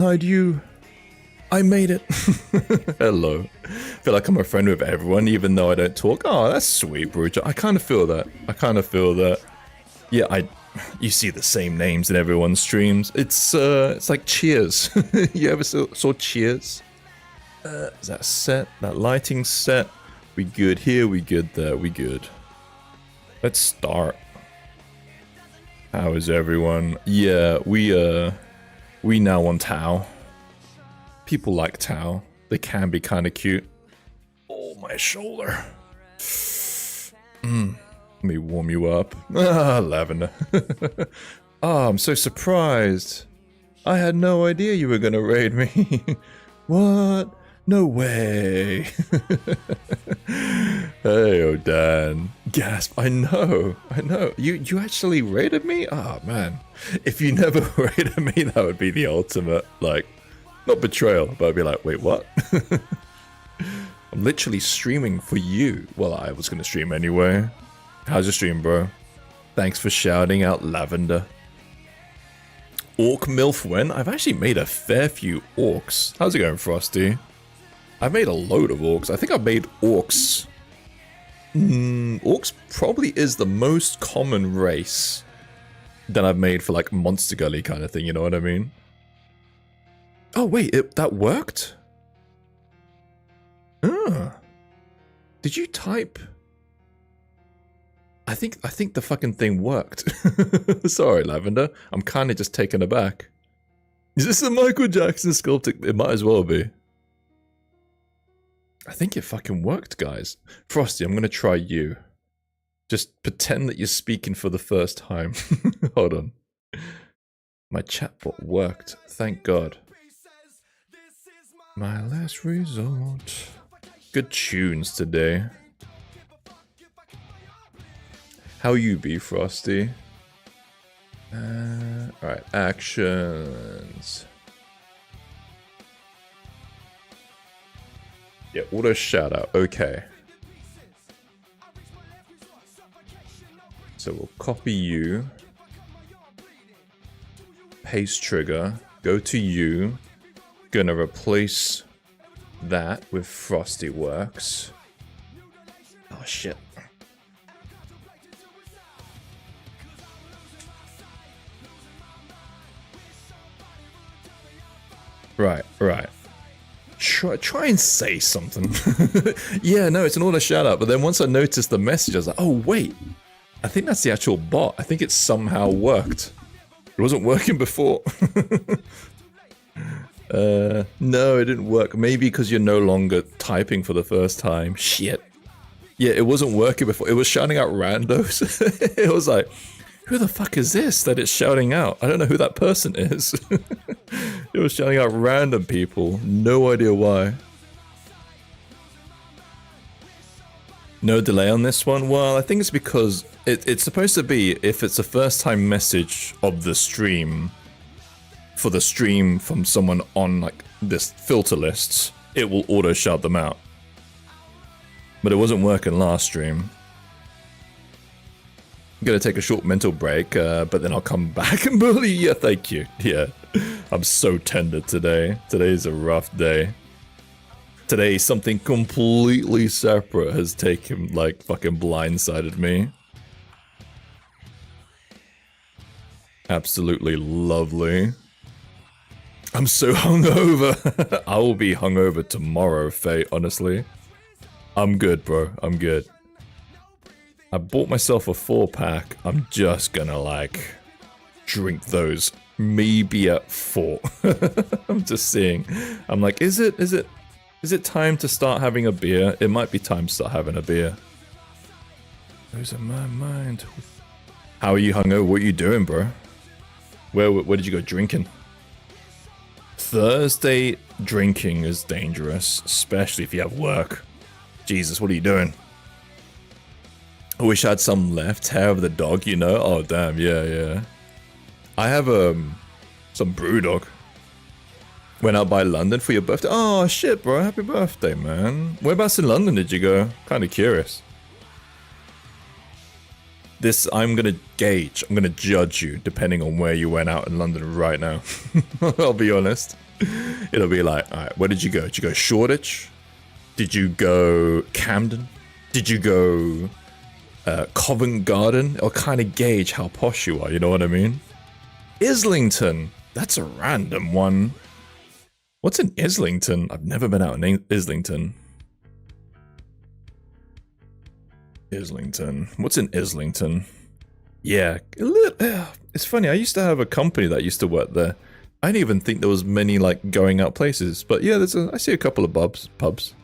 Hi, you. I made it. Hello. Feel like I'm a friend with everyone, even though I don't talk. Oh, that's sweet, Bruja. I kind of feel that. Yeah, you see the same names in everyone's streams. It's like Cheers. You ever saw Cheers? Is that set? That lighting set? We good here, we good there, we good. Let's start. How is everyone? Yeah, we now want Tao. People like Tao. They can be kind of cute. Oh, my shoulder. Let me warm you up. Ah, Lavender. Oh, I'm so surprised. I had no idea you were gonna raid me. What? No way. Hey, oh Dan. Gasp. I know. You actually raided me? Oh, man. If you never raided me, that would be the ultimate, like, not betrayal, but I'd be like, wait, what? I'm literally streaming for you. Well, I was gonna stream anyway. How's your stream, bro? Thanks for shouting out Lavender. Orc MILF when? I've actually made a fair few orcs. How's it going, Frosty? I've made a load of orcs. I think I've made orcs. Orcs probably is the most common race that I've made for like Monster Gully kind of thing, you know what I mean? Oh wait, that worked? Did you type? I think the fucking thing worked. Sorry, Lavender. I'm kind of just taken aback. Is this a Michael Jackson sculpting? It might as well be. I think it fucking worked, guys. Frosty, I'm gonna try you. Just pretend that you're speaking for the first time. Hold on. My chatbot worked. Thank God. My last resort. Good tunes today. How you be, Frosty? Alright, actions. Yeah, auto shout out. Okay. So we'll copy you. Paste trigger. Go to you. Gonna replace that with Frosty Works. Oh shit. Right. Try and say something. Yeah, no, it's an auto shout out, but then once I noticed the message, I was like, oh wait, I think that's the actual bot. I think it somehow worked. It wasn't working before. No, it didn't work. Maybe because you're no longer typing for the first time. Shit. Yeah, it wasn't working before. It was shouting out randos. It was like, who the fuck is this that it's shouting out? I don't know who that person is. It was shouting out random people. No idea why. No delay on this one? Well, I think it's because it's supposed to be, if it's a first time message of the stream, for the stream from someone on like this filter lists, it will auto shout them out. But it wasn't working last stream. I'm gonna take a short mental break, but then I'll come back and bully. Yeah, thank you. Yeah, I'm so tender today. Today's a rough day. Today, something completely separate has taken, like, fucking blindsided me. Absolutely lovely. I'm so hungover. I will be hungover tomorrow, Faye, honestly. I'm good, bro. I'm good. I bought myself a 4-pack. I'm just gonna, like, drink those maybe at 4. I'm just seeing. I'm like, is it time to start having a beer? It might be time to start having a beer. Those are my mind. How are you hungover? What are you doing, bro? Where did you go drinking? Thursday drinking is dangerous, especially if you have work. Jesus, what are you doing? I wish I had some left. Hair of the dog, you know? Oh, damn, yeah. I have, some brew dog. Went out by London for your birthday. Oh, shit, bro. Happy birthday, man. Whereabouts in London did you go? Kind of curious. This, I'm gonna gauge, I'm gonna judge you depending on where you went out in London right now. I'll be honest. It'll be like, alright, where did you go? Did you go Shoreditch? Did you go Camden? Did you go Covent Garden? It'll kind of gauge how posh you are, you know what I mean? Islington! That's a random one. What's in Islington? I've never been out in Islington. Islington. What's in Islington? Yeah, it's funny. I used to have a company that used to work there. I didn't even think there was many like going out places, but yeah, I see a couple of pubs.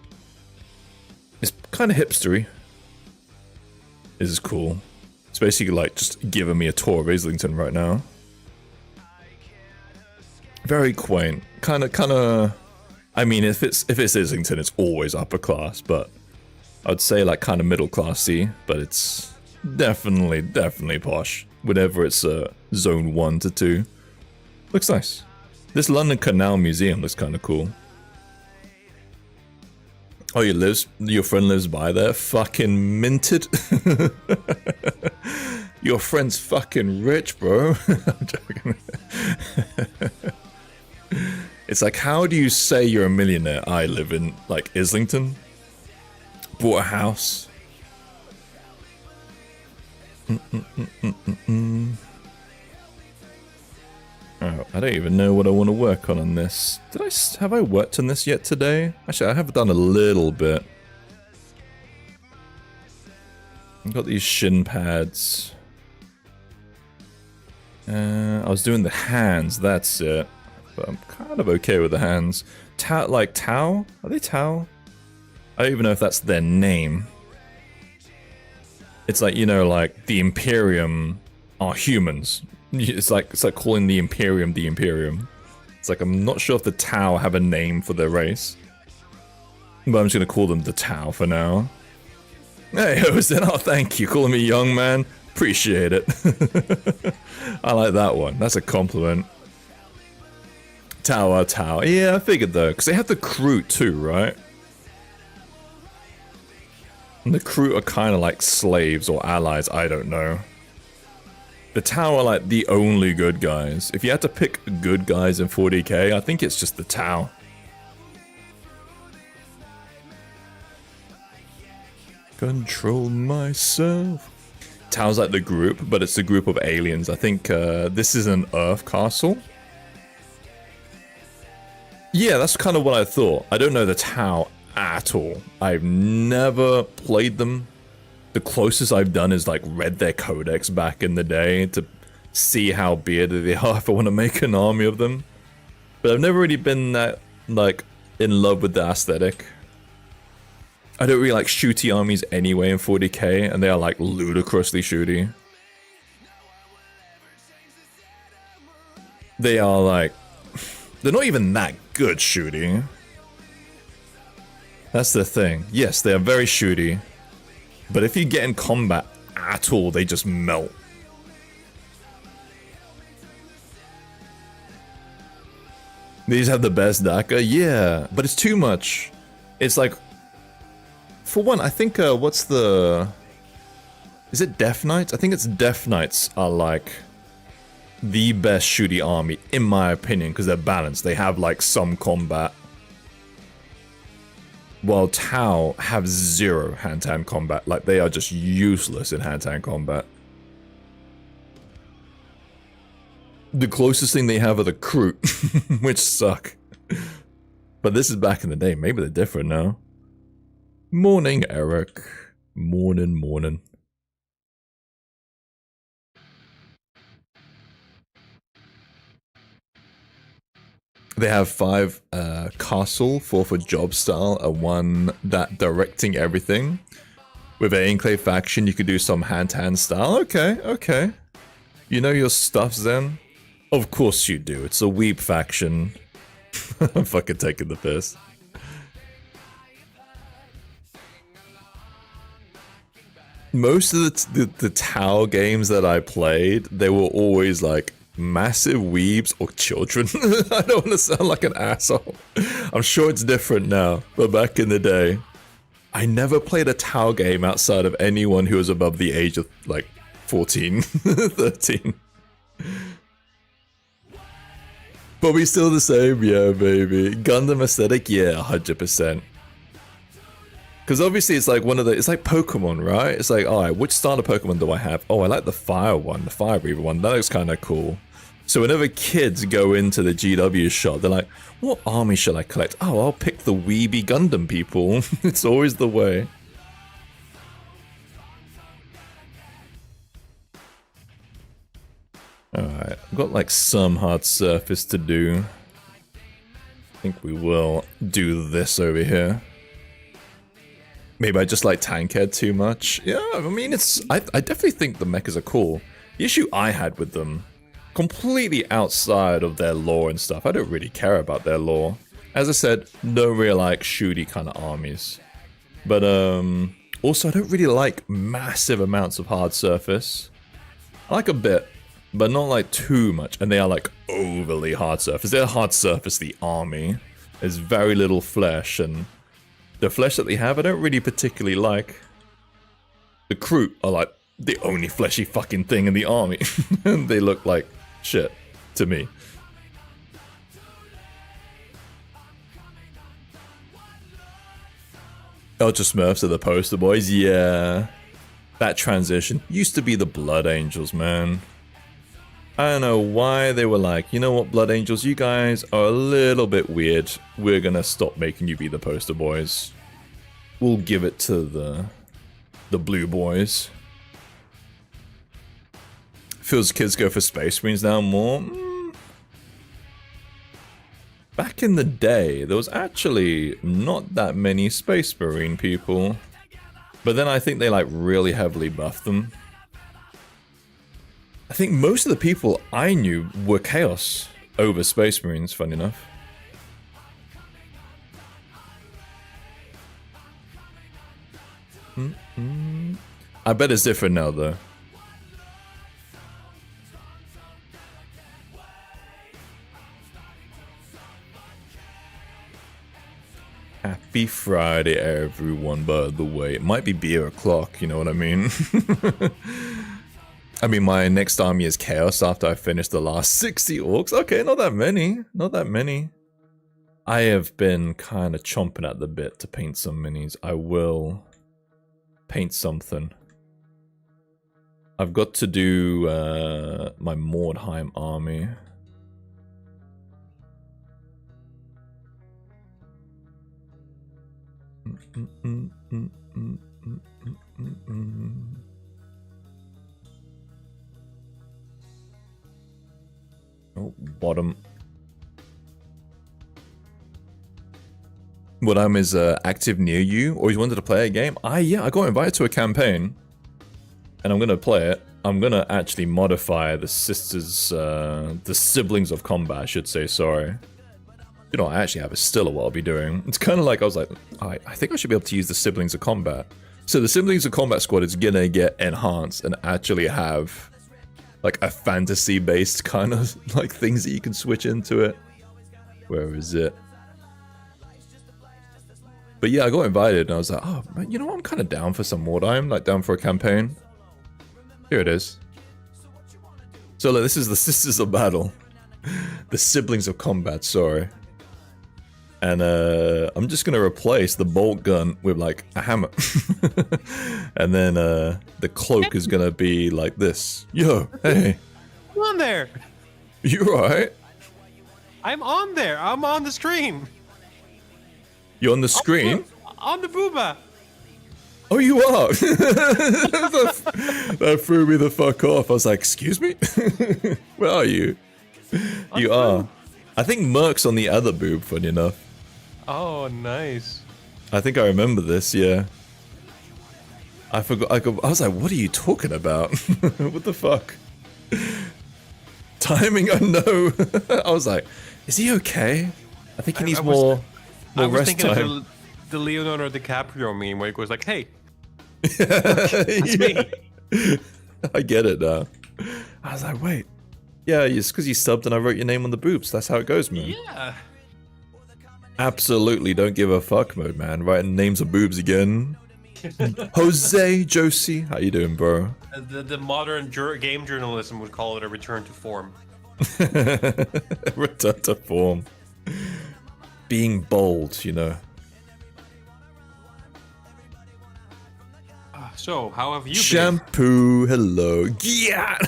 It's kind of hipstery. This is cool. It's basically like just giving me a tour of Islington right now. Very quaint. Kind of. I mean, if it's Islington, it's always upper class, but I'd say like kind of middle classy, but it's definitely posh. Whenever it's zone 1 to 2. Looks nice. This London Canal Museum looks kind of cool. Oh, your friend lives by there? Fucking minted? Your friend's fucking rich, bro. I'm joking. It's like, how do you say you're a millionaire? I live in, like, Islington. Bought a house. Oh, I don't even know what I want to work on this. Have I worked on this yet today? Actually, I have done a little bit. I've got these shin pads. I was doing the hands, that's it. But I'm kind of okay with the hands. Like Tau? Are they Tau? I don't even know if that's their name. It's like, you know, like the Imperium are humans. It's like calling the Imperium the Imperium. It's like, I'm not sure if the Tau have a name for their race. But I'm just gonna call them the Tau for now. Hey, Jose, oh thank you, calling me young man. Appreciate it. I like that one, that's a compliment. Tau. Yeah, I figured though, because they have the crew too, right? And the crew are kind of like slaves or allies, I don't know. The Tau are like the only good guys. If you had to pick good guys in 40k, I think it's just the Tau. Control myself. Tau's like the group, but it's a group of aliens. I think this is an Earth castle. Yeah, that's kind of what I thought. I don't know the Tau at all. I've never played them. The closest I've done is like read their codex back in the day to see how bearded they are if I want to make an army of them. But I've never really been that like in love with the aesthetic. I don't really like shooty armies anyway in 40k, and they are like ludicrously shooty. They are like, they're not even that good shooty. That's the thing. Yes, they are very shooty. But if you get in combat at all, they just melt. These have the best DACA? Yeah, but it's too much. It's like, for one, I think, what's the... Is it Death Knights? I think it's Death Knights are like the best shooty army, in my opinion, because they're balanced. They have like some combat. While Tau have zero hand-to-hand combat. Like, they are just useless in hand-to-hand combat. The closest thing they have are the crew, which suck. But this is back in the day. Maybe they're different now. Morning, Eric. Morning. They have 5 castle, 4 for job style, and 1 that directing everything. With an Enclave faction, you could do some hand-to-hand style. Okay. You know your stuffs then? Of course you do. It's a weeb faction. I'm fucking taking the piss. Most of the Tau games that I played, they were always like massive weebs or children. I don't want to sound like an asshole. I'm sure it's different now, but back in the day, I never played a Tau game outside of anyone who was above the age of like 14, 13. But we still the same, yeah, baby. Gundam aesthetic, yeah, 100%. Because obviously it's like one of the, it's like Pokemon, right? It's like, alright, which starter Pokemon do I have? Oh, I like the fire one, the fire breather one. That looks kind of cool. So whenever kids go into the GW shop, they're like, what army should I collect? Oh, I'll pick the weeby Gundam people. It's always the way. Alright, I've got like some hard surface to do. I think we will do this over here. Maybe I just like Tankhead too much. Yeah, I mean, I definitely think the mechas are cool. The issue I had with them, completely outside of their lore and stuff, I don't really care about their lore. As I said, no real like shooty kind of armies. But also I don't really like massive amounts of hard surface. I like a bit, but not like too much. And they are like overly hard surface. They're hard surface, the army. There's very little flesh, and the flesh that they have, I don't really particularly like. The crew are like the only fleshy fucking thing in the army. And they look like shit to me. Ultra Smurfs are the poster boys, yeah. That transition used to be the Blood Angels, man. I don't know why they were like, you know what, Blood Angels, you guys are a little bit weird. We're gonna stop making you be the poster boys. We'll give it to the blue boys. Feels kids go for Space Marines now more. Back in the day, there was actually not that many Space Marine people. But then I think they like really heavily buffed them. I think most of the people I knew were Chaos over Space Marines, funny enough. I bet it's different now, though. Happy Friday, everyone, by the way. It might be beer o'clock, you know what I mean? I mean, my next army is Chaos after I finish the last 60 orcs. Okay, not that many. Not that many. I have been kind of chomping at the bit to paint some minis. I will paint something. I've got to do my Mordheim army. Oh, bottom. Mordheim is active near you, or you wanted to play a game? Yeah, I got invited to a campaign, and I'm gonna play it. I'm gonna actually modify the sisters, the siblings of combat, I should say, sorry. You know, I actually have a still what I'll be doing. It's kind of like, I was like, I think I should be able to use the siblings of combat. So the siblings of combat squad is gonna get enhanced and actually have like a fantasy-based kind of like things that you can switch into it. Where is it? But yeah, I got invited and I was like, oh, man, you know what? I'm kind of down for some Mordheim, like down for a campaign. Here it is. So like, this is the Sisters of Battle. The Siblings of Combat, sorry. And I'm just gonna replace the bolt gun with like a hammer. And then the cloak is gonna be like this. Yo, hey. I'm on there. You alright? I'm on there. I'm on the screen. You're on the screen? On the booba. Oh, you are? That threw me the fuck off. I was like, excuse me? Where are you? You are. I think Merc's on the other boob, funny enough. Oh, nice. I think I remember this, yeah. I forgot. I was like, what are you talking about? What the fuck? Timing, I know. I was like, is he okay? I think he needs more rest time. Of the Leonardo DiCaprio meme where he goes like, hey, that's me. I get it now. I was like, wait. Yeah, it's because you subbed and I wrote your name on the boobs. That's how it goes, man. Yeah. Absolutely don't give a fuck mode, man. Writing names of boobs again. Jose Josie, how you doing, bro? The modern game journalism would call it a return to form. Return to form. Being bold, you know. So, how have you been? Shampoo, hello. Yeah.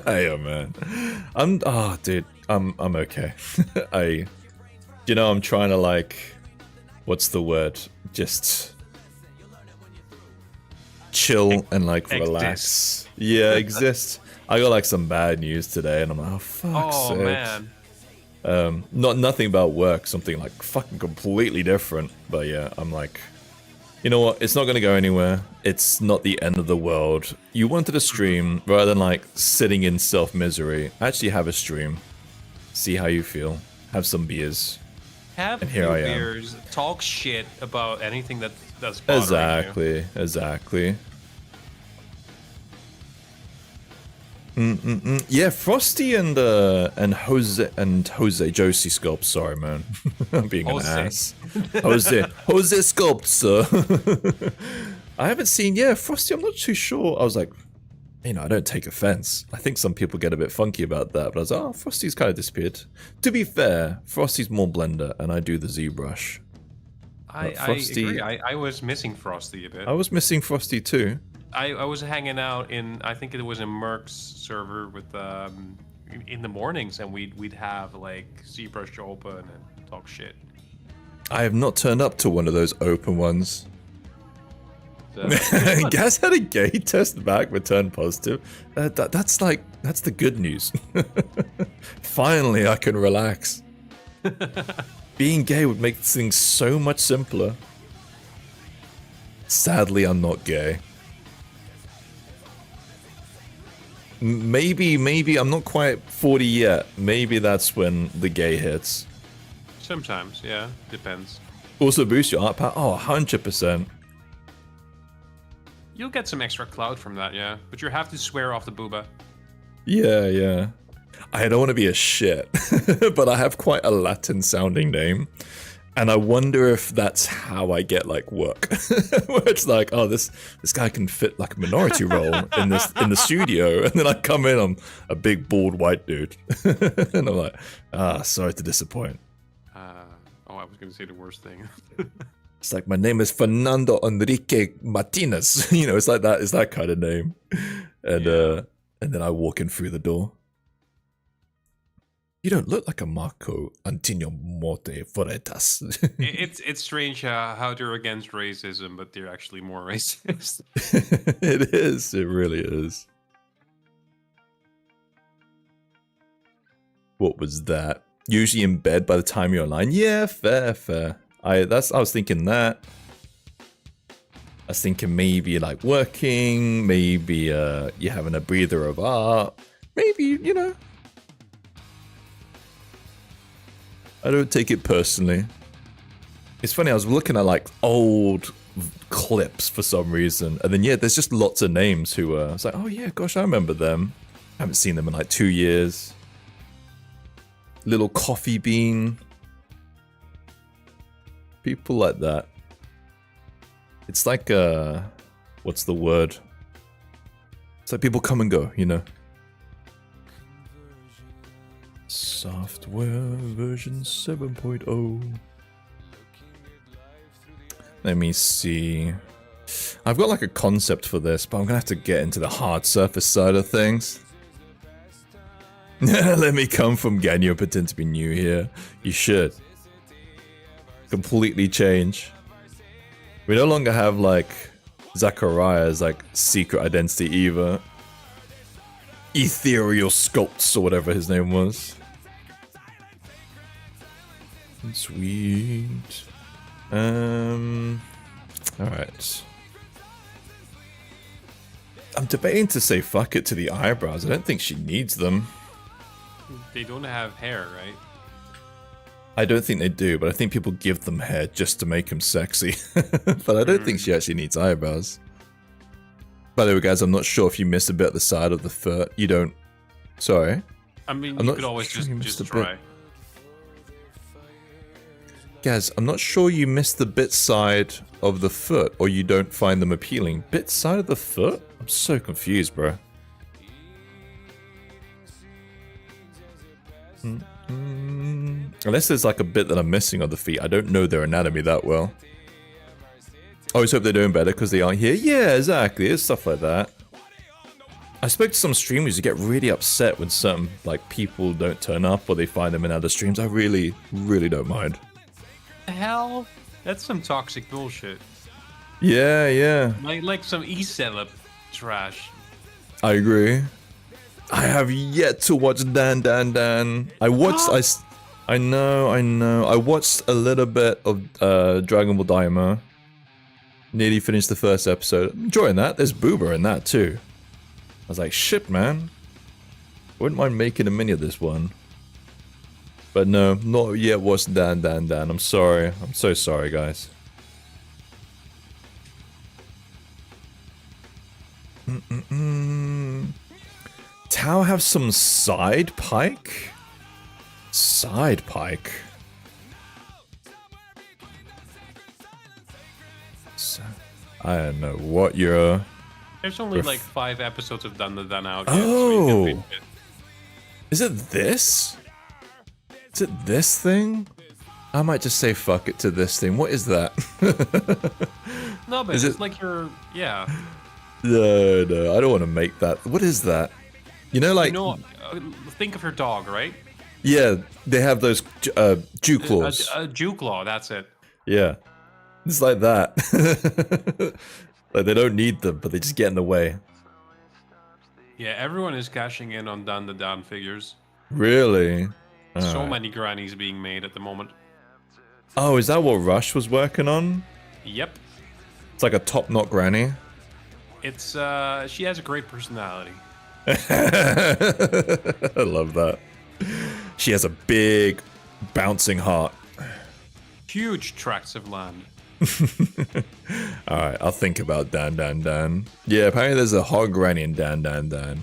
Hey, man. Dude, I'm okay. I'm trying to like, what's the word? Just chill and like relax. Yeah, exist. I got like some bad news today, and I'm like, oh fuck's sake. Man. Nothing about work, something like fucking completely different. But yeah, I'm like, you know what? It's not gonna go anywhere. It's not the end of the world. You wanted a stream rather than like sitting in self-misery. Actually have a stream. See how you feel. Have some beers. Have and here I am. beers. Talk shit about anything that's bothering you. Exactly. Yeah, Frosty and Jose Josie Sculpt. Sorry, man, I'm being an ass. Jose Sculpt. I haven't seen. Yeah, Frosty. I'm not too sure. I was like, I don't take offense. I think some people get a bit funky about that, but I was like, oh, Frosty's kind of disappeared. To be fair, Frosty's more Blender, and I do the ZBrush. I agree. I was missing Frosty a bit. I was missing Frosty too. I was hanging out in, I think it was in Merc's server with in the mornings, and we'd have like ZBrush open and talk shit. I have not turned up to one of those open ones. Gaz had a gay test back, returned positive. That's the good news. Finally, I can relax. Being gay would make things so much simpler. Sadly, I'm not gay. Maybe I'm not quite 40 yet. Maybe that's when the gay hits. Sometimes, yeah, depends. Also boost your art power. Oh, 100%. You'll get some extra clout from that, yeah. But you have to swear off the booba. Yeah. I don't want to be a shit, but I have quite a Latin-sounding name. And I wonder if that's how I get like work, where it's like, oh, this guy can fit like a minority role in the studio, and then I come in, I'm a big bald white dude, and I'm like, sorry to disappoint. I was gonna say the worst thing. It's like, my name is Fernando Enrique Martinez, it's like that. It's that kind of name, and then I walk in through the door. You don't look like a Marco Antonio Morte Freitas. It's strange how they're against racism, but they're actually more racist. It is. It really is. What was that? Usually in bed by the time you're online. Yeah, fair. I was thinking that. I was thinking maybe like working, maybe you're having a breather of art, maybe, I don't take it personally. It's funny, I was looking at like old clips for some reason, and then there's just lots of names who I was like, oh yeah, gosh, I remember them. I haven't seen them in like 2 years. Little Coffee Bean. People like that. It's like what's the word? It's like people come and go, Software version 7.0. Let me see. I've got like a concept for this, but I'm gonna have to get into the hard surface side of things. Let me come from Ganyo, pretend to be new here. You should. Completely change. We no longer have like Zachariah's like secret identity either. Ethereal Sculpts or whatever his name was. Sweet. Alright. I'm debating to say fuck it to the eyebrows. I don't think she needs them. They don't have hair, right? I don't think they do, but I think people give them hair just to make them sexy. But I don't think she actually needs eyebrows. By the way, guys, I'm not sure if you missed a bit at the side of the foot. You don't... Sorry. I mean, you could always just try. Guys, I'm not sure you missed the bit side of the foot, or you don't find them appealing. Bit side of the foot? I'm so confused, bro. Unless there's like a bit that I'm missing on the feet. I don't know their anatomy that well. I always hope they're doing better because they aren't here. Yeah, exactly. It's stuff like that. I spoke to some streamers who get really upset when certain like people don't turn up or they find them in other streams. I really, really don't mind. The hell? That's some toxic bullshit. Yeah, yeah. Like some e-celeb trash. I agree. I have yet to watch Dan. I watched. I know. I watched a little bit of Dragon Ball Daima. Nearly finished the first episode. Enjoying that. There's Boober in that too. I was like, shit, man. Wouldn't mind making a mini of this one. But no, not yet watched Dan. I'm sorry. I'm so sorry, guys. Tao have some side pike? Side pike? I don't know what you're... There's only like 5 episodes of Dan out. Oh! Yet, so is it this? Is it this thing? I might just say fuck it to this thing. What is that? No, but it's like your... Yeah. No, I don't want to make that. What is that? You know, like... You know, think of your dog, right? Yeah, they have those dew claws. A dew claw, that's it. Yeah. It's like that. Like, they don't need them, but they just get in the way. Yeah, everyone is cashing in on Dan the Dan figures. Really? So many grannies being made at the moment. Oh, is that what Rush was working on? Yep. It's like a top knot granny. It's, she has a great personality. I love that. She has a big, bouncing heart. Huge tracts of land. Alright, I'll think about Dan. Yeah, apparently there's a hog granny in Dan.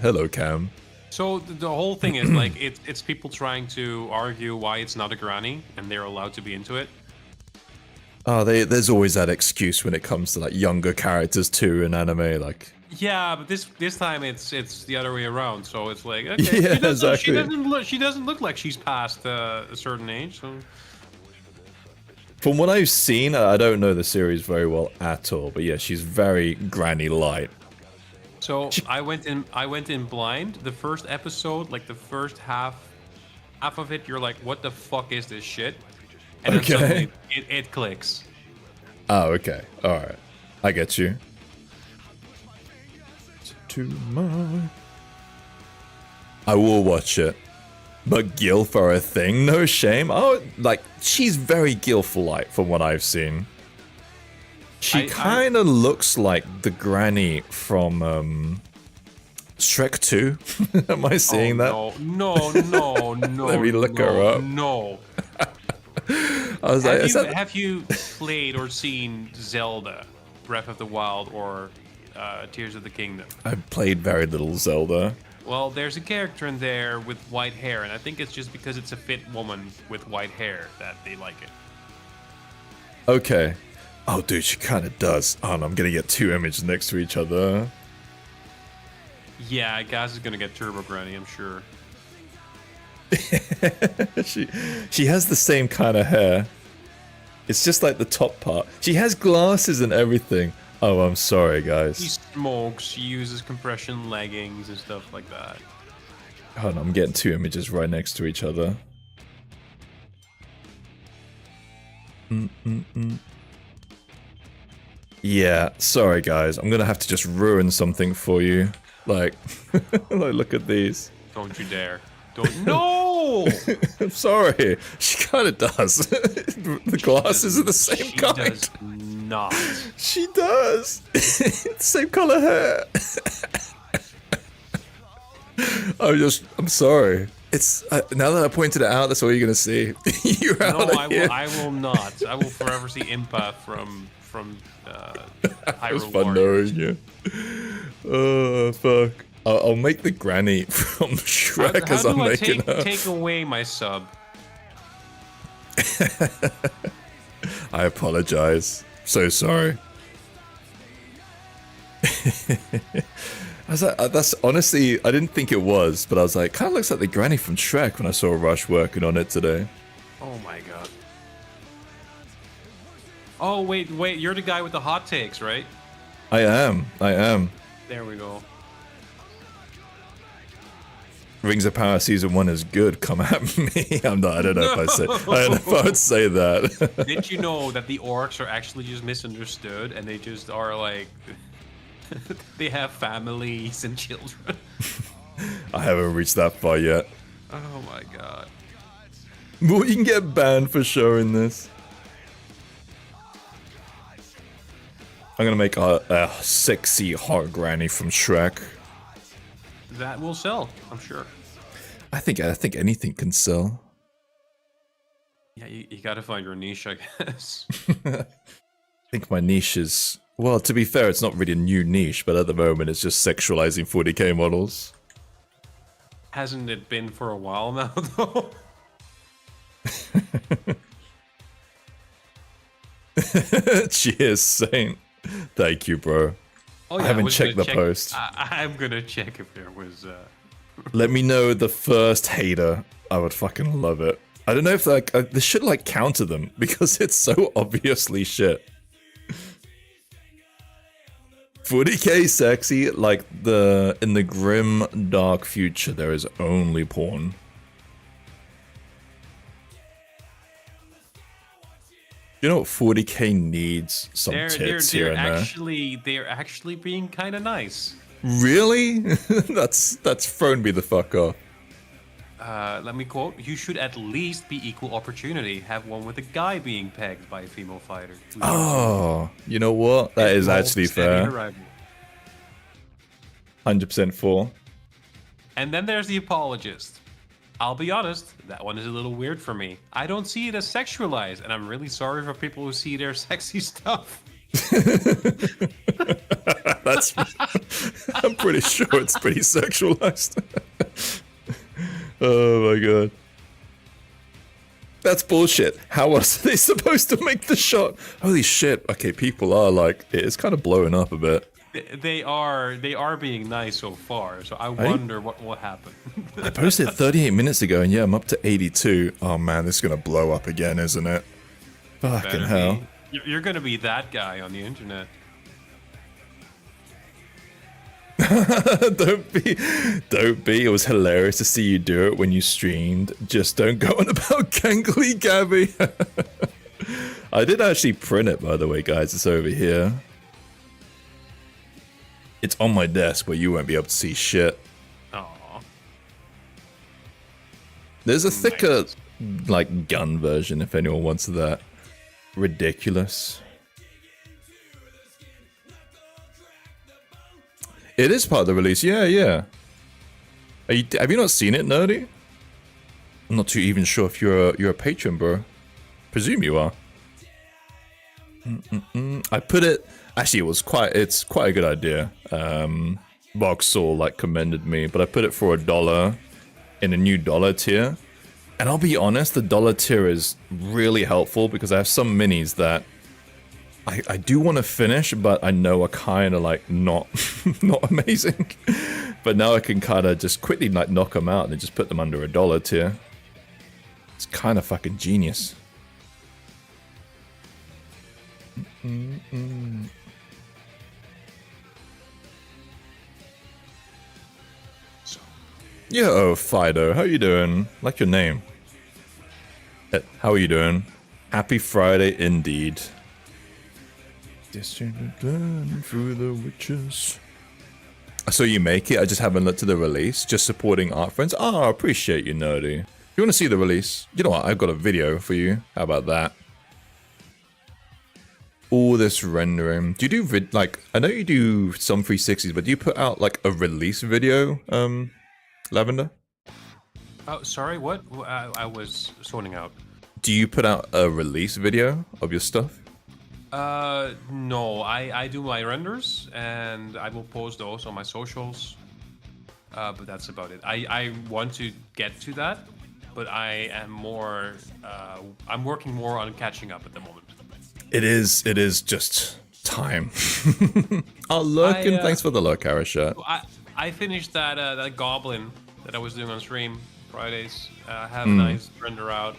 Hello, Cam. So the whole thing is like, it's people trying to argue why it's not a granny, and they're allowed to be into it. Oh, there's always that excuse when it comes to like younger characters too in anime, like... Yeah, but this time it's the other way around. So it's like, okay, yeah, exactly. She doesn't look like she's past a certain age. So. From what I've seen, I don't know the series very well at all, but yeah, she's very granny light. So I went in blind. The first episode, like the first half of it, you're like, what the fuck is this shit? And then suddenly it clicks. Oh, okay. Alright. I get you. I will watch it. But Gilf are a thing? No shame. Oh, like, she's very Gilf-like from what I've seen. She kind of looks like the granny from, Shrek 2. Am I seeing that? No. Let me look her up. No. I was Have you played or seen Zelda, Breath of the Wild, or Tears of the Kingdom? I've played very little Zelda. Well, there's a character in there with white hair, and I think it's just because it's a fit woman with white hair that they like it. Okay. Oh, dude, she kind of does. Oh, no, I'm gonna get 2 images next to each other. Yeah, Gaz is gonna get Turbo Granny, I'm sure. She has the same kind of hair. It's just like the top part. She has glasses and everything. Oh, I'm sorry, guys. She smokes, she uses compression leggings and stuff like that. Hold on, I'm getting 2 images right next to each other. Yeah, sorry guys. I'm gonna have to just ruin something for you. Like, like look at these. Don't you dare. Don't. No! I'm sorry. She kind of does. The glasses are the same kind. She does not. She does. Same color hair. I'm sorry. It's now that I pointed it out, that's all you're gonna see. You're out of here. I will not. I will forever see Impa from It was Hyrule fun Warriors. knowing you. Oh fuck. I'll make the granny from Shrek as I'm making her. Take away my sub? I apologize. So sorry. I was like, that's honestly, I didn't think it was, but I was like, kind of looks like the granny from Shrek when I saw Rush working on it today. Oh my god. Oh, wait, you're the guy with the hot takes, right? I am. There we go. Rings of Power Season 1 is good, come at me. I don't know if I would say that. Did you know that the orcs are actually just misunderstood and they just are like... they have families and children? I haven't reached that far yet. Oh my god. Well, you can get banned for showing this. I'm gonna make a sexy hot granny from Shrek. That will sell, I'm sure. I think anything can sell. Yeah, you gotta find your niche, I guess. I think my niche is... Well, to be fair, it's not really a new niche, but at the moment it's just sexualizing 40k models. Hasn't it been for a while now, though? Cheers, Saint. Thank you, bro. Oh, yeah, I haven't checked the post. I'm gonna check if there was... Let me know the first hater. I would fucking love it. I don't know if like they should like counter them because it's so obviously shit. 40k sexy, like in the grim dark future there is only porn. You know what 40k needs? Some tits here and there. They're actually being kind of nice. Really? that's thrown me the fuck off. Let me quote: "You should at least be equal opportunity. Have one with a guy being pegged by a female fighter." Oh, you know what? That is actually fair. 100% for. And then there's the apologist. I'll be honest, that one is a little weird for me. I don't see it as sexualized, and I'm really sorry for people who see their sexy stuff. That's... I'm pretty sure it's pretty sexualized. Oh my god. That's bullshit. How else are they supposed to make the shot? Holy shit. Okay, people are like... It's kind of blowing up a bit. They are being nice so far, so I wonder what will happen. I posted 38 minutes ago, and yeah, I'm up to 82. Oh man, this is gonna blow up again, isn't it? Fucking hell. You're gonna be that guy on the internet. Don't be. It was hilarious to see you do it when you streamed. Just don't go on about Gangly Gabby. I did actually print it, by the way, guys. It's over here. It's on my desk, but you won't be able to see shit. Aww. There's a thicker, like, gun version if anyone wants that. Ridiculous. It is part of the release, yeah. Have you not seen it, Nerdy? I'm not too even sure if you're a patron, bro. Presume you are. I put it... Actually, it's quite a good idea. Vauxhall like commended me, but I put it for $1 in a new dollar tier. And I'll be honest, the dollar tier is really helpful because I have some minis that I do want to finish, but I know are kind of like not amazing. But now I can kind of just quickly like knock them out and then just put them under $1 tier. It's kind of fucking genius. Yo, Fido, how you doing? Like your name. How are you doing? Happy Friday indeed. Through the witches. I saw you make it, I just haven't looked at the release. Just supporting art friends. Oh, I appreciate you, Nerdy. If you want to see the release, you know what, I've got a video for you. How about that? All this rendering. Do you do like, I know you do some 360s, but do you put out like a release video, Lavender? Oh, sorry, what? I was sorting out. Do you put out a release video of your stuff? No, I do my renders and I will post those on my socials. But that's about it. I want to get to that, but I am more, I'm working more on catching up at the moment. It is just time. Oh, Lurkin, thanks for the lurk, Arashat. I finished that goblin that I was doing on stream Fridays. Have a nice render out,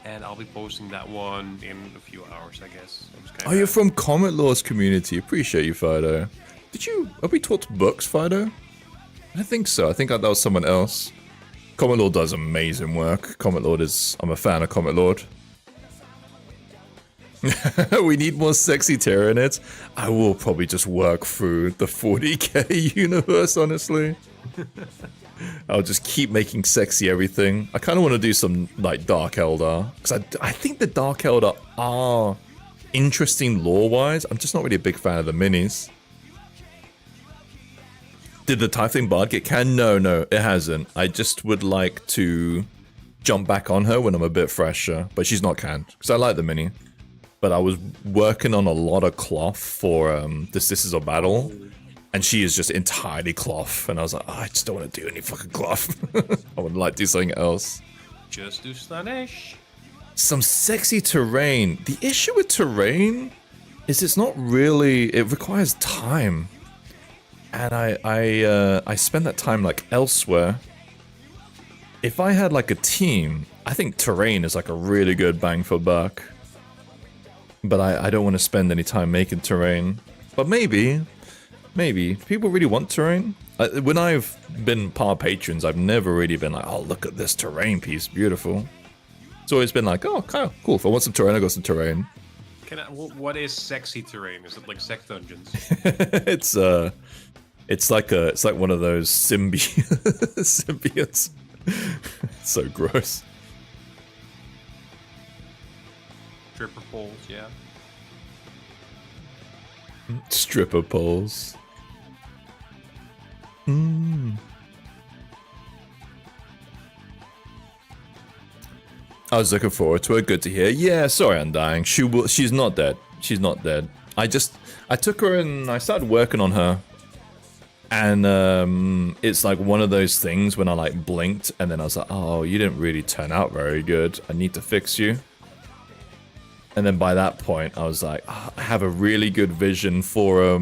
and I'll be posting that one in a few hours, I guess. Oh, you're from Comet Law's community. Appreciate you, Fido. Have we talked books, Fido? I think so. I think that was someone else. Comet Lord does amazing work. I'm a fan of Comet Lord. We need more sexy Tyranids. I will probably just work through the 40k universe, honestly. I'll just keep making sexy everything. I kind of want to do some, like, Dark Eldar. Because I think the Dark Eldar are interesting lore-wise. I'm just not really a big fan of the minis. Did the Tiefling Bard get canned? No, it hasn't. I just would like to jump back on her when I'm a bit fresher. But she's not canned. Because I like the mini. But I was working on a lot of cloth for This Is a Battle. And she is just entirely cloth. And I was like, oh, I just don't want to do any fucking cloth. I would like to do something else. Just do Slaanesh. Some sexy terrain. The issue with terrain is it's not really... It requires time. And I spend that time, like, elsewhere. If I had, like, a team, I think terrain is, like, a really good bang for buck. But I don't want to spend any time making terrain. But maybe. People really want terrain. When I've been part of patrons, I've never really been like, oh, look at this terrain piece, beautiful. It's always been like, oh, kind of cool. If I want some terrain, I got some terrain. What is sexy terrain? Is it like sex dungeons? It's like one of those symbiotes. It's so gross. Stripper poles, yeah. Stripper poles. I was looking forward to it. Good to hear. Yeah, sorry, Undying. She's not dead. She's not dead. I took her and I started working on her. And it's like one of those things when I like blinked and then I was like, oh, you didn't really turn out very good. I need to fix you. And then by that point, I was like, oh, I have a really good vision for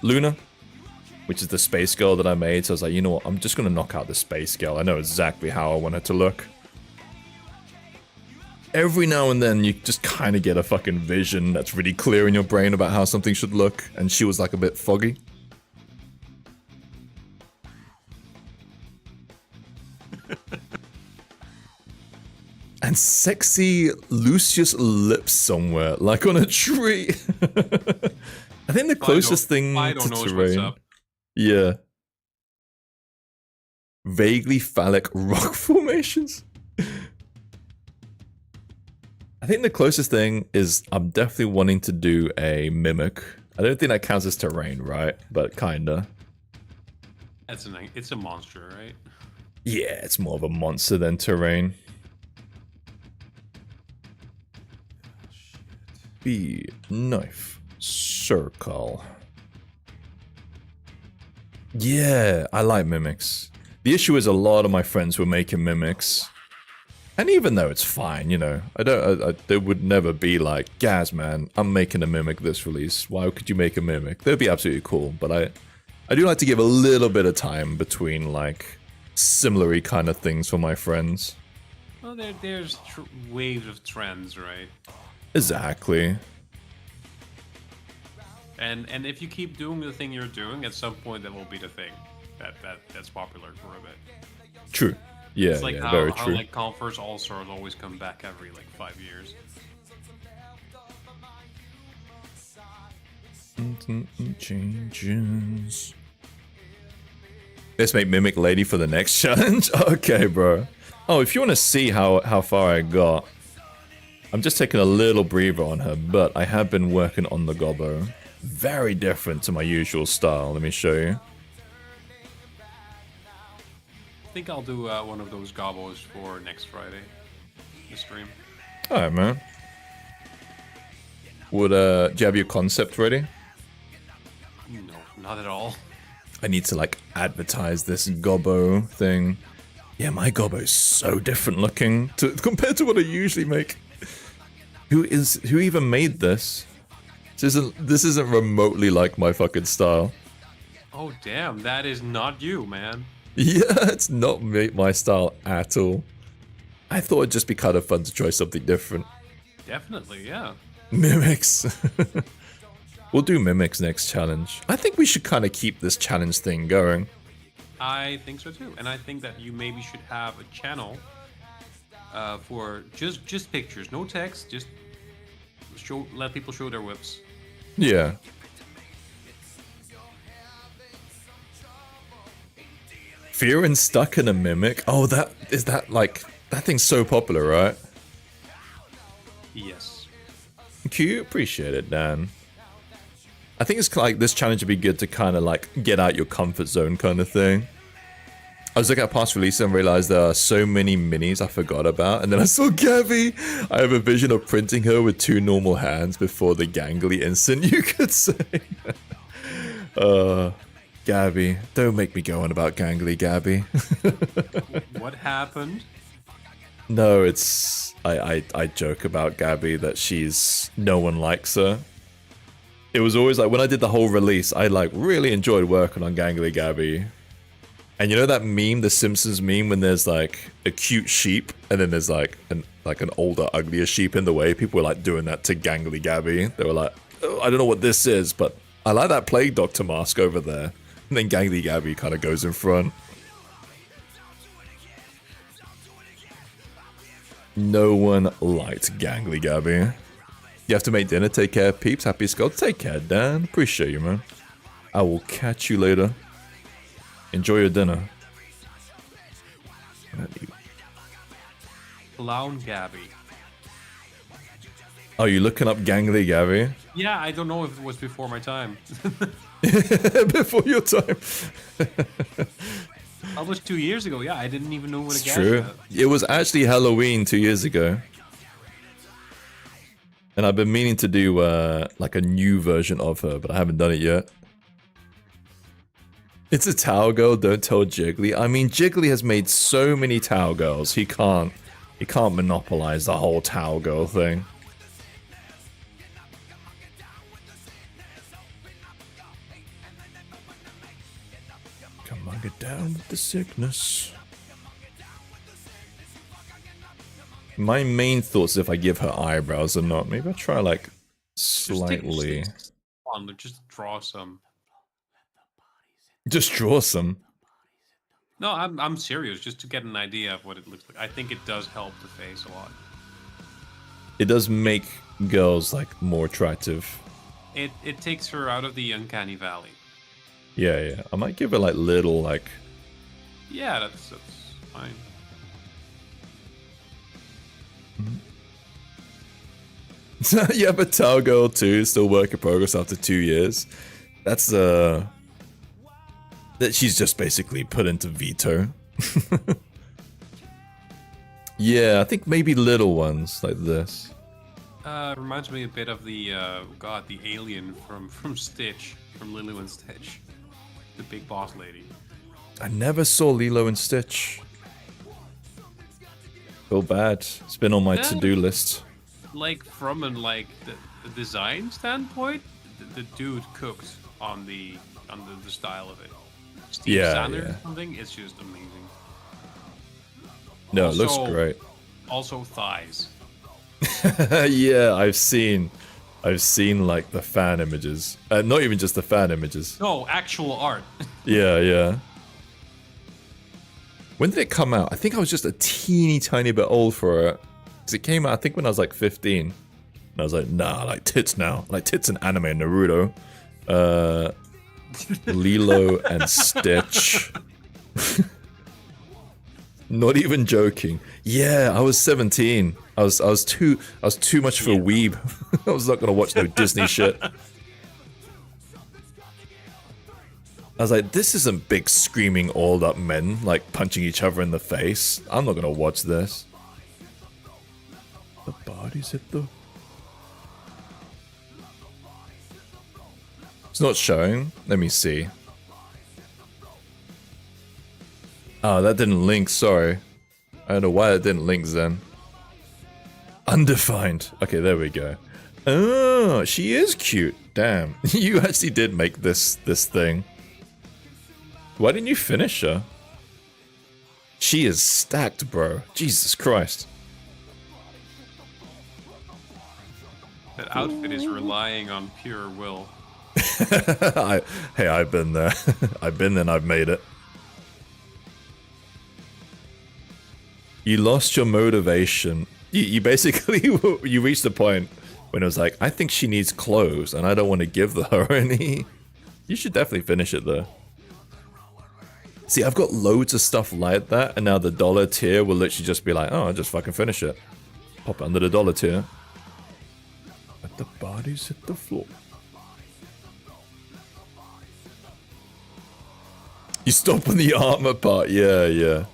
Luna, which is the space girl that I made. So I was like, you know what? I'm just going to knock out the space girl. I know exactly how I want her to look. Every now and then, you just kind of get a fucking vision that's really clear in your brain about how something should look. And she was like a bit foggy. And sexy Lucius lips somewhere, like on a tree. I think the closest thing to terrain. Yeah. Vaguely phallic rock formations. I think the closest thing is I'm definitely wanting to do a mimic. I don't think that counts as terrain, right? But kinda. It's a monster, right? Yeah, it's more of a monster than terrain. B knife circle. Yeah, I like mimics. The issue is a lot of my friends were making mimics, and even though it's fine, you know, they would never be like, Gaz, man, I'm making a mimic this release. Why could you make a mimic? They'd be absolutely cool, but I do like to give a little bit of time between like similar-y kind of things for my friends. Well, there's waves of trends, right? Exactly. And if you keep doing the thing you're doing, at some point that will be the thing that's popular for a bit. True. Yeah, it's like yeah, how, very how true. like Converse All-Stars always come back every like 5 years. Changes. Let's make Mimic Lady for the next challenge. Okay, bro. Oh, if you want to see how far I got, I'm just taking a little breather on her, but I have been working on the gobbo. Very different to my usual style. Let me show you. I think I'll do one of those gobbos for next Friday, the stream. Alright, man. Do you have your concept ready? No, not at all. I need to like advertise this gobbo thing. Yeah, my gobbo is so different looking compared to what I usually make. Who even made this? This isn't remotely like my fucking style. Oh damn, that is not you, man. Yeah, it's not my style at all. I thought it'd just be kind of fun to try something different. Definitely, yeah. Mimics. We'll do mimics next challenge. I think we should kind of keep this challenge thing going. I think so too, and I think that you maybe should have a channel for just pictures, no text, just let people show their whips. Yeah. Fear and stuck in a mimic. Oh, that thing's so popular, right? Yes. Cute, appreciate it, Dan. I think it's like this challenge would be good to kind of like get out your comfort zone kind of thing. I was looking at past releases and realized there are so many minis I forgot about. And then I saw Gabby. I have a vision of printing her with 2 normal hands before the gangly instant, you could say. Gabby. Don't make me go on about gangly Gabby. What happened? No, it's... I joke about Gabby that no one likes her. It was always like, when I did the whole release, I like really enjoyed working on gangly Gabby. And you know that meme, the Simpsons meme, when there's like a cute sheep and then there's like an older, uglier sheep in the way? People were like doing that to gangly Gabby. They were like, oh, I don't know what this is, but I like that Plague Doctor mask over there. And then gangly Gabby kind of goes in front. No one liked gangly Gabby. You have to make dinner. Take care, peeps. Happy Skull. Take care, Dan. Appreciate you, man. I will catch you later. Enjoy your dinner. Clown Gabby. Oh, you looking up gangly Gabby? Yeah, I don't know if it was before my time. Before your time. Published 2 years ago. Yeah, I didn't even know what a gash True. was. It was actually Halloween 2 years ago. And I've been meaning to do like a new version of her, but I haven't done it yet. It's a Towel Girl, don't tell Jiggly. I mean, Jiggly has made so many Towel Girls, he can't monopolize the whole Towel Girl thing. Come on, get down with the sickness. My main thoughts if I give her eyebrows or not. Maybe I'll try like slightly. Just draw some. Just draw some. No, I'm serious. Just to get an idea of what it looks like. I think it does help the face a lot. It does make girls like more attractive. It takes her out of the uncanny valley. Yeah. I might give her like little like. Yeah, that's fine. Yeah, but Towel Girl 2 still work in progress after 2 years. That's that she's just basically put into veto. Yeah, I think maybe little ones like this. Reminds me a bit of the the alien from Stitch, from Lilo and Stitch, the big boss lady. I never saw Lilo and Stitch. Feel bad. It's been on my to-do list. Like from the design standpoint, the dude cooked on the style of it. Steve Sanders or something. It's just amazing. No, also, it looks great. Also thighs. Yeah, I've seen like the fan images. Not even just the fan images. No, actual art. Yeah. When did it come out? I think I was just a teeny tiny bit old for it. Because it came out, I think, when I was like 15. And I was like, nah, I like tits now. I like tits in anime and Naruto. Lilo and Stitch. Not even joking. Yeah, I was 17. I was too much for a weeb. I was not gonna watch no Disney shit. I was like, this isn't big screaming oiled up men like punching each other in the face. I'm not gonna watch this. The body's hit the... It's not showing. Let me see. Oh, that didn't link, sorry. I don't know why it didn't link then. Undefined. Okay, there we go. Oh, she is cute. Damn. You actually did make this thing. Why didn't you finish her? She is stacked, bro. Jesus Christ. That outfit is relying on pure will. Hey, I've been there. I've been there and I've made it. You lost your motivation. You basically, you reached the point when it was like, I think she needs clothes and I don't want to give her any. You should definitely finish it though. See, I've got loads of stuff like that, and now the dollar tier will literally just be like, oh, I'll just fucking finish it. Pop it under the dollar tier. Let the bodies hit the floor. You stop on the armor part, yeah.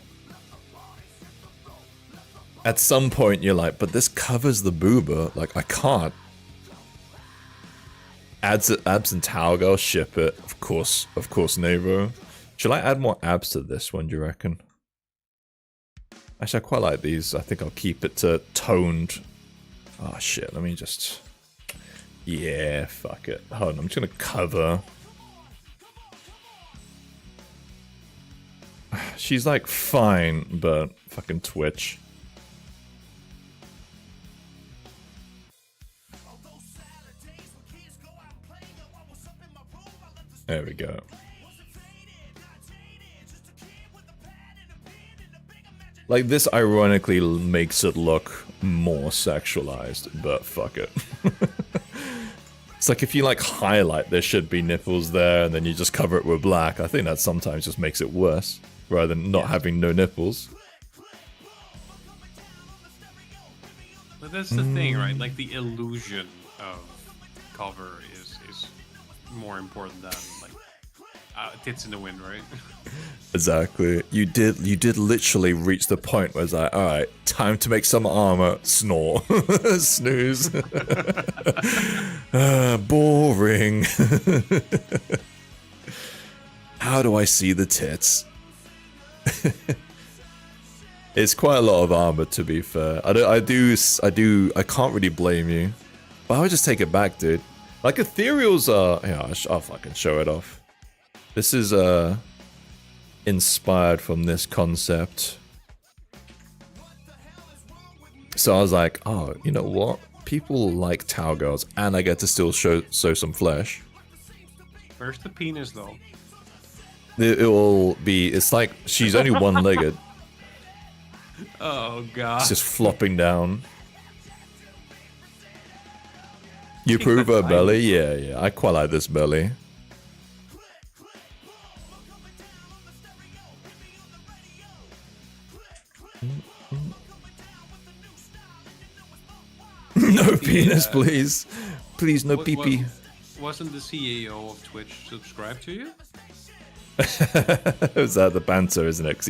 At some point, you're like, but this covers the boober. Like, I can't. Abs and towel girl, ship it. Of course, Navo. Should I add more abs to this one, do you reckon? Actually, I quite like these. I think I'll keep it to toned. Oh, shit. Let me just... Yeah, fuck it. Hold on, I'm just gonna cover. She's like fine, but fucking Twitch. There we go. Like, this ironically makes it look more sexualized, but fuck it. It's like if you like highlight there should be nipples there and then you just cover it with black, I think that sometimes just makes it worse, rather than not having no nipples. But that's the thing, right? Like, the illusion of cover is more important than, like, tits in the wind, right? Exactly. You did literally reach the point where it's like, alright, time to make some armor. Snore. Snooze. Boring. How do I see the tits? It's quite a lot of armor, to be fair. I can't really blame you. But I would just take it back, dude. Like, ethereals are... Yeah, I'll fucking show it off. This is, inspired from this concept. So I was like, oh, you know what? People like towel girls, and I get to still show some flesh. Where's the penis, though? It will be... It's like, she's only one-legged. Oh, God. It's just flopping down. You approve her belly? Yeah. I quite like this belly. No penis, please. Please, no pee-pee. Wasn't the CEO of Twitch subscribed to you? Is that the banter, isn't it? Because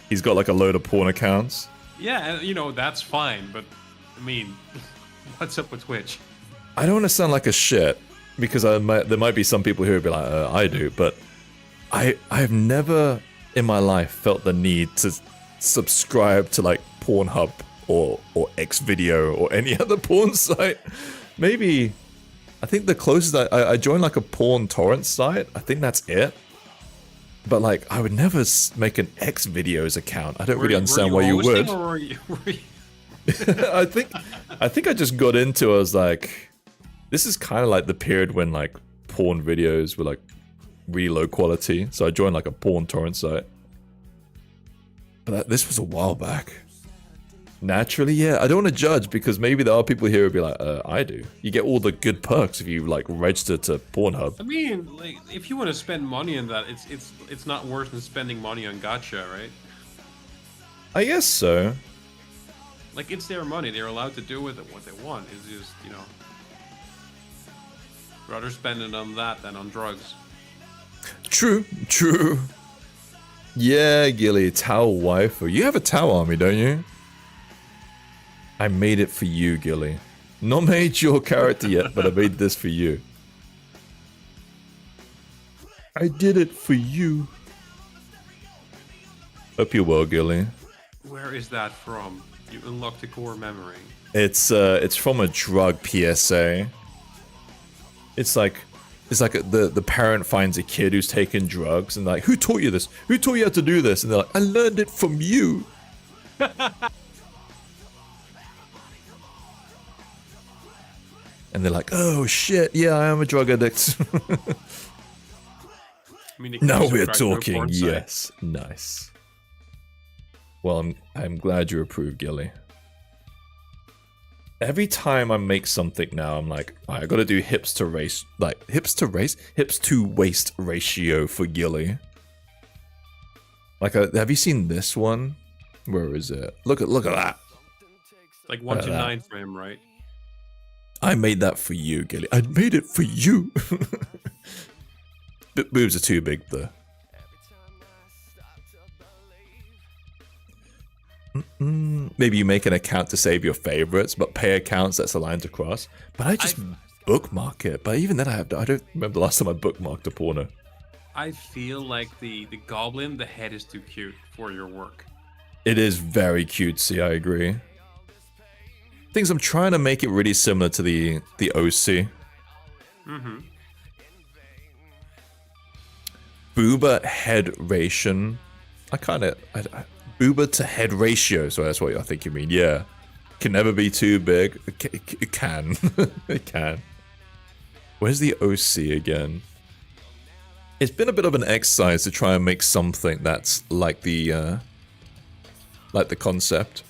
he's got like a load of porn accounts. Yeah, you know, that's fine, but I mean, what's up with Twitch? I don't want to sound like a shit, because there might be some people who would be like, I do, but I've never in my life felt the need to subscribe to like Pornhub or Xvideo or any other porn site. Maybe, I think the closest I joined like a porn torrent site. I think that's it. But like, I would never make an Xvideos account. I don't really understand why you would. Were you... I think I just got into it. I was like, this is kind of like the period when like porn videos were like really low quality. So I joined like a porn torrent site. But this was a while back. Naturally, yeah. I don't want to judge, because maybe there are people here who would be like, I do. You get all the good perks if you like register to Pornhub. I mean, like, if you want to spend money on that, it's not worse than spending money on gacha, right? I guess so. Like, it's their money. They're allowed to do with it what they want. It's just, you know, rather spend it on that than on drugs. True. Yeah, Gilly, towel waifu. You have a towel army, don't you? I made it for you, Gilly. Not made your character yet, but I made this for you. I did it for you. Hope you're well, Gilly. Where is that from? You unlocked the core memory. It's from a drug PSA. It's like the parent finds a kid who's taking drugs and like, who taught you this? Who taught you how to do this? And they're like, I learned it from you. And they're like, oh shit, yeah, I am a drug addict. I mean, Now we're talking. Yes, nice. Well, I'm glad you approve, Gilly. Every time I make something now, I'm like, I gotta do hips to waist ratio for Gilly. Like, have you seen this one? Where is it? Look at that. Like 1 to 9 for him, right? I made that for you, Gilly. I made it for you. Boobs are too big, though. Maybe you make an account to save your favorites, but pay accounts that's aligned to cross. But I just bookmark it. But even then, I don't remember the last time I bookmarked a porno. I feel like the goblin, the head is too cute for your work. It is very cutesy, I agree. Things I'm trying to make it really similar to the OC. Mm-hmm. Booba head ration. Booba to head ratio, so that's what I think you mean. Yeah. Can never be too big. It can. It can. Where's the OC again? It's been a bit of an exercise to try and make something that's like the concept.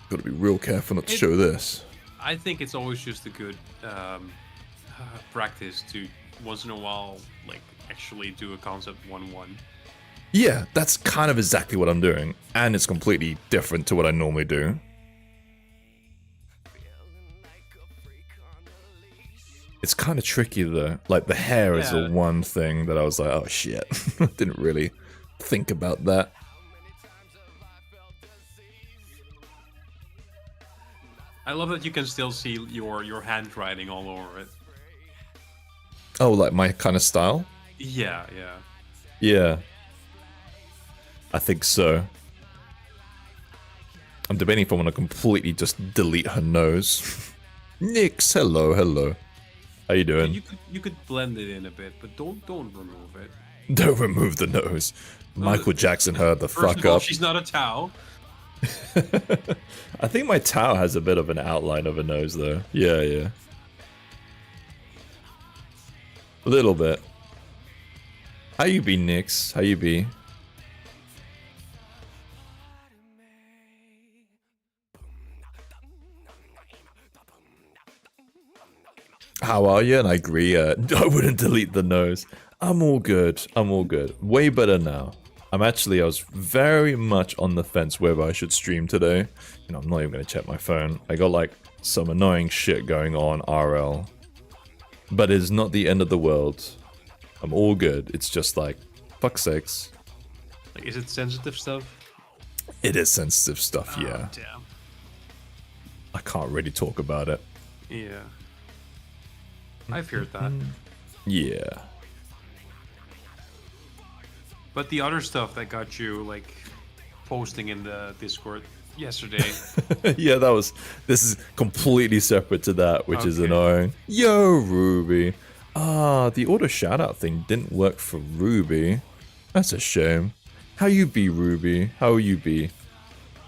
Gotta be real careful not to show this. I think it's always just a good practice to once in a while, like, actually do a concept 1-1. Yeah, that's kind of exactly what I'm doing, and it's completely different to what I normally do. It's kind of tricky though. Like, the hair is the one thing that I was like, oh shit, didn't really think about that. I love that you can still see your handwriting all over it. Oh, like my kind of style? Yeah. Yeah. I think so. I'm debating if I want to completely just delete her nose. Nix, hello. How you doing? You could blend it in a bit, but don't remove it. Don't remove the nose. Michael Jackson her the First fuck of all, up. she's not a Tao. I think my Tao has a bit of an outline of a nose though. Yeah. A little bit. How you be, Nix? How you be? How are you? And I agree. I wouldn't delete the nose. I'm all good. Way better now. I was very much on the fence whether I should stream today. You know, I'm not even going to check my phone. I got like some annoying shit going on RL. But it's not the end of the world. I'm all good. It's just like, fuck's sakes. Like, is it sensitive stuff? It is sensitive stuff, yeah. Damn. I can't really talk about it. Yeah. I feared that. Yeah. But the other stuff that got you, like, posting in the Discord yesterday. Yeah, this is completely separate to that, which is annoying. Yo, Ruby. The auto shoutout thing didn't work for Ruby. That's a shame. How you be, Ruby? How you be?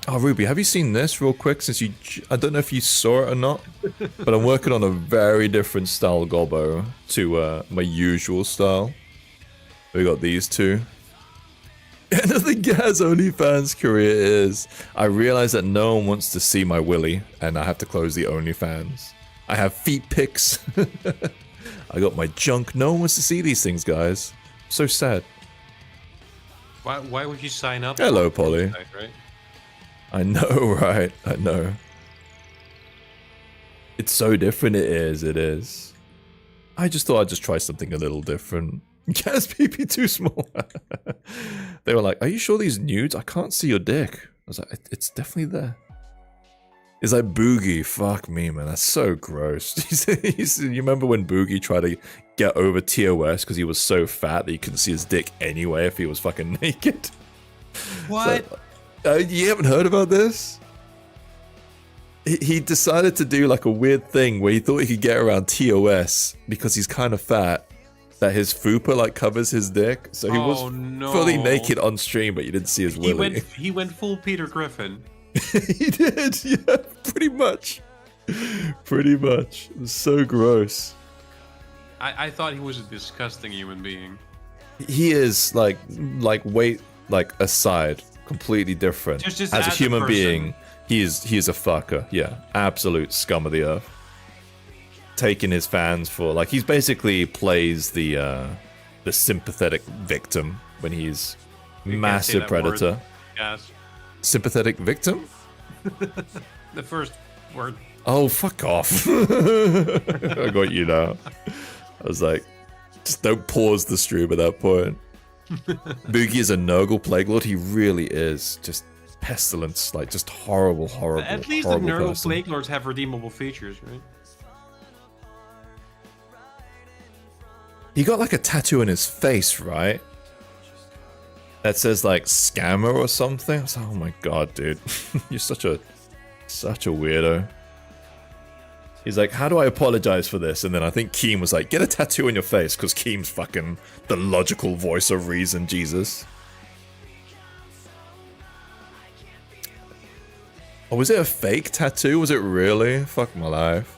Oh, Ruby, have you seen this real quick? I don't know if you saw it or not, but I'm working on a very different style gobbo to my usual style. We got these two. End of the Gaz OnlyFans career is, I realize that no one wants to see my willy, and I have to close the OnlyFans. I have feet pics. I got my junk. No one wants to see these things, guys. So sad. Why would you sign up? Hello, Polly. Right? I know, right? I know. It's so different, it is. I just thought I'd just try something a little different. Gaz PP too small. They were like, are you sure these nudes? I can't see your dick. I was like, it's definitely there. It's like Boogie. Fuck me, man. That's so gross. You remember when Boogie tried to get over TOS because he was so fat that you couldn't see his dick anyway if he was fucking naked? What? So, you haven't heard about this? he decided to do like a weird thing where he thought he could get around TOS because he's kind of fat. That his fupa like covers his dick, so he was fully naked on stream, but you didn't see his willy. He went full Peter Griffin. He did, yeah, pretty much. Pretty much. It was so gross. I thought he was a disgusting human being. He is like weight like aside, completely different. Just as a human being, he is a fucker. Yeah, absolute scum of the earth. Taking his fans for like he's basically plays the sympathetic victim when he's massive predator. Yes. Sympathetic victim? The first word. Oh, fuck off. I got you now. I was like, just don't pause the stream at that point. Boogie is a Nurgle Plague Lord. He really is just pestilence, like just horrible. At least the Nurgle Plague Lords have redeemable features, right? He got like a tattoo on his face, right? That says like scammer or something. I was like, oh my god, dude. You're such a weirdo. He's like, how do I apologize for this? And then I think Keem was like, get a tattoo on your face, because Keem's fucking the logical voice of reason, Jesus. Oh, was it a fake tattoo? Was it really? Fuck my life.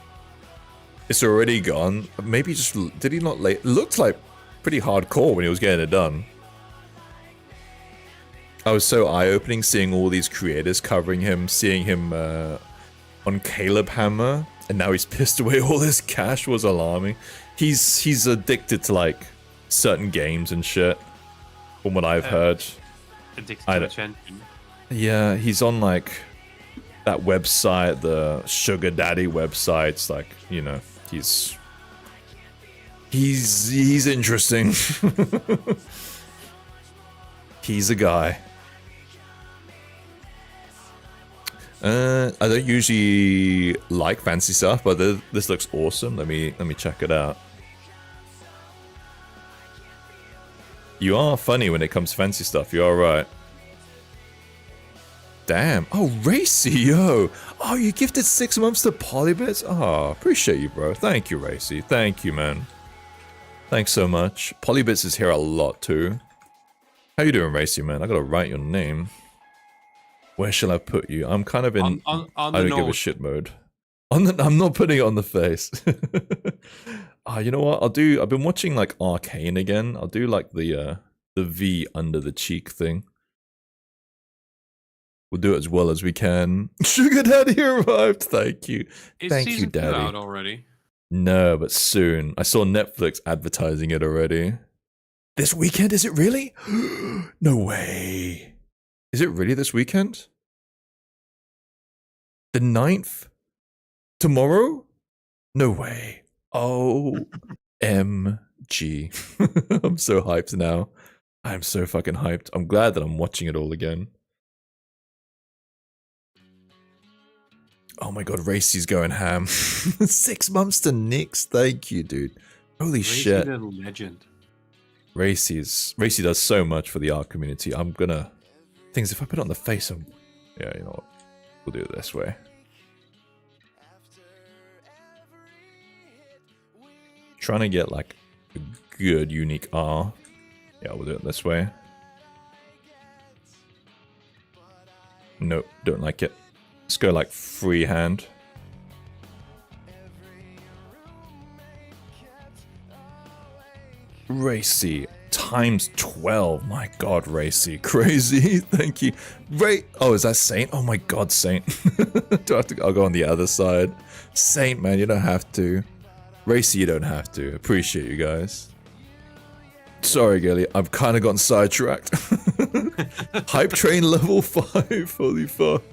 It's already gone. Maybe just did he not lay? It looked like pretty hardcore when he was getting it done. I was so eye-opening seeing all these creators covering him, seeing him on Caleb Hammer, and now he's pissed away all his cash was alarming. He's addicted to like certain games and shit, from what I've heard. Addicted to attention. Yeah, he's on like that website, the sugar daddy websites, like, you know, he's interesting. He's a guy. I don't usually like fancy stuff, but this looks awesome. Let me check it out. You are funny when it comes to fancy stuff. You are right. Damn. Oh, Racy, yo. Oh, you gifted 6 months to Polybits? Oh, appreciate you, bro. Thank you, Racy. Thank you, man. Thanks so much. Polybits is here a lot, too. How you doing, Racy, man? I gotta write your name. Where shall I put you? I'm kind of in on I the don't nose. give a shit mode. I'm not putting it on the face. You know what? I've been watching like Arcane again. I'll do like the V under the cheek thing. We'll do it as well as we can. Sugar Daddy arrived. Thank you. Thank you, Daddy. Is out already? No, but soon. I saw Netflix advertising it already. This weekend, is it really? No way. Is it really this weekend? The 9th? Tomorrow? No way. OMG. I'm so hyped now. I'm so fucking hyped. I'm glad that I'm watching it all again. Oh my god, Racy's going ham. 6 months to Nyx. Thank you, dude. Holy shit. Racy, the legend. Racy does so much for the art community. I'm gonna... Things, if I put it on the face, yeah, you know what? We'll do it this way. Trying to get like a good unique R. Yeah, we'll do it this way. Nope, don't like it. Let's go like freehand. Racy times 12. My god, Racy. Crazy. Thank you. Oh, is that Saint? Oh my god, Saint. Do I have to? I'll go on the other side. Saint, man, you don't have to. Racy, you don't have to. Appreciate you guys. Sorry, Gilly. I've kind of gotten sidetracked. Hype train level 5. Holy fuck.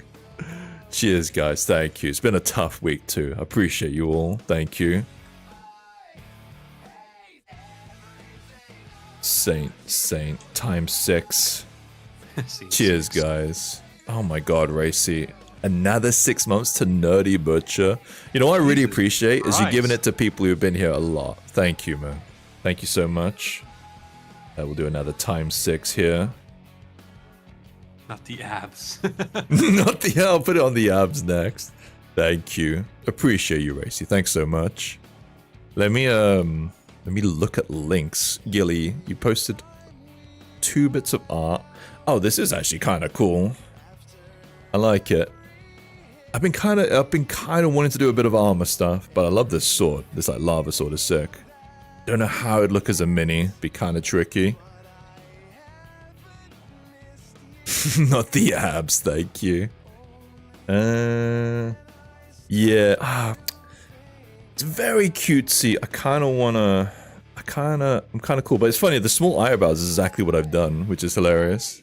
Cheers, guys. Thank you. It's been a tough week, too. I appreciate you all. Thank you. Saint, times 6. Cheers, guys. Oh my god, Racy. Another 6 months to Nerdy Butcher. You know what I really appreciate is you giving it to people who've been here a lot. Thank you, man. Thank you so much. We'll do another times 6 here. Not the abs. Not the... I'll put it on the abs next. Thank you. Appreciate you, Racy. Thanks so much. Let me look at links. Gilly, you posted 2 bits of art. Oh, this is actually kind of cool. I like it. I've been kind of wanting to do a bit of armor stuff, but I love this sword. This like lava sword is sick. Don't know how it'd look as a mini. Be kind of tricky. Not the abs, thank you. Yeah. It's very cutesy. I'm kind of cool, but it's funny. The small eyebrows is exactly what I've done, which is hilarious.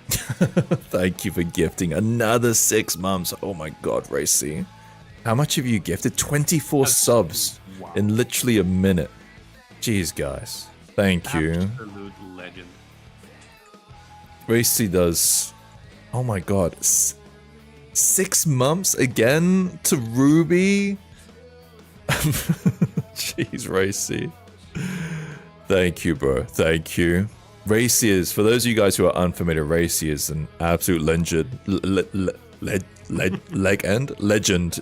Thank you for gifting another 6 months. Oh my god, Racy. How much have you gifted? 24 subs in literally a minute. Jeez, guys. Thank you. Absolute legend. Racy does... Oh my god. 6 months again to Ruby? Jeez, Racy. Thank you, bro. Thank you. Racy is, for those of you guys who are unfamiliar, Racy is an absolute legend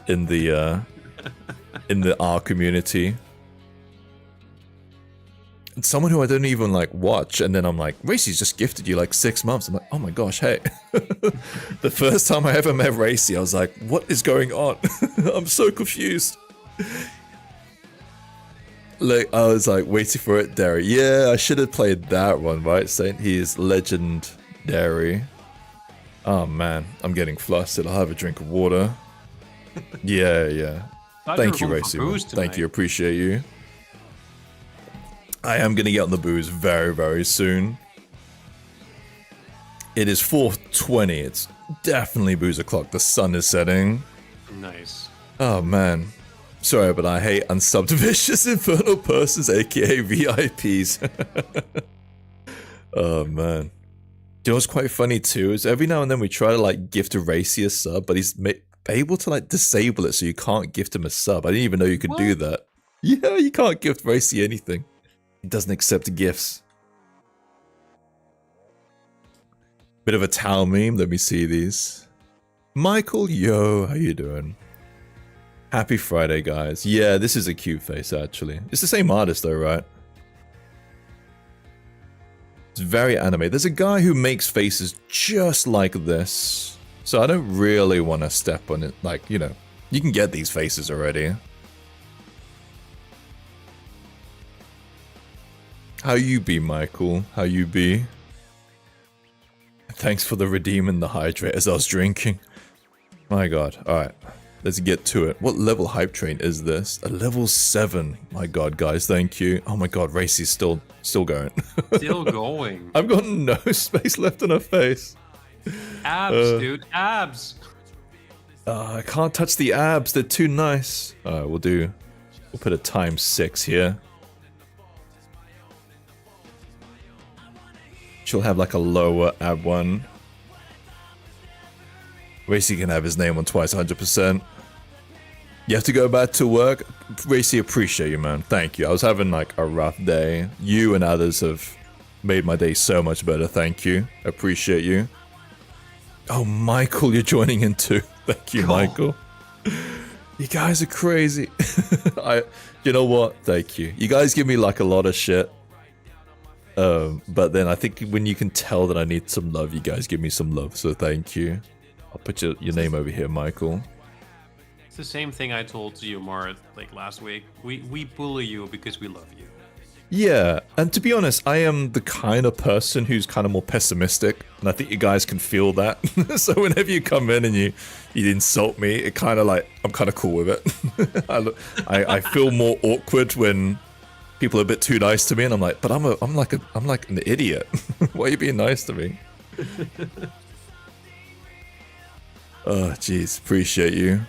in the R community. It's someone who I don't even like watch, and then I'm like, Racy's just gifted you like 6 months. I'm like, oh my gosh, hey. The first time I ever met Racy, I was like, what is going on? I'm so confused. Like, I was like waiting for it, Derry. Yeah, I should have played that one, right? Saying he is legendary. Oh man, I'm getting flustered. I'll have a drink of water. Yeah. Thank you, Racy. Thank you, appreciate you. I am gonna get on the booze very, very soon. It is 4:20. It's definitely booze o'clock. The sun is setting. Nice. Oh man. Sorry, but I hate unsubbed vicious infernal persons, aka VIPs. Oh man. You know what's quite funny too is every now and then we try to like gift a Racy a sub, but he's able to like disable it so you can't gift him a sub. I didn't even know you could do that. Yeah, you can't gift Racy anything. He doesn't accept gifts. Bit of a towel meme. Let me see these. Michael, yo, how you doing? Happy Friday, guys. Yeah, this is a cute face, actually. It's the same artist, though, right? It's very anime. There's a guy who makes faces just like this. So I don't really want to step on it. Like, you know, you can get these faces already. How you be, Michael? How you be? Thanks for the redeem and the hydrate as I was drinking. My god. Alright. Let's get to it. What level hype train is this? A level 7. My god, guys, thank you. Oh my god, Racy's still going. Still going. I've got no space left in her face. Abs, dude. Abs. I can't touch the abs. They're too nice. Alright, we'll put a ×6 here. She'll have like a lower ab one. Racy can have his name on twice 100%. You have to go back to work? Racy, appreciate you, man. Thank you. I was having like a rough day. You and others have made my day so much better. Thank you. Appreciate you. Oh, Michael, you're joining in too. Thank you, Michael. You guys are crazy. You know what? Thank you. You guys give me like a lot of shit. But then I think when you can tell that I need some love, you guys give me some love. So thank you. I'll put your name over here, Michael. It's the same thing I told to you, Mara, like last week. We bully you because we love you. Yeah, and to be honest, I am the kind of person who's kind of more pessimistic, and I think you guys can feel that. So whenever you come in and you insult me, it kind of like, I'm kind of cool with it. I feel more awkward when people are a bit too nice to me, and I'm like, but I'm like an idiot. Why are you being nice to me? Oh, jeez, appreciate you.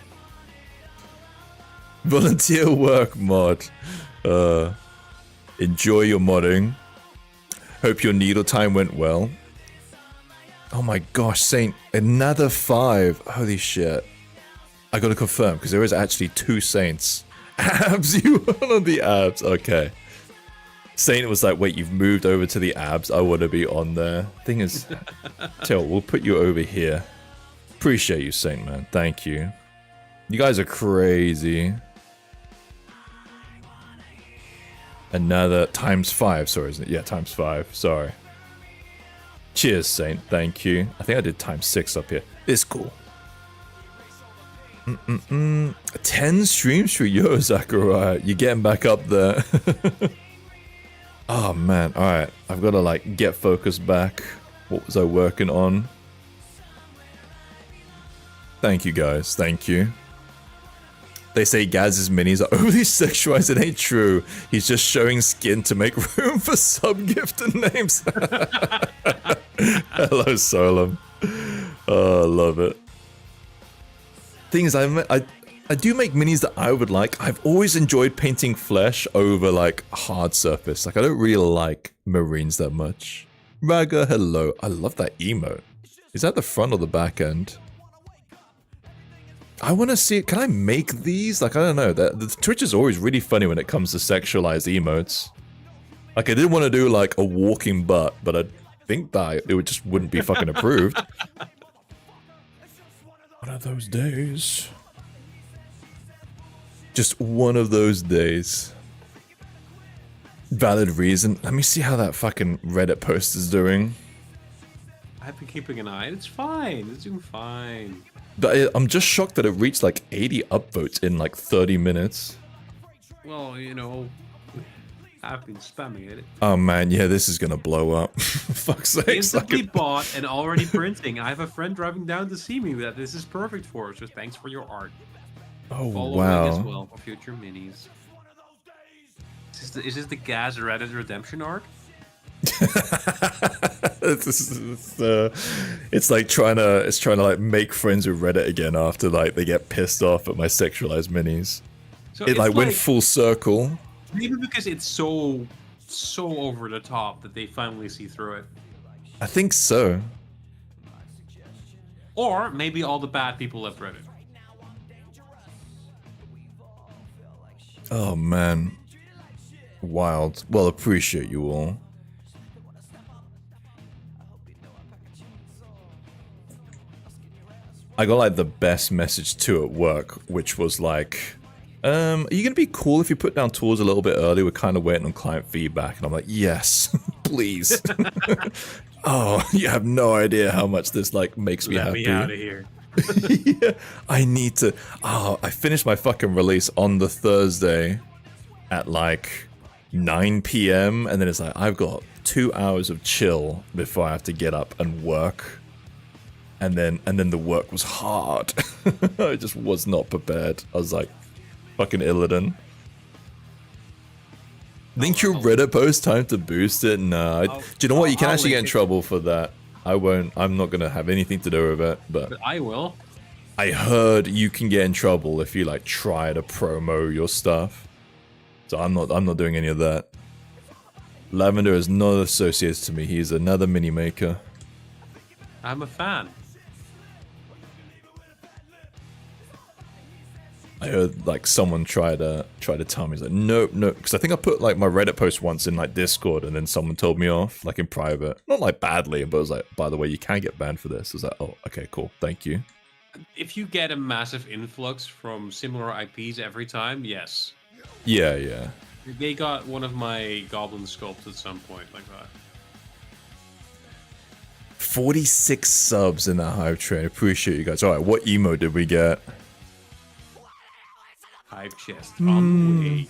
Volunteer work mod. Enjoy your modding. Hope your needle time went well. Oh my gosh, Saint, another 5. Holy shit. I gotta confirm, because there is actually 2 Saints. Abs, you were on the abs. Okay. Saint was like, wait, you've moved over to the abs. I want to be on there. Thing is, Till, we'll put you over here. Appreciate you, Saint, man. Thank you. You guys are crazy. Another ×5, sorry, isn't it? Yeah, ×5, sorry. Cheers, Saint. Thank you. I think I did ×6 up here. It's cool. 10 streams for you, Zachariah. You're getting back up there. Oh, man. Alright. I've got to, like, get focused back. What was I working on? Thank you, guys. Thank you. They say Gaz's minis are overly sexualized. It ain't true. He's just showing skin to make room for sub-gifted names. Hello, Solom. Oh, I love it. Thing is, I do make minis that I would like. I've always enjoyed painting flesh over, like, hard surface. Like, I don't really like marines that much. Raga, hello. I love that emote. Is that the front or the back end? I want to see it. Can I make these? Like, I don't know. The Twitch is always really funny when it comes to sexualized emotes. Like, I did want to do, like, a walking butt, but I think that it just wouldn't be fucking approved. One of those days. Just one of those days. Valid reason. Let me see how that fucking Reddit post is doing. I've been keeping an eye. It's fine. It's doing fine. But I'm just shocked that it reached like 80 upvotes in like 30 minutes. Well, you know, I've been spamming it. Oh man, yeah, this is gonna blow up. Fuck's sake. Instantly bought and already printing. I have a friend driving down to see me that this is perfect for. So thanks for your art. Oh Following wow. as well for future minis. Is this the Gaz Reddit redemption arc? It's like trying to like make friends with Reddit again after like they get pissed off at my sexualized minis. So it like went full circle. Maybe because it's so over the top that they finally see through it. I think so. Or maybe all the bad people left Reddit. Oh man. Wild. Well, appreciate you all. I got like the best message too at work, which was like, are you gonna be cool if you put down tools a little bit early? We're kind of waiting on client feedback. And I'm like, yes, please. Oh, you have no idea how much this like makes me happy. Let me out of here. Yeah, I need to. Oh, I finished my fucking release on the Thursday at like 9 p.m. and then it's like I've got 2 hours of chill before I have to get up and work. And then the work was hard. I just was not prepared. I was like, fucking Illidan. Think your Reddit post time to boost it? Nah. Do you know what? You can actually get in trouble for that. I won't. I'm not gonna have anything to do with it. But I will. I heard you can get in trouble if you like try to promo your stuff. So I'm not doing any of that. Lavender is not associated to me. He's another mini maker. I'm a fan. I heard like someone try to tell me, he's like, no, because I think I put like my Reddit post once in like Discord, and then someone told me off like in private, not like badly, but it was like, by the way, you can get banned for this. I was like, oh, okay, cool, thank you. If you get a massive influx from similar IPs every time, yes. Yeah. They got one of my goblin sculpts at some point like that. 46 subs in that hype train. Appreciate you guys. All right, what emo did we get? Hype chest on the way.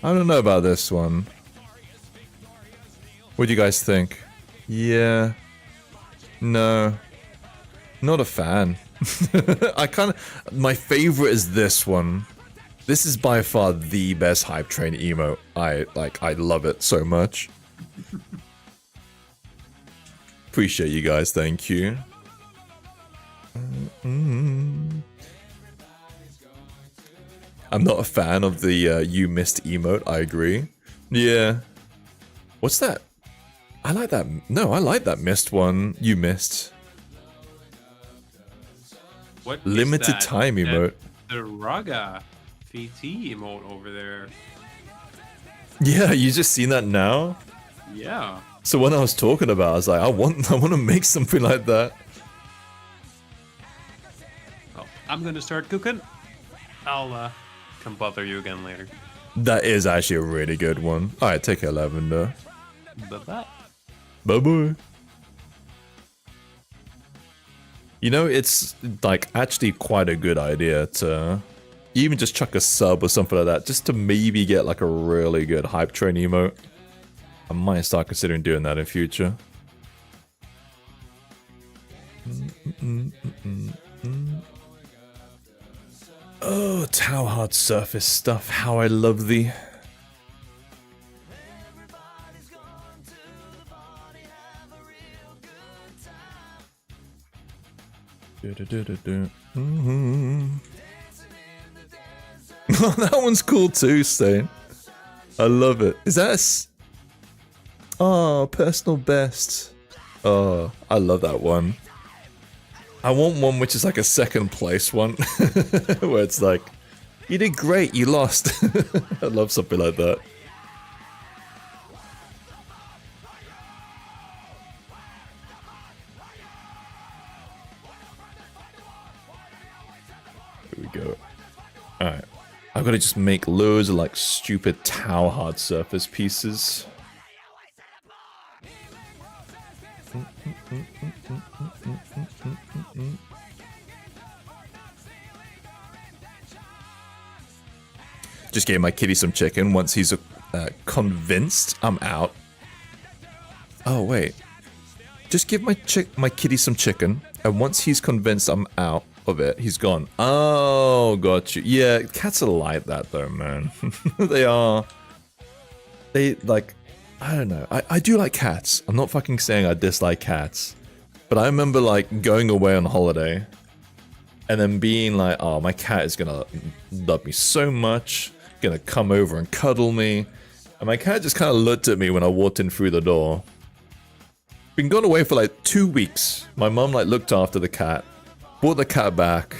I don't know about this one. What do you guys think? Yeah. No. Not a fan. My favorite is this one. This is by far the best hype train emo. I love it so much. Appreciate you guys, thank you. I'm not a fan of the you missed emote, I agree. Yeah. What's that? I like that. No, I like that missed one. You missed. What limited time emote? The Raga VT emote over there. Yeah, you just seen that now? Yeah. So when I was talking about, I was like, I want to make something like that. I'm gonna start cooking. I'll come bother you again later. That is actually a really good one. Alright, take care, Lavender. Bye-bye. Bye-bye. You know, it's like actually quite a good idea to even just chuck a sub or something like that, just to maybe get like a really good hype train emote. I might start considering doing that in future. Oh, Tau hard surface stuff, how I love thee. That one's cool too, Stain. I love it. Is that oh, personal best. Oh, I love that one. I want one which is like a second place one. Where it's like, you did great, you lost. I love something like that. Here we go. Alright. I've got to just make loads of like stupid Tau hard surface pieces. Just gave my kitty some chicken. Once he's convinced I'm out. Oh wait, just give my kitty some chicken, and once he's convinced I'm out of it, he's gone. Oh, got you. Yeah, cats are like that though, man. They are. They like. I don't know. I do like cats. I'm not fucking saying I dislike cats. But I remember like going away on holiday and then being like, oh, my cat is gonna love me so much, gonna come over and cuddle me. And my cat just kind of looked at me when I walked in through the door. Been gone away for like 2 weeks. My mum like looked after the cat, brought the cat back.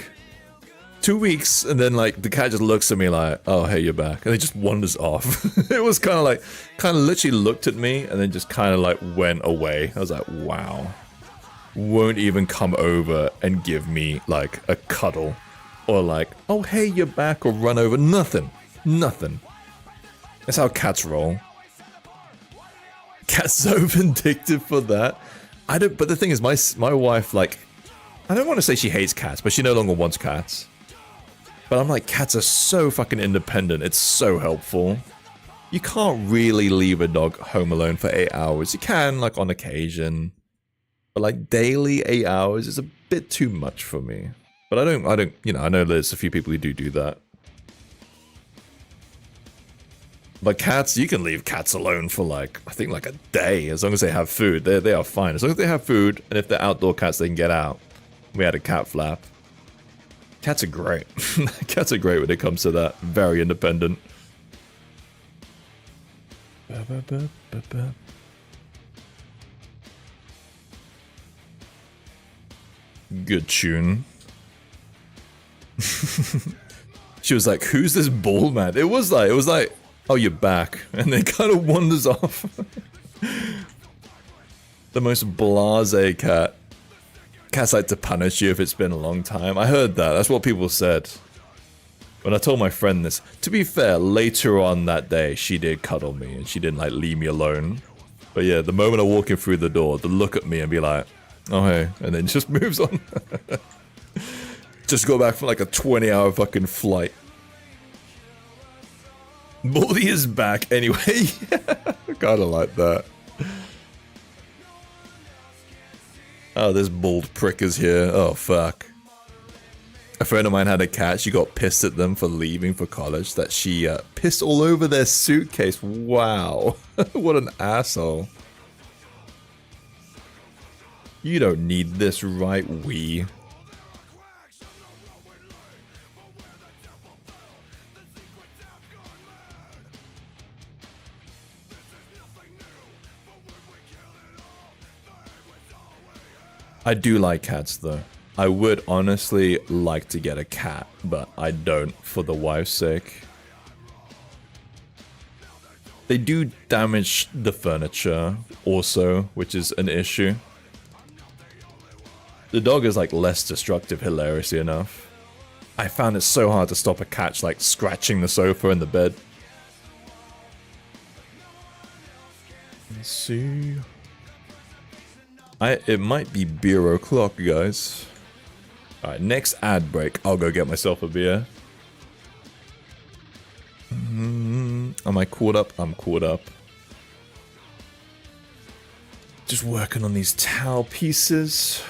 2 weeks, and then like the cat just looks at me like, oh hey, you're back, and it just wanders off. It was kind of literally looked at me and then just kind of like went away. I was like, wow. Won't even come over and give me like a cuddle or like, oh hey, you're back, or run over. Nothing. That's how cats roll. Cat's so vindictive for that. But the thing is, my wife, like, I don't want to say she hates cats, but she no longer wants cats. But I'm like, cats are so fucking independent. It's so helpful. You can't really leave a dog home alone for 8 hours. You can, like, on occasion. But, like, daily 8 hours is a bit too much for me. But I don't, you know, I know there's a few people who do that. But cats, you can leave cats alone for, like, I think, like, a day. As long as they have food, they are fine. As long as they have food, and if they're outdoor cats, they can get out. We had a cat flap. Cats are great. Cats are great when it comes to that. Very independent. Good tune. She was like, who's this bald man? It was like, oh, you're back. And then kind of wanders off. The most blasé cat. Cats like to punish you if it's been a long time. I heard that. That's what people said. When I told my friend this. To be fair, later on that day, she did cuddle me and she didn't like leave me alone. But yeah, the moment I walk in through the door, to look at me and be like, oh hey, and then just moves on. Just go back from like a 20-hour fucking flight. Baldy is back anyway. Kinda like that. Oh, this bald prick is here. Oh, fuck. A friend of mine had a cat. She got pissed at them for leaving for college. That she pissed all over their suitcase. Wow. What an asshole. You don't need this, right, wee? I do like cats though. I would honestly like to get a cat, but I don't for the wife's sake. They do damage the furniture also, which is an issue. The dog is like less destructive, hilariously enough. I found it so hard to stop a cat like scratching the sofa and the bed. Let's see. It might be beer o'clock, guys. Alright, next ad break. I'll go get myself a beer. Am I caught up? I'm caught up. Just working on these towel pieces.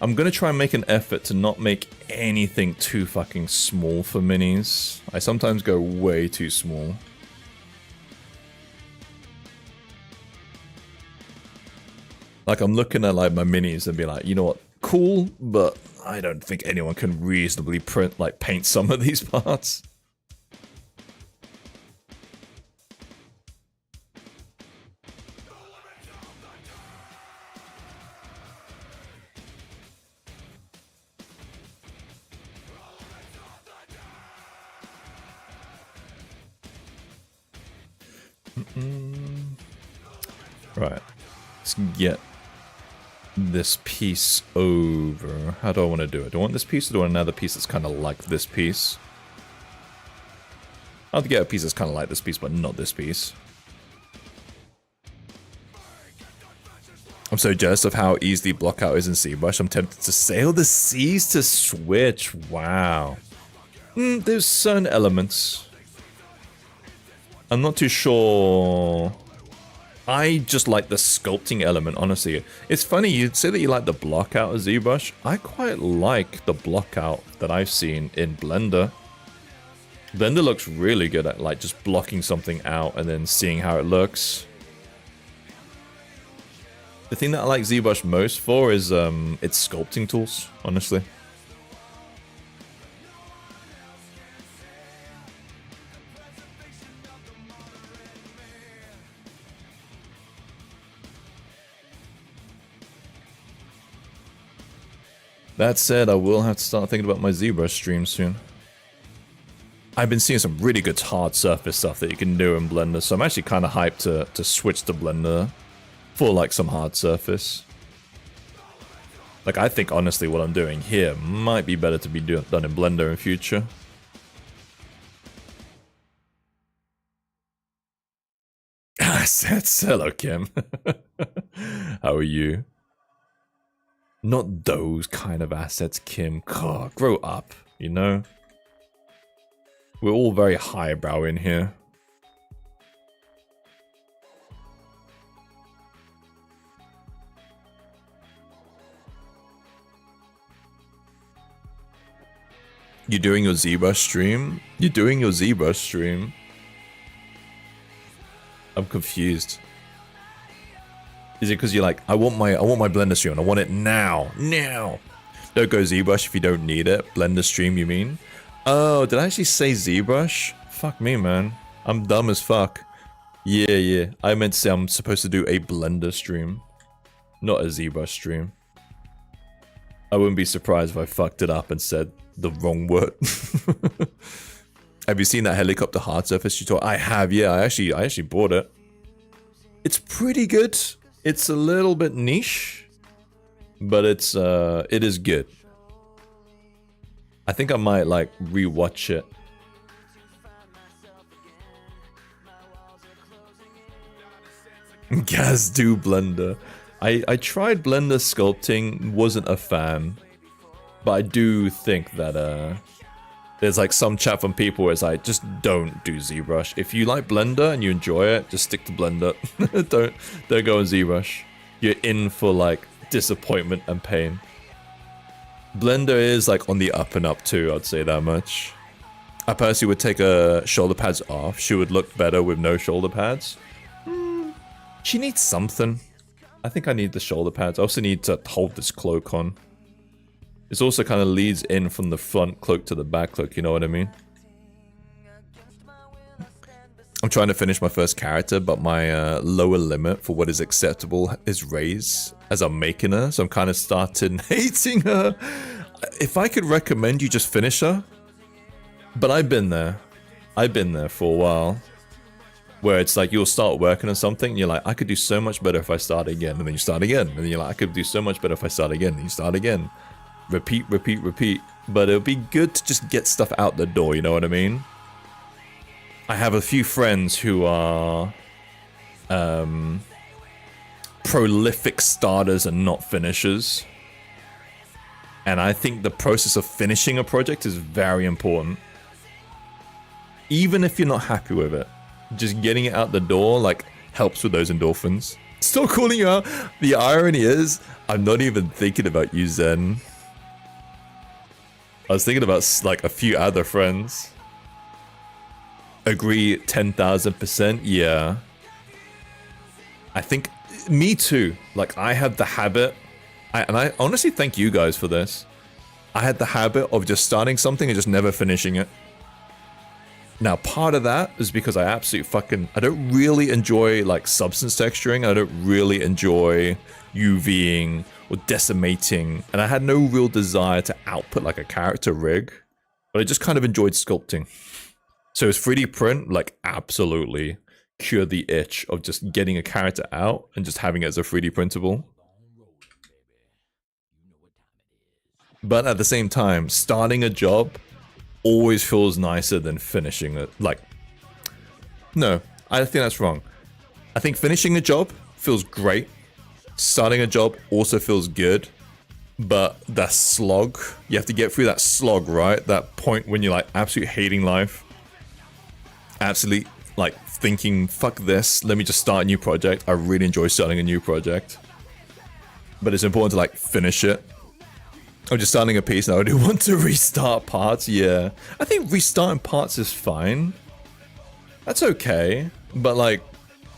I'm gonna try and make an effort to not make anything too fucking small for minis. I sometimes go way too small. Like, I'm looking at like my minis and be like, you know what, cool, but I don't think anyone can reasonably paint some of these parts. Right, let's get this piece over. How do I want to do it? Do I want this piece or do I want another piece that's kind of like this piece? I'll have to get a piece that's kind of like this piece, but not this piece. I'm so jealous of how easy block out is in ZBrush. I'm tempted to sail the seas to Switch. Wow. There's certain elements. I'm not too sure. I just like the sculpting element, honestly. It's funny, you'd say that you like the block out of ZBrush. I quite like the block out that I've seen in Blender. Blender looks really good at like just blocking something out and then seeing how it looks. The thing that I like ZBrush most for is its sculpting tools, honestly. That said, I will have to start thinking about my ZBrush stream soon. I've been seeing some really good hard surface stuff that you can do in Blender, so I'm actually kind of hyped to switch to Blender for like some hard surface. Like, I think honestly what I'm doing here might be better to be done in Blender in future. Assets, hello Kim. How are you? Not those kind of assets, Kim. God, grow up, you know? We're all very highbrow in here. You doing your ZBrush stream? You're doing your ZBrush stream? I'm confused. Is it because you're like, I want my Blender stream and I want it now. Now! Don't go ZBrush if you don't need it. Blender stream, you mean? Oh, did I actually say ZBrush? Fuck me, man. I'm dumb as fuck. Yeah. I meant to say I'm supposed to do a Blender stream. Not a ZBrush stream. I wouldn't be surprised if I fucked it up and said the wrong word. Have you seen that helicopter hard surface tutorial? I have, yeah. I actually bought it. It's pretty good. It's a little bit niche, but it is good. I think I might like rewatch it. Gaz do Blender. I tried Blender sculpting, wasn't a fan, but I do think that there's like some chat from people where it's like, just don't do ZBrush. If you like Blender and you enjoy it, just stick to Blender. don't go on ZBrush. You're in for like disappointment and pain. Blender is like on the up and up too, I'd say that much. I personally would take shoulder pads off. She would look better with no shoulder pads. She needs something. I think I need the shoulder pads. I also need to hold this cloak on. This also kind of leads in from the front cloak to the back cloak, you know what I mean? I'm trying to finish my first character, but my lower limit for what is acceptable is raised as I'm making her, so I'm kind of starting hating her. If I could recommend you just finish her, but I've been there. I've been there for a while. Where it's like you'll start working on something and you're like, I could do so much better if I start again, and then you start again, and then you're like, I could do so much better if I start again, and you start again. Repeat. but it'll be good to just get stuff out the door, you know what I mean? I have a few friends who are prolific starters and not finishers. And I think the process of finishing a project is very important. Even if you're not happy with it, just getting it out the door like helps with those endorphins. Still calling you out. The irony is, I'm not even thinking about you, Zen. I was thinking about like a few other friends. Agree 10,000%. Yeah. I think me too. Like I had the habit, and I honestly thank you guys for this. I had the habit of just starting something and just never finishing it. Now, part of that is because I I don't really enjoy like substance texturing. I don't really enjoy UVing or decimating. And I had no real desire to output like a character rig, but I just kind of enjoyed sculpting. So is 3D print like absolutely cure the itch of just getting a character out and just having it as a 3D printable. But at the same time, starting a job always feels nicer than finishing it. Like, no, I think that's wrong. I think finishing a job feels great. Starting a job also feels good. But that slog, you have to get through that slog, right? That point when you're like absolutely hating life. Absolutely like thinking, fuck this, let me just start a new project. I really enjoy starting a new project. But it's important to like finish it. I'm just starting a piece and I do want to restart parts, yeah. I think restarting parts is fine. That's okay. But like,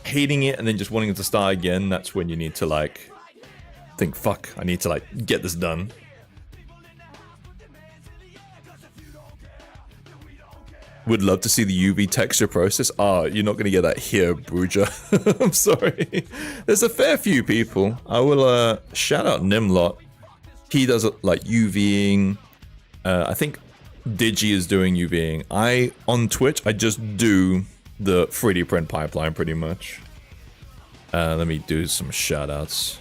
hating it and then just wanting it to start again, that's when you need to like, think, fuck, I need to like, get this done. Would love to see the UV texture process. Ah, you're not going to get that here, Bruja. I'm sorry. There's a fair few people. I will shout out Nimlot. He does like UVing. I think Digi is doing UVing. On Twitch, I just do the 3D print pipeline pretty much. Let me do some shout outs.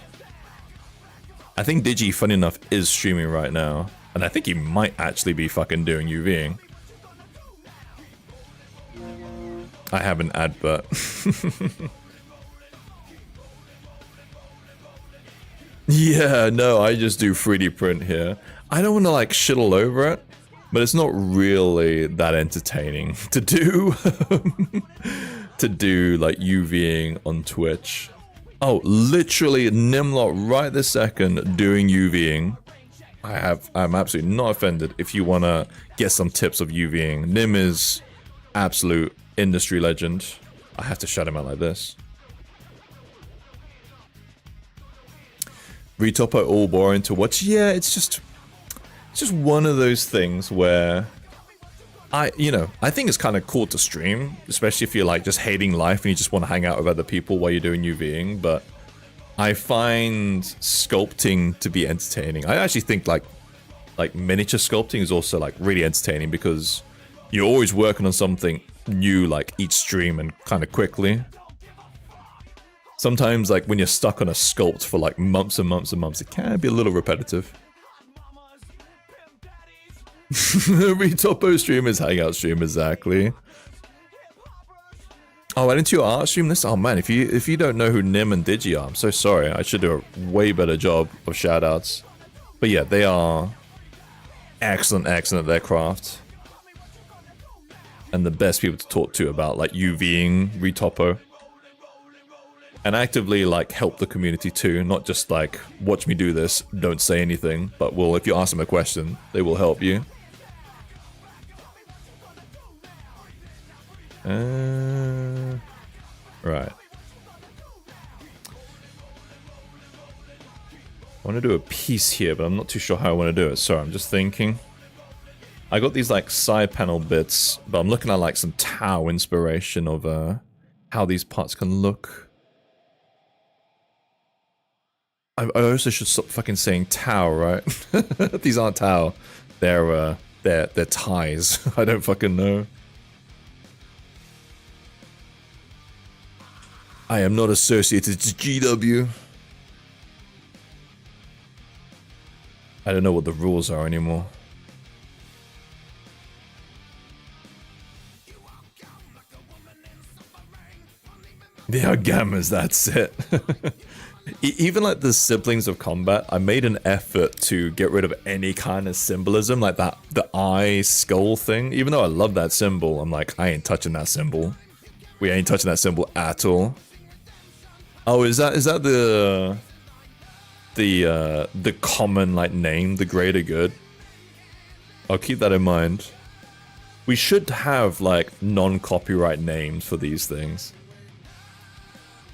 I think Digi, funny enough, is streaming right now. And I think he might actually be fucking doing UVing. I have an advert. Yeah, no, I just do 3D print here. I don't want to like shit all over it, but it's not really that entertaining to do. To do like UVing on Twitch. Oh, literally Nimlot right this second doing UVing. I'm absolutely not offended if you want to get some tips of UVing. Nim is absolute industry legend. I have to shout him out like this. Retopo all boring to watch. Yeah, it's just one of those things where I think it's kind of cool to stream, especially if you're like just hating life and you just want to hang out with other people while you're doing UVing, but I find sculpting to be entertaining. I actually think like miniature sculpting is also like really entertaining because you're always working on something new like each stream and kind of quickly. Sometimes like when you're stuck on a sculpt for like months and months and months, it can be a little repetitive. Retopo stream is hangout stream, exactly. Oh, I into your art stream this? Oh man, if you don't know who Nim and Digi are, I'm so sorry. I should do a way better job of shoutouts. But yeah, they are excellent at their craft. And the best people to talk to about like UVing Retopo. And actively like help the community too, not just like watch me do this, don't say anything, but if you ask them a question, they will help you. Right. I want to do a piece here, but I'm not too sure how I want to do it. Sorry, I'm just thinking. I got these like side panel bits, but I'm looking at like some Tau inspiration of how these parts can look. I also should stop fucking saying Tau, right? These aren't Tau. They're ties. I don't fucking know. I am not associated to GW. I don't know what the rules are anymore. They are gammas, that's it. Even like the siblings of combat, I made an effort to get rid of any kind of symbolism, like that the eye skull thing. Even though I love that symbol, I'm like, I ain't touching that symbol. We ain't touching that symbol at all. Oh, is that the common like name, the greater good? I'll keep that in mind. We should have like non-copyright names for these things.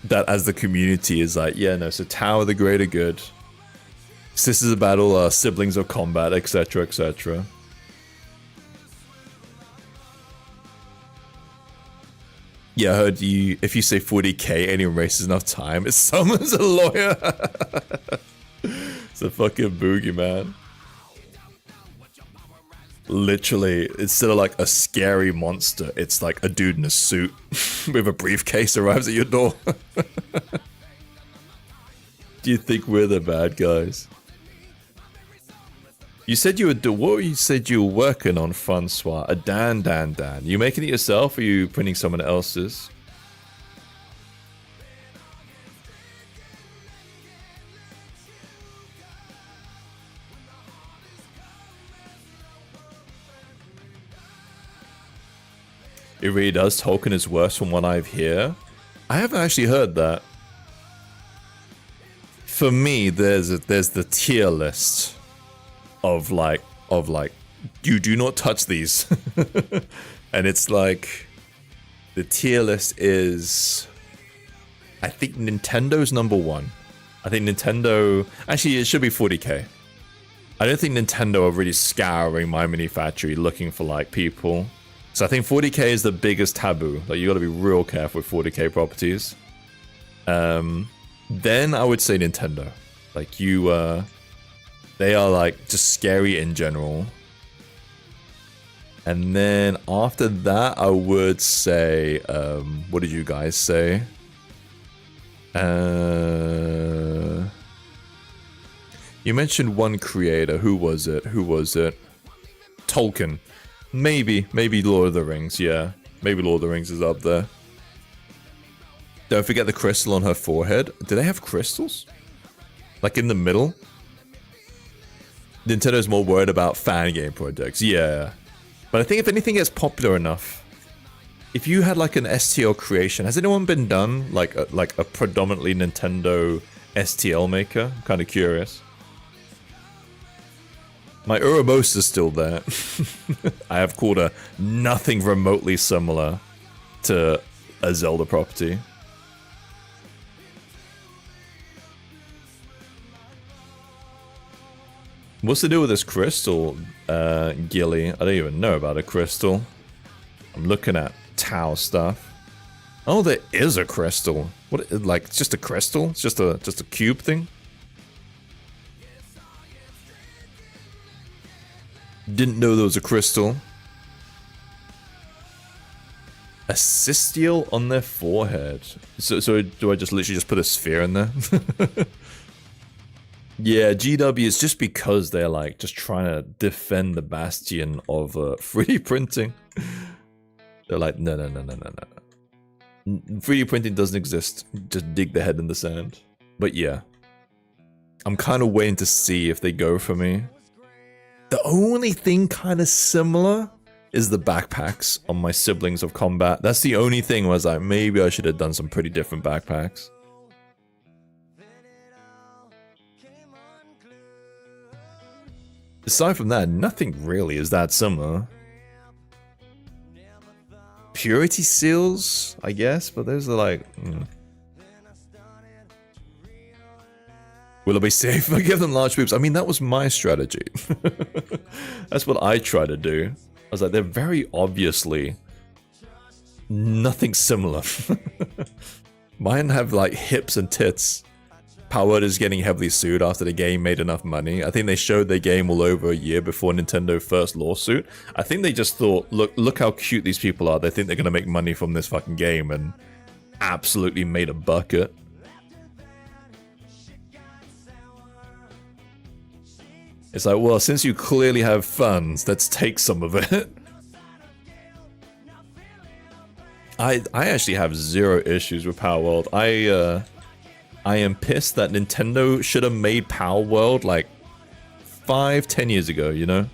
That as the community is like, yeah, no, so Tower the greater good. Sisters of Battle, siblings of combat, etc, etc. Yeah, I heard you, if you say 40k, anyone wastes enough time, it summons a lawyer. It's a fucking boogeyman. Literally, instead of like a scary monster, it's like a dude in a suit with a briefcase arrives at your door. Do you think we're the bad guys? You said you were you said you were working on, Francois? A Dan. You making it yourself, or are you printing someone else's? It really does. Tolkien is worse from what I've heard. I haven't actually heard that. For me, there's the tier list of like you do not touch these, and it's like the tier list is. I think Nintendo's number one. I think Nintendo actually it should be 40k. I don't think Nintendo are really scouring my mini factory looking for like people. So I think 40k is the biggest taboo. Like you got to be real careful with 40k properties. Then I would say Nintendo. Like they are like just scary in general. And then after that, I would say, what did you guys say? You mentioned one creator. Who was it? Tolkien. Maybe Lord of the Rings, yeah. Maybe Lord of the Rings is up there. Don't forget the crystal on her forehead. Do they have crystals? Like in the middle? Nintendo's more worried about fan game projects, yeah. But I think if anything gets popular enough, if you had like an STL creation, has anyone been done like a predominantly Nintendo STL maker? I'm kind of curious. My Uramosa's still there. I have called her nothing remotely similar to a Zelda property. What's the deal with this crystal, Gilly? I don't even know about a crystal. I'm looking at Tau stuff. Oh, there is a crystal. What? Like, it's just a crystal? It's just a cube thing? Didn't know there was a crystal. A cysteel on their forehead. So do I just literally just put a sphere in there? Yeah, GW is just because they're like just trying to defend the bastion of 3D printing. They're like, no. 3D printing doesn't exist. Just dig the head in the sand. But yeah. I'm kind of waiting to see if they go for me. The only thing kind of similar is the backpacks on my siblings of combat. That's the only thing where I was like, maybe I should have done some pretty different backpacks. Aside from that, nothing really is that similar. Purity seals, I guess, but those are like... Will it be safe if I give them large boobs? I mean, that was my strategy. That's what I try to do. I was like, they're very obviously nothing similar. Mine have like hips and tits. Powered is getting heavily sued after the game made enough money. I think they showed their game all over a year before Nintendo first lawsuit. I think they just thought, look how cute these people are. They think they're gonna make money from this fucking game, and absolutely made a bucket. It's like, well, since you clearly have funds, let's take some of it. I actually have zero issues with Power World. I am pissed that Nintendo should have made Power World like 5-10 years ago, you know?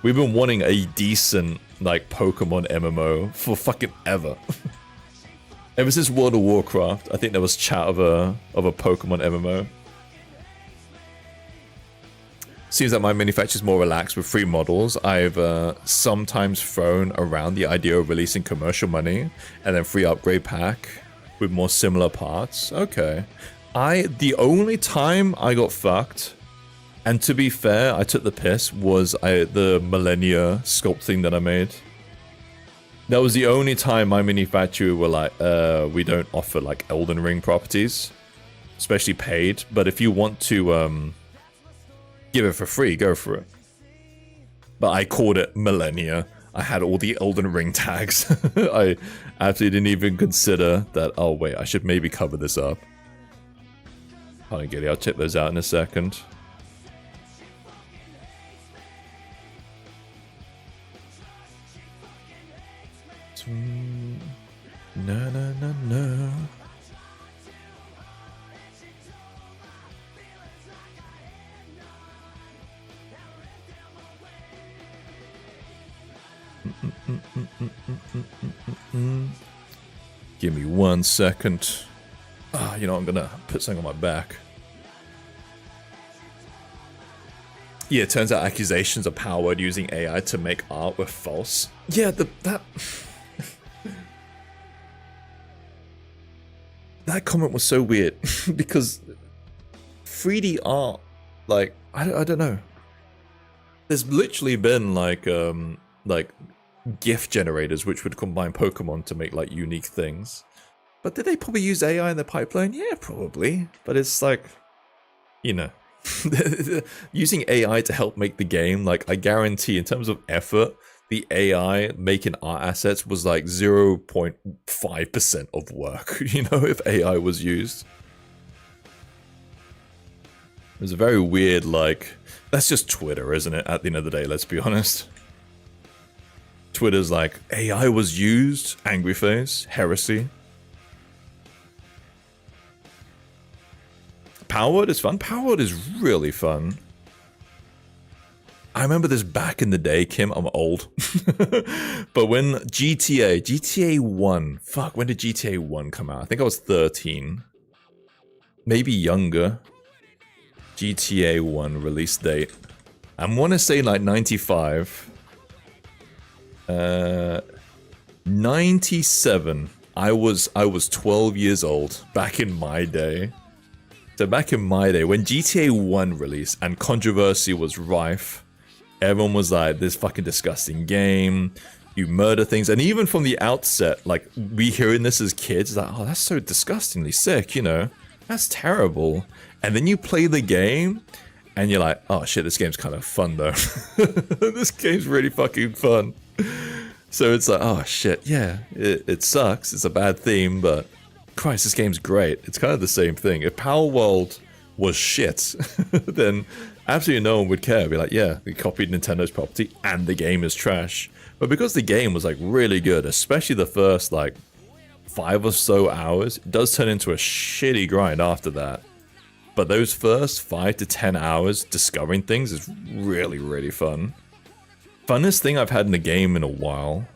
We've been wanting a decent like Pokemon MMO for fucking ever. Ever since World of Warcraft, I think there was chat of a Pokemon MMO. Seems that my manufacturer's more relaxed with free models. I've sometimes thrown around the idea of releasing commercial money and then free upgrade pack with more similar parts. Okay. The only time I got fucked, and to be fair, I took the piss, was the Millennia sculpt thing that I made. That was the only time my manufacturer were like, we don't offer like Elden Ring properties, especially paid. But if you want to give it for free, go for it. But I called it Millennia. I had all the Elden Ring tags. I absolutely didn't even consider that. Oh wait, I should maybe cover this up. Hold on, Gilly, I'll check those out in a second. No, no, no, no. Give me 1 second. Ah, you know, I'm gonna put something on my back. Yeah, it turns out accusations of Power Word using AI to make art were false. Yeah, that that comment was so weird because 3D art, like I don't know. There's literally been like GIF generators which would combine Pokemon to make like unique things. But did they probably use AI in the pipeline? Yeah, probably. But it's like, you know, using AI to help make the game, like I guarantee in terms of effort, the AI making art assets was like 0.5% of work, you know, if AI was used. It was a very weird, like, that's just Twitter, isn't it? At the end of the day, let's be honest. Twitter's like, AI was used, angry face, heresy. Power Word is fun. Power Word is really fun. I remember this back in the day, Kim. I'm old. But when GTA 1, fuck, when did GTA 1 come out? I think I was 13. Maybe younger. GTA 1 release date. I want to say like 95. 97. I was 12 years old back in my day. So back in my day, when GTA 1 released and controversy was rife, everyone was like, this fucking disgusting game, you murder things. And even from the outset, like, we hearing this as kids, like, oh, that's so disgustingly sick, you know? That's terrible. And then you play the game, and you're like, oh shit, this game's kind of fun though. This game's really fucking fun. So it's like, oh shit, yeah, it sucks, it's a bad theme, but Christ, this game's great. It's kind of the same thing. If Power World was shit, then absolutely no one would care. Be like, yeah, we copied Nintendo's property and the game is trash. But because the game was like really good, especially the first like 5 or so hours, it does turn into a shitty grind after that. But those first 5 to 10 hours discovering things is really, really fun. Funnest thing I've had in a game in a while.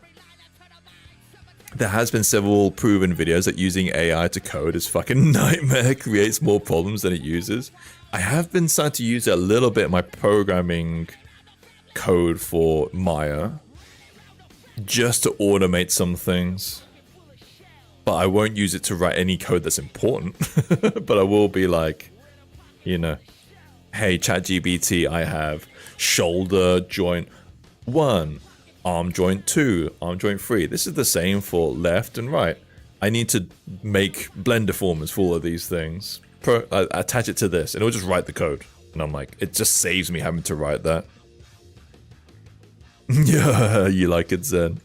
There has been several proven videos that using AI to code is fucking nightmare, creates more problems than it uses. I have been starting to use it a little bit in my programming code for Maya, just to automate some things. But I won't use it to write any code that's important. But I will be like, you know, hey ChatGPT, I have shoulder joint 1. Arm joint 2, arm joint 3. This is the same for left and right. I need to make blend deformers for all of these things. Attach it to this, and it'll just write the code. And I'm like, it just saves me having to write that. Yeah, you like it, Zen.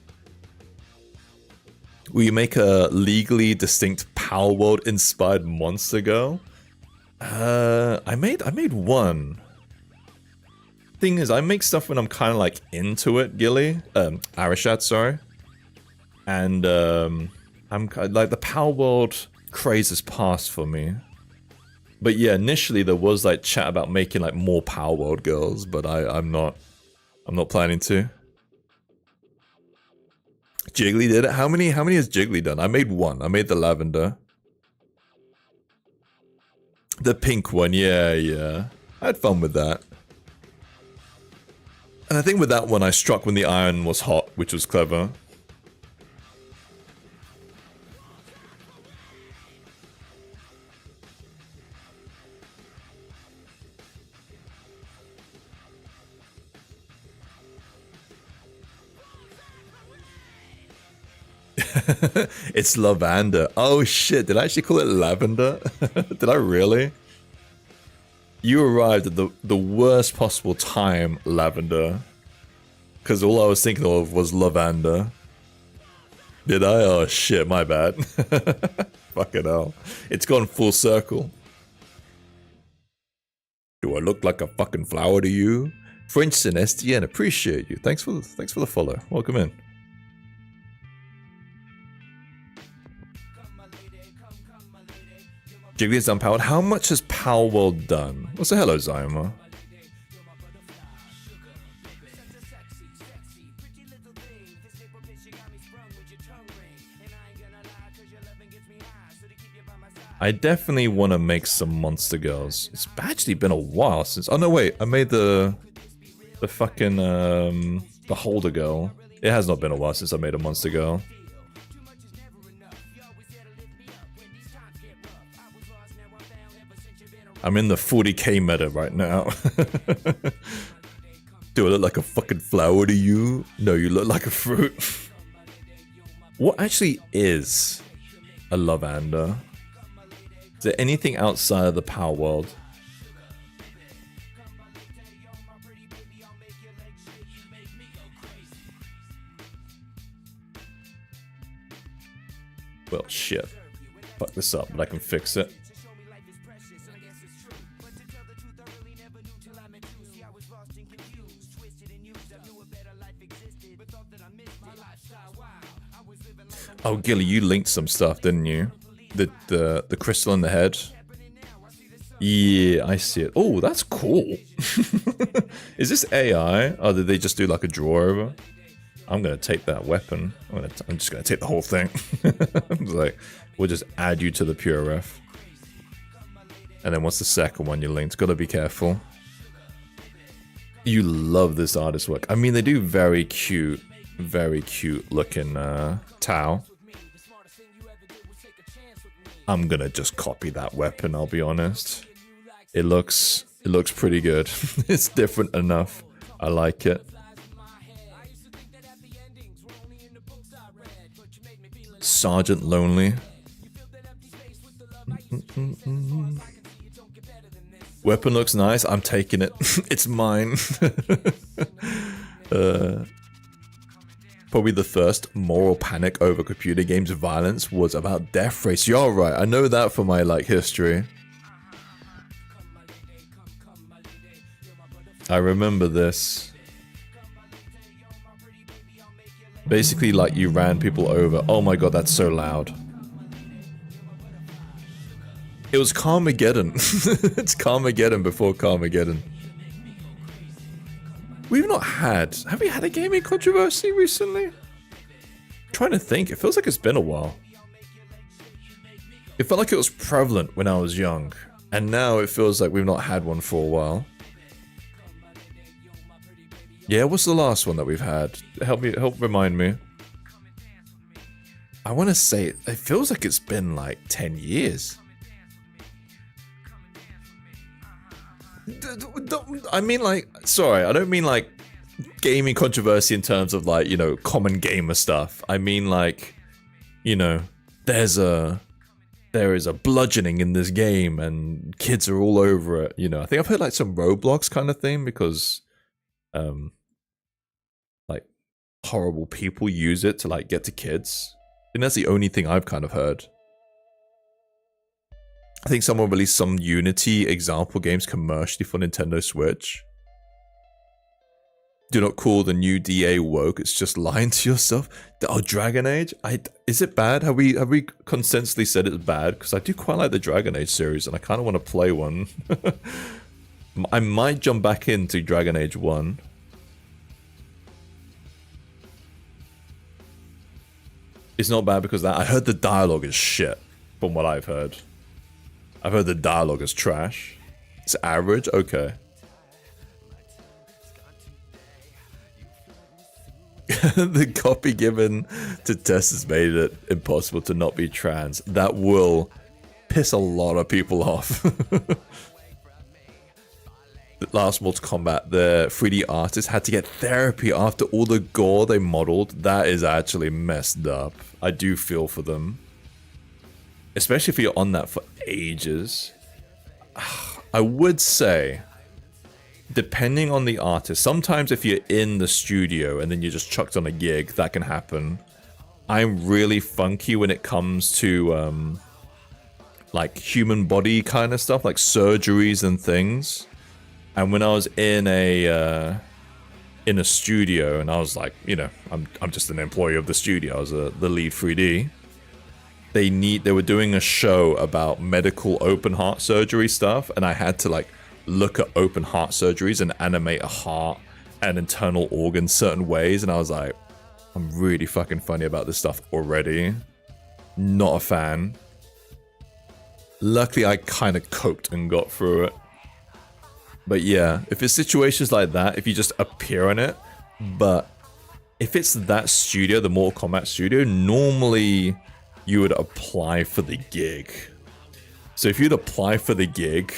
Will you make a legally distinct Power World inspired monster girl? I made one. Thing is, I make stuff when I'm kind of like into it, Gilly. Arishad, sorry. And like the Power World craze has passed for me. But yeah, initially there was like chat about making like more Power World girls, but I'm not planning to. Jiggly did it. How many has Jiggly done? I made one. I made the lavender. The pink one, yeah. I had fun with that. And I think with that one I struck when the iron was hot, which was clever. It's lavender. Oh shit, did I actually call it lavender? Did I really? You arrived at the worst possible time, lavender. Because all I was thinking of was lavender. Did I? Oh shit, my bad. Fucking hell. It's gone full circle. Do I look like a fucking flower to you? French and STN, appreciate you. Thanks for the follow. Welcome in. Jiggly is unpowered. How much has Power World done? What's a hello, Zyma? I definitely want to make some monster girls. It's actually been a while since. Oh no, wait! I made the fucking the holder girl. It has not been a while since I made a monster girl. I'm in the 40k meta right now. Do I look like a fucking flower to you? No, you look like a fruit. What actually is a lavender? Is there anything outside of the Power World? Well, shit. Fuck this up, but I can fix it. Oh, Gilly, you linked some stuff, didn't you? The crystal in the head. Yeah, I see it. Oh, that's cool. Is this AI? Oh, did they just do like a draw over? I'm gonna take that weapon. I'm just gonna take the whole thing. Like, we'll just add you to the pure ref. And then what's the second one you linked? Gotta be careful. You love this artist work. I mean, they do very cute looking Tau. I'm gonna just copy that weapon, I'll be honest. It looks pretty good. It's different enough. I like it. Sergeant Lonely. Weapon looks nice. I'm taking it. It's mine. Probably the first moral panic over computer games violence was about death race. You're right. I know that from my like history. I remember this. Basically, like, you ran people over. Oh my god, that's so loud. It was Carmageddon. It's Carmageddon before Carmageddon. We've not had... Have we had a gaming controversy recently? I'm trying to think. It feels like it's been a while. It felt like it was prevalent when I was young. And now it feels like we've not had one for a while. Yeah, what's the last one that we've had? Help remind me. I want to say it feels like it's been like 10 years. I mean, like, sorry, I don't mean like gaming controversy in terms of like, you know, common gamer stuff. I mean like, you know, there is a bludgeoning in this game and kids are all over it. You know, I think I've heard like some Roblox kind of thing because like horrible people use it to like get to kids. I think that's the only thing I've kind of heard. I think someone released some Unity example games commercially for Nintendo Switch. Do not call the new DA woke. It's just lying to yourself. Oh, Dragon Age. Is it bad? Have we consensually said it's bad? Because I do quite like the Dragon Age series, and I kind of want to play one. I might jump back into Dragon Age 1. It's not bad because I heard the dialogue is shit, from what I've heard. I've heard the dialogue is trash. It's average? Okay. The copy given to Tess has made it impossible to not be trans. That will piss a lot of people off. The last Mortal Kombat, the 3D artist had to get therapy after all the gore they modeled. That is actually messed up. I do feel for them. Especially if you're on that for ages. I would say, depending on the artist, sometimes if you're in the studio and then you're just chucked on a gig, that can happen. I'm really funky when it comes to like human body kind of stuff, like surgeries and things. And when I was in a studio, and I was like, you know, I'm just an employee of the studio. I was the lead 3D. They were doing a show about medical open heart surgery stuff, and I had to like look at open heart surgeries and animate a heart and internal organs certain ways, and I was like, I'm really fucking funny about this stuff already. Not a fan. Luckily, I kind of coped and got through it. But yeah, if it's situations like that, if you just appear on it, but if it's that studio, the Mortal Kombat studio, normally you would apply for the gig. So if you'd apply for the gig,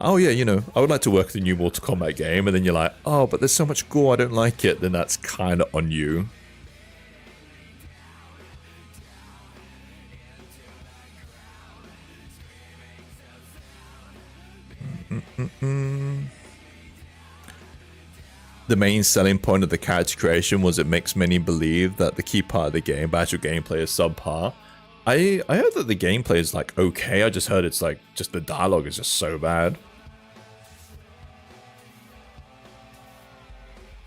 oh yeah, you know, I would like to work the new Mortal Kombat game, and then you're like, oh, but there's so much gore, I don't like it, then that's kind of on you. The main selling point of the character creation was it makes many believe that the key part of the game, but actual gameplay, is subpar. I heard that the gameplay is like okay, I just heard it's like, just the dialogue is just so bad.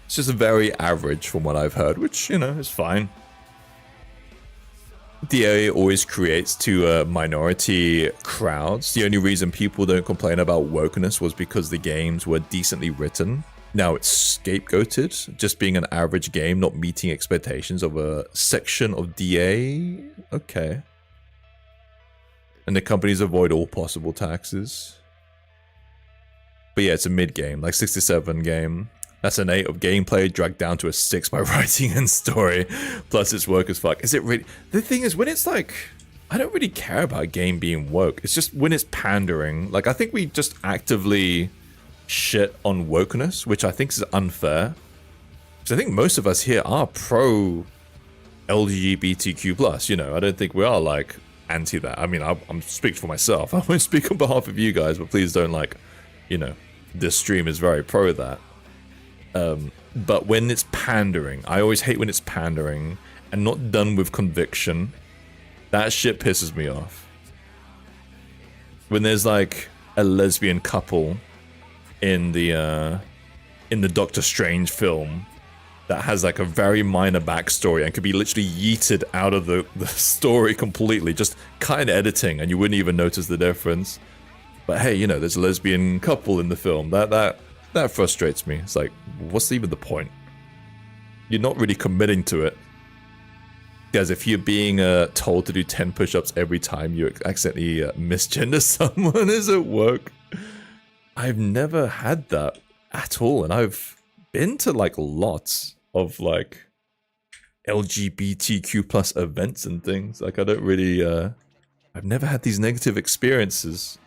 It's just very average from what I've heard, which, you know, is fine. DA always creates to minority crowds. The only reason people don't complain about wokeness was because the games were decently written. Now it's scapegoated, just being an average game, not meeting expectations of a section of DA. Okay. And the companies avoid all possible taxes. But yeah, it's a mid game, like 67 game. That's an 8 of gameplay, dragged down to a 6 by writing and story. Plus it's woke as fuck. Is it really? The thing is, when it's like, I don't really care about a game being woke. It's just when it's pandering. Like, I think we just actively shit on wokeness, which I think is unfair. Because I think most of us here are pro LGBTQ+, you know. I don't think we are like anti that. I mean, I'm speaking for myself. I won't speak on behalf of you guys, but please don't, like, you know, this stream is very pro that. But when it's pandering, I always hate when it's pandering and not done with conviction. That shit pisses me off. When there's like a lesbian couple in the Doctor Strange film that has like a very minor backstory and could be literally yeeted out of the story completely, just kind of editing, and you wouldn't even notice the difference. But hey, you know, there's a lesbian couple in the film. That frustrates me. It's like, what's even the point? You're not really committing to it. Guys, if you're being told to do 10 push-ups every time you accidentally misgender someone is at work, I've never had that at all. And I've been to like lots of like LGBTQ plus events and things. Like, I don't really, I've never had these negative experiences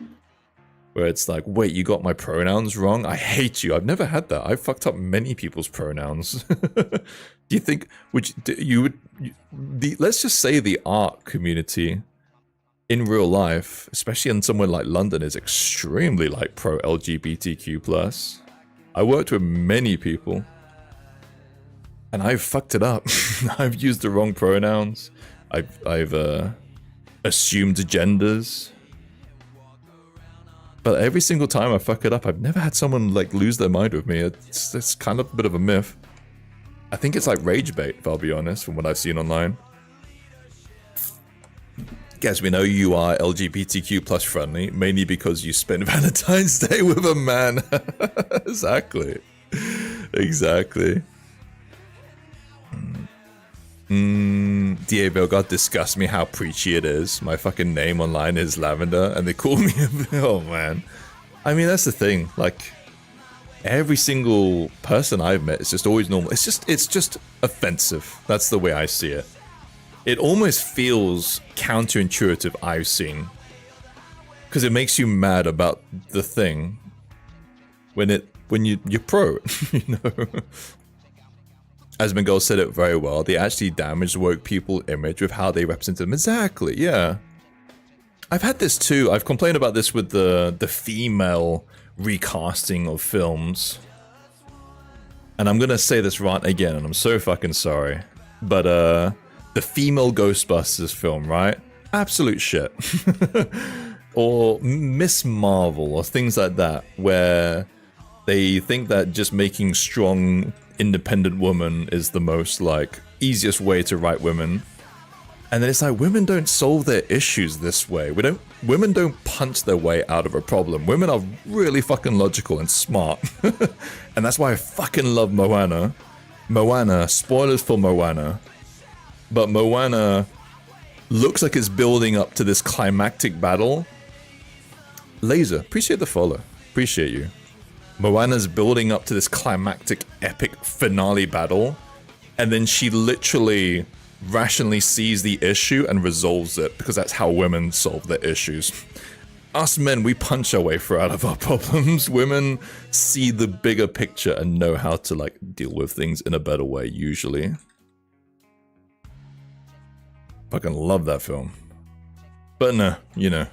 where it's like, wait, you got my pronouns wrong? I hate you. I've never had that. I've fucked up many people's pronouns. Do you think, let's just say the art community in real life, especially in somewhere like London, is extremely like pro LGBTQ+. I worked with many people and I've fucked it up. I've used the wrong pronouns. I've assumed genders. But every single time I fuck it up, I've never had someone like lose their mind with me. It's kind of a bit of a myth. I think it's like rage bait, if I'll be honest, from what I've seen online. Guess we know you are LGBTQ plus friendly, mainly because you spent Valentine's Day with a man. Exactly. Exactly. Diego God disgusts me how preachy it is. My fucking name online is Lavender, and they call me oh man. I mean, that's the thing. Like, every single person I've met is just always normal. It's just offensive. That's the way I see it. It almost feels counterintuitive, I've seen. Because it makes you mad about the thing when you're pro, you know? As Miguel said it very well, they actually damaged woke people's image with how they represent them. Exactly, yeah. I've had this too. I've complained about this with the female recasting of films. And I'm gonna say this rant again, and I'm so fucking sorry. But the female Ghostbusters film, right? Absolute shit. Or Miss Marvel, or things like that, where they think that just making strong, independent women is the most, like, easiest way to write women. And then it's like, women don't solve their issues this way. Women don't punch their way out of a problem. Women are really fucking logical and smart. And that's why I fucking love Moana. Moana, spoilers for Moana. But Moana looks like it's building up to this climactic battle. Laser, appreciate the follow. Appreciate you. Moana's building up to this climactic epic finale battle. And then she literally rationally sees the issue and resolves it, because that's how women solve their issues. Us men, we punch our way through out of our problems. Women see the bigger picture and know how to, like, deal with things in a better way, usually. Fucking love that film. But no, you know,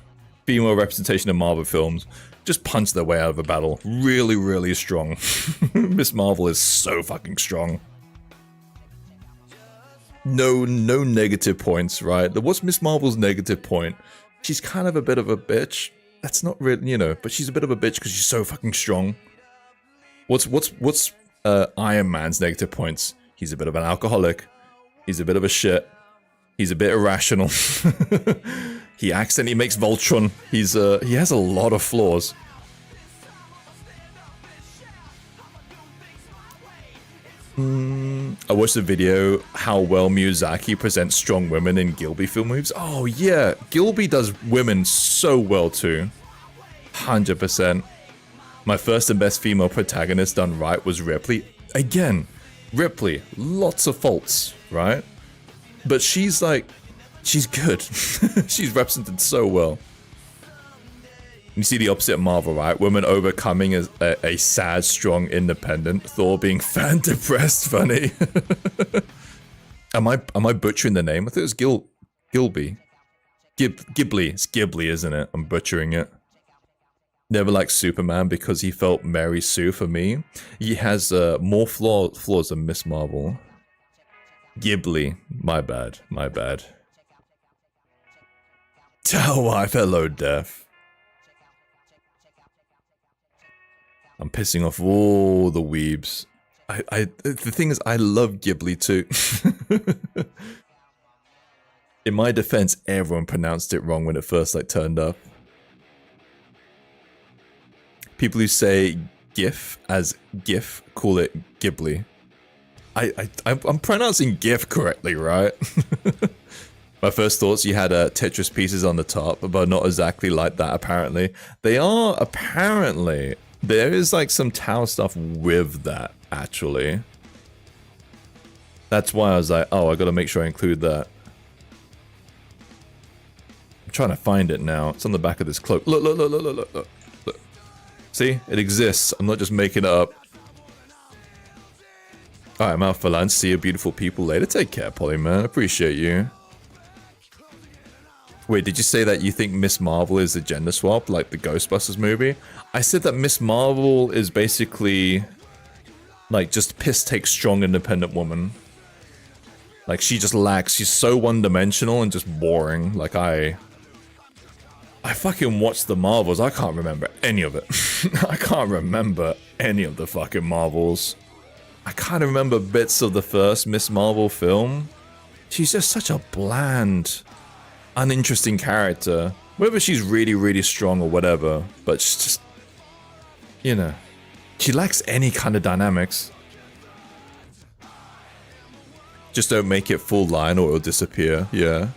female representation in Marvel films just punch their way out of a battle. Really, really strong. Miss Marvel is so fucking strong. No negative points, right? What's Miss Marvel's negative point? She's kind of a bit of a bitch. That's not really, you know, but she's a bit of a bitch because she's so fucking strong. What's Iron Man's negative points? He's a bit of an alcoholic. He's a bit of a shit. He's a bit irrational. He accidentally makes Voltron. He has a lot of flaws. I watched the video how well Miyazaki presents strong women in Gilby film movies. Oh yeah, Gilby does women so well too. 100%. My first and best female protagonist done right was Ripley. Again, Ripley, lots of faults, right? But she's like, she's good. She's represented so well. You see the opposite of Marvel, right? Women overcoming a sad, strong, independent. Thor being fan depressed, funny. Am I butchering the name? I thought it was Gilby. Ghibli. It's Ghibli, isn't it? I'm butchering it. Never liked Superman because he felt Mary Sue for me. He has more flaws than Miss Marvel. Ghibli. My bad. My bad. Tell wife, hello, death. I'm pissing off all the weebs. The thing is, I love Ghibli too. In my defense, everyone pronounced it wrong when it first like turned up. People who say GIF as GIF call it Ghibli. I'm pronouncing GIF correctly, right? My first thoughts, you had Tetris pieces on the top, but not exactly like that, apparently. They are, apparently. There is like some Tau stuff with that, actually. That's why I was like, oh, I gotta make sure I include that. I'm trying to find it now. It's on the back of this cloak. Look, look, look, look, look, look, look. See? It exists. I'm not just making it up. Alright, I'm out for lunch. See you beautiful people later. Take care, Polyman. Appreciate you. Wait, did you say that you think Miss Marvel is a gender swap, like the Ghostbusters movie? I said that Miss Marvel is basically, like, just piss-take strong independent woman. Like, she just lacks, she's so one-dimensional and just boring. Like, I I fucking watched the Marvels. I can't remember any of it. I can't remember any of the fucking Marvels. I kind of remember bits of the first Miss Marvel film. She's just such a bland, uninteresting character. Whether she's really, really strong or whatever, but she's just, you know, she lacks any kind of dynamics. Just don't make it full line or it'll disappear, yeah.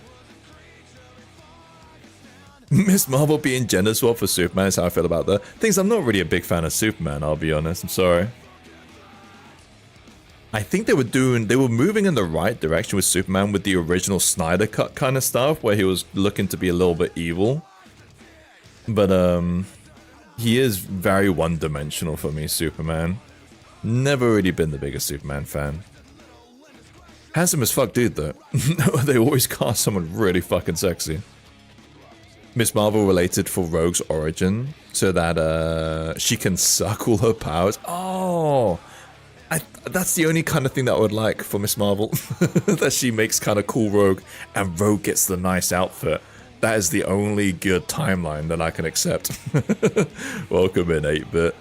Miss Marvel being gender swap for Superman is how I feel about that. Things I'm not really a big fan of Superman, I'll be honest, I'm sorry. I think they were moving in the right direction with Superman with the original Snyder cut kind of stuff, where he was looking to be a little bit evil. But, he is very one-dimensional for me, Superman. Never really been the biggest Superman fan. Handsome as fuck dude, though. They always cast someone really fucking sexy. Miss Marvel related for Rogue's origin, so that, she can suck all her powers. Oh! That's the only kind of thing that I would like for Miss Marvel. That she makes kind of cool Rogue, and Rogue gets the nice outfit. That is the only good timeline that I can accept. Welcome in, 8-bit.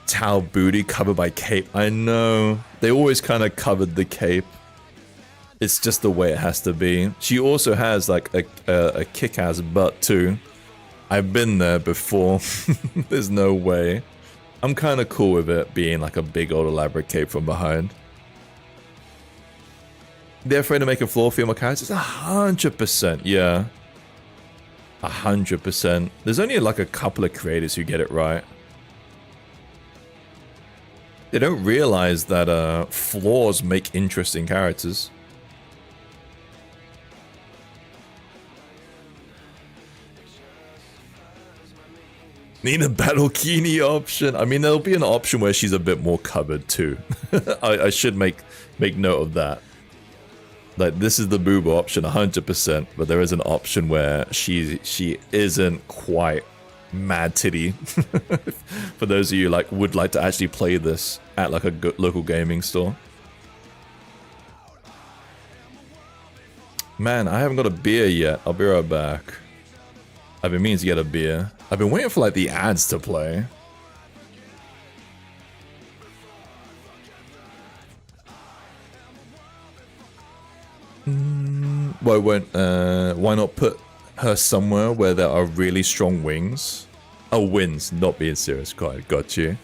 Towel booty covered by cape. I know. They always kind of covered the cape. It's just the way it has to be. She also has like a kick-ass butt too. I've been there before. There's no way. I'm kind of cool with it being like a big old elaborate cape from behind. They're afraid to make a flaw female characters? 100%, yeah. 100%. There's only like a couple of creators who get it right. They don't realize that flaws make interesting characters. Need a battle Kini option. I mean, there'll be an option where she's a bit more covered too. I should make note of that. Like, this is the boob option 100%, but there is an option where she isn't quite mad titty. For those of you like would like to actually play this at like a local gaming store. Man, I haven't got a beer yet. I'll be right back. I've been meaning to get a beer. I've been waiting for like the ads to play. Why not put her somewhere where there are really strong wings? Oh, wins, not being serious. Got you.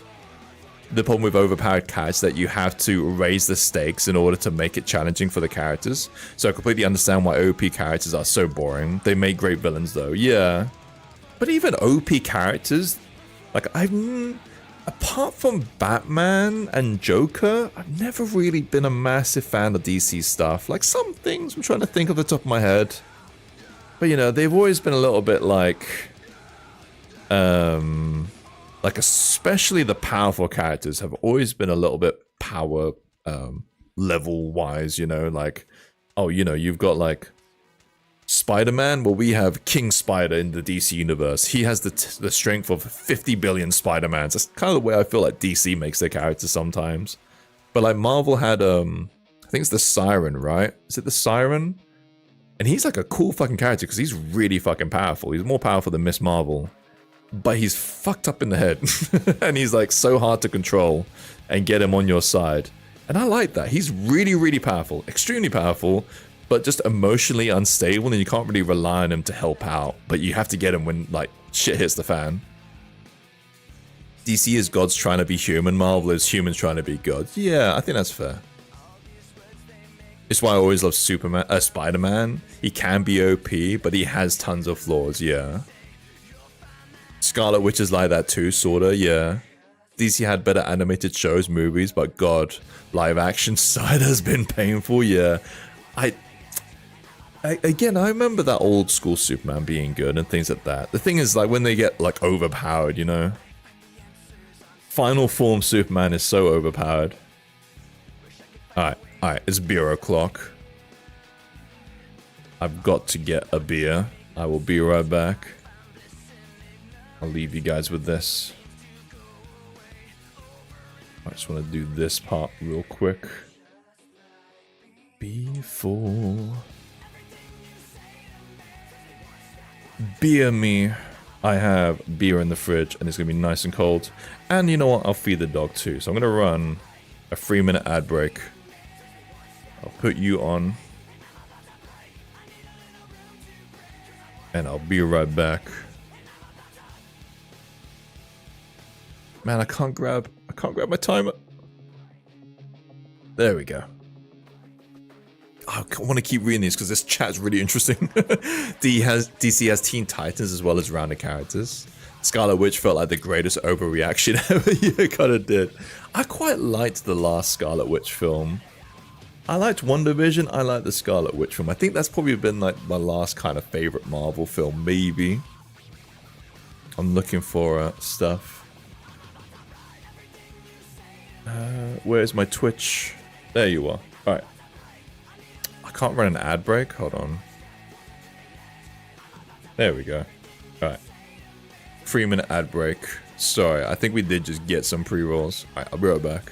The problem with overpowered characters that you have to raise the stakes in order to make it challenging for the characters. So I completely understand why OP characters are so boring. They make great villains though, yeah. But even OP characters, like apart from Batman and Joker, I've never really been a massive fan of DC stuff. Like some things I'm trying to think off the top of my head. But you know, they've always been a little bit like especially the powerful characters have always been a little bit power level wise, you know, like, oh, you know, you've got like Spider-Man. Well, we have King Spider in the DC universe. He has the strength of 50 billion Spider-Mans. That's kind of the way I feel like DC makes their characters sometimes. But like Marvel had, I think it's the Siren, right? Is it the Siren? And he's like a cool fucking character because he's really fucking powerful. He's more powerful than Miss Marvel. But he's fucked up in the head. And he's like so hard to control and get him on your side. And I like that. He's really, really powerful. Extremely powerful. But just emotionally unstable, and you can't really rely on him to help out. But you have to get him when, like, shit hits the fan. DC is gods trying to be human. Marvel is humans trying to be gods. Yeah, I think that's fair. It's why I always love Spider-Man. He can be OP, but he has tons of flaws, yeah. Scarlet Witch is like that too, sorta, yeah. DC had better animated shows, movies, but god, live action side has been painful, yeah. Again, I remember that old school Superman being good and things like that. The thing is, like, when they get, like, overpowered, you know? Final form Superman is so overpowered. Alright, it's beer o'clock. I've got to get a beer. I will be right back. I'll leave you guys with this. I just want to do this part real quick. Before beer me. I have beer in the fridge and it's gonna be nice and cold. And you know what? I'll feed the dog too. So I'm gonna run a 3-minute ad break. I'll put you on. And I'll be right back. Man, I can't grab my timer. There we go. Oh, I want to keep reading these because this chat's really interesting. DC has Teen Titans as well as rounded characters. Scarlet Witch felt like the greatest overreaction ever. Yeah, kind of did. I quite liked the last Scarlet Witch film. I liked WandaVision. I liked the Scarlet Witch film. I think that's probably been like my last kind of favorite Marvel film, maybe. I'm looking for stuff. Where's my Twitch? There you are. Alright. I can't run an ad break. Hold on. There we go. Alright. 3-minute ad break. Sorry, I think we did just get some pre-rolls. Alright, I'll be right back.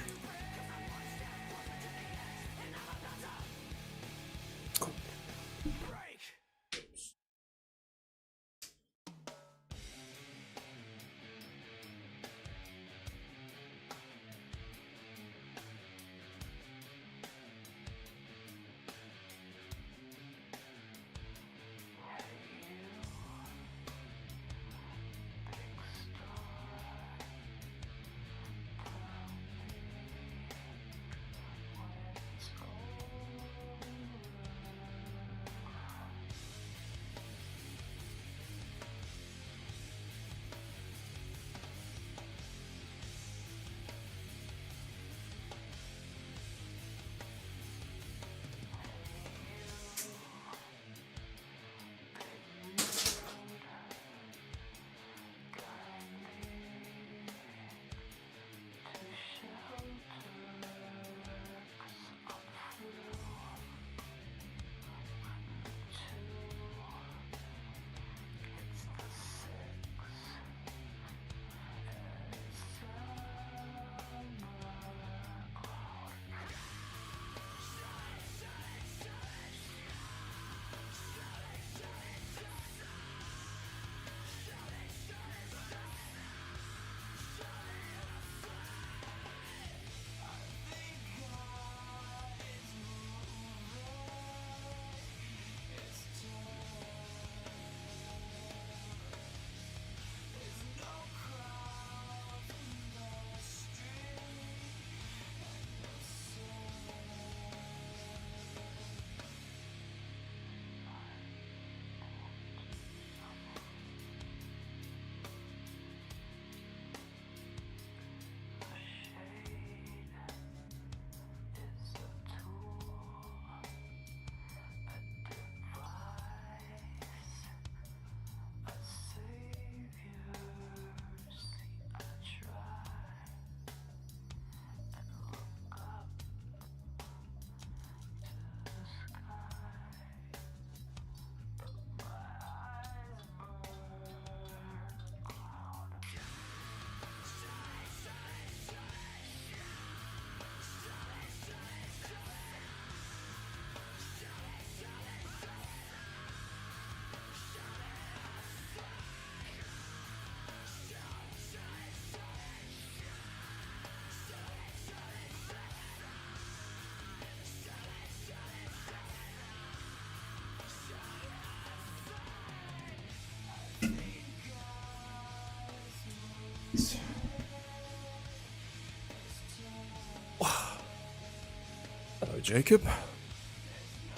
Hello, Jacob.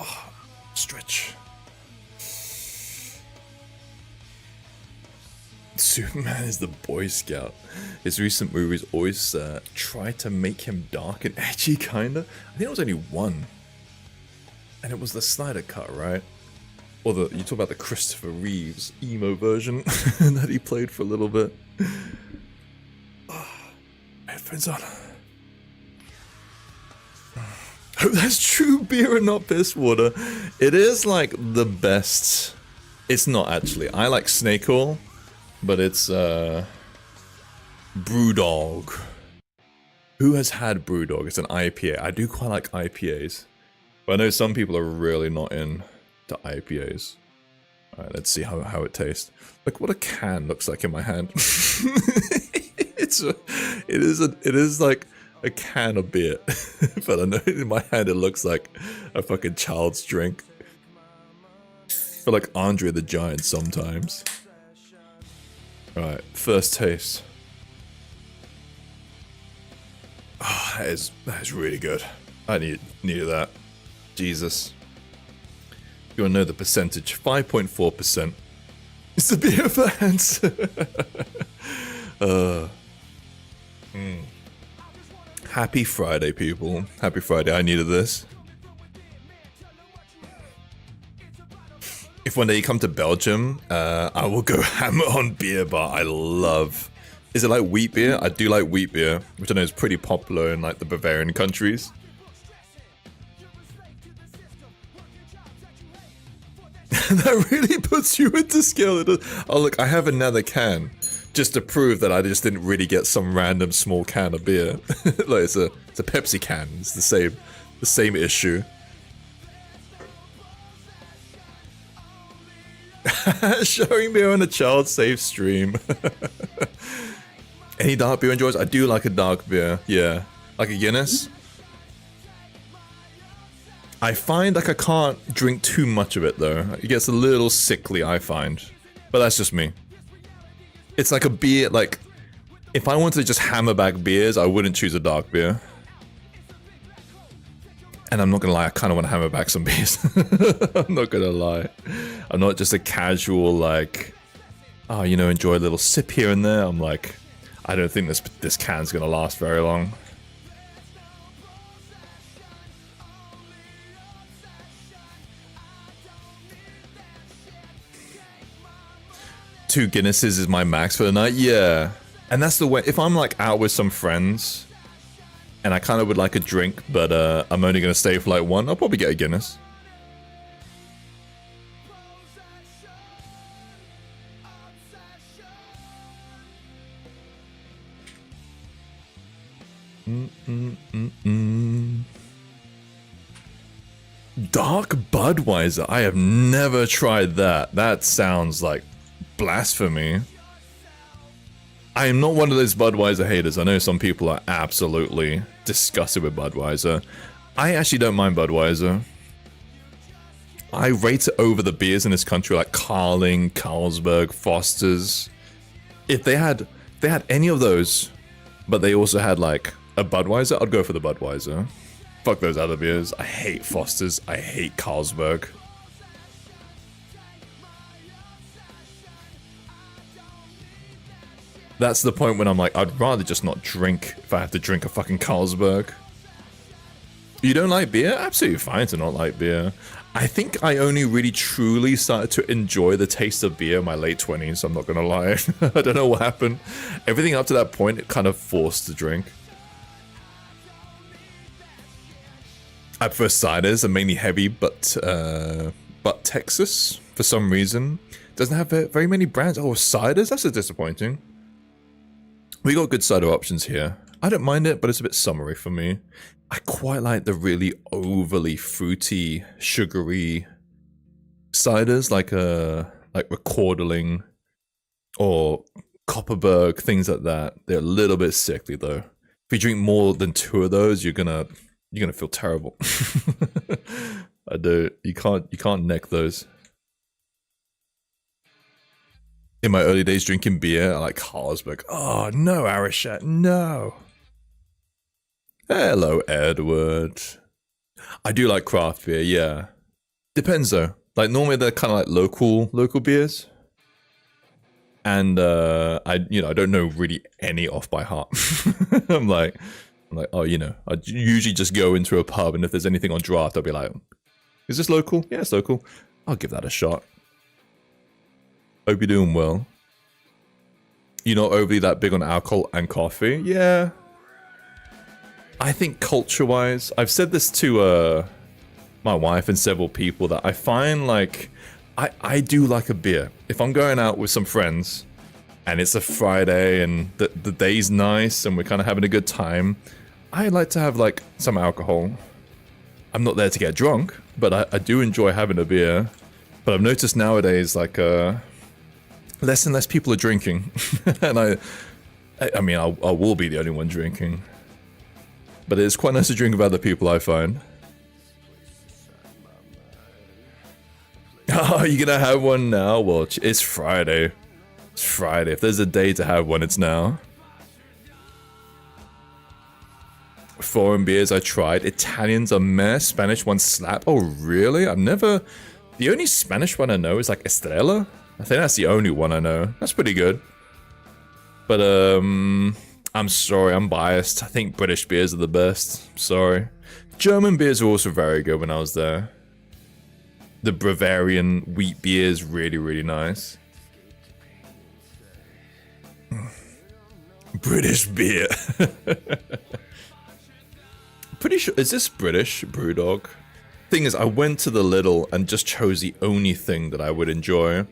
Oh, stretch. Superman is the Boy Scout. His recent movies always try to make him dark and edgy, kinda. I think it was only one. And it was the Snyder cut, right? Or you talk about the Christopher Reeves emo version that he played for a little bit. Headphones on. Oh, that's true beer and not piss water. It is like the best. It's not actually. I like Snake Oil, but it's Brewdog. Who has had Brewdog? It's an IPA. I do quite like IPAs, but I know some people are really not in to IPAs. Alright, let's see how it tastes. Look what a can looks like in my hand. It is like a can of beer. But I know in my hand it looks like a fucking child's drink. Or like Andre the Giant sometimes. Alright, first taste. Oh, that is really good. I needed that. Jesus. You wanna know the percentage? 5.4%. It's the beer fans. Happy Friday, people. Happy Friday. I needed this. If one day you come to Belgium, I will go hammer on beer bar. I love... Is it like wheat beer? I do like wheat beer, which I know is pretty popular in like the Bavarian countries. That really puts you into skill. Oh look, I have another can. Just to prove that I just didn't really get some random small can of beer. Like it's a Pepsi can. It's the same issue. Showing beer on a child-safe stream. Any dark beer enjoys? I do like a dark beer. Yeah, like a Guinness. I find like I can't drink too much of it though. It gets a little sickly, I find. But that's just me. It's like a beer, like, if I wanted to just hammer back beers, I wouldn't choose a dark beer. And I'm not gonna lie, I kind of want to hammer back some beers. I'm not gonna lie. I'm not just a casual, like, oh, you know, enjoy a little sip here and there. I'm like, I don't think this can's gonna last very long. Two Guinnesses is my max for the night. Yeah, and that's the way. If I'm like out with some friends, and I kind of would like a drink, but I'm only gonna stay for like one, I'll probably get a Guinness. Dark Budweiser. I have never tried that. That sounds like blasphemy. I am not one of those Budweiser haters. I know some people are absolutely disgusted with Budweiser. I actually don't mind Budweiser. I rate it over the beers in this country like Carling, Carlsberg, Foster's. If they had any of those, but they also had like a Budweiser, I'd go for the Budweiser. Fuck those other beers. I hate Foster's. I hate Carlsberg. That's the point when I'm like, I'd rather just not drink if I have to drink a fucking Carlsberg. You don't like beer? Absolutely fine to not like beer. I think I only really truly started to enjoy the taste of beer in my late 20s, I'm not gonna lie. I don't know what happened. Everything up to that point, it kind of forced to drink. I prefer ciders, are mainly heavy, but Texas, for some reason, doesn't have very many brands. Oh, ciders? That's a disappointing. We got good cider options here. I don't mind it, but it's a bit summery for me. I quite like the really overly fruity, sugary ciders, like Recorderling or Copperberg, things like that. They're a little bit sickly though. If you drink more than 2 of those, you're gonna feel terrible. I do. You can't neck those. In my early days drinking beer, I like Carlsberg. Oh no, Arishat, no. Hello, Edward. I do like craft beer, yeah. Depends though. Like normally they're kind of like local beers. And I don't know really any off by heart. I'm like, oh, you know, I usually just go into a pub and if there's anything on draft, I'll be like, is this local? Yeah, it's local. I'll give that a shot. Hope you're doing well. You're not overly that big on alcohol and coffee? Yeah. I think culture-wise, I've said this to my wife and several people that I find like, I do like a beer. If I'm going out with some friends and it's a Friday and the day's nice and we're kind of having a good time, I like to have like some alcohol. I'm not there to get drunk, but I do enjoy having a beer. But I've noticed nowadays, like, less and less people are drinking. And I mean, I will be the only one drinking. But it's quite nice to drink with other people, I find. Oh, you're gonna have one now? Well, it's Friday. It's Friday. If there's a day to have one, it's now. Foreign beers I tried. Italians are meh. Spanish ones slap. Oh, really? I've never... The only Spanish one I know is like Estrella. I think that's the only one I know. That's pretty good. But, I'm sorry, I'm biased. I think British beers are the best. Sorry. German beers are also very good when I was there. The Bavarian wheat beer is really, really nice. British beer. Pretty sure, is this British, Brewdog? Thing is, I went to the Lidl and just chose the only thing that I would enjoy.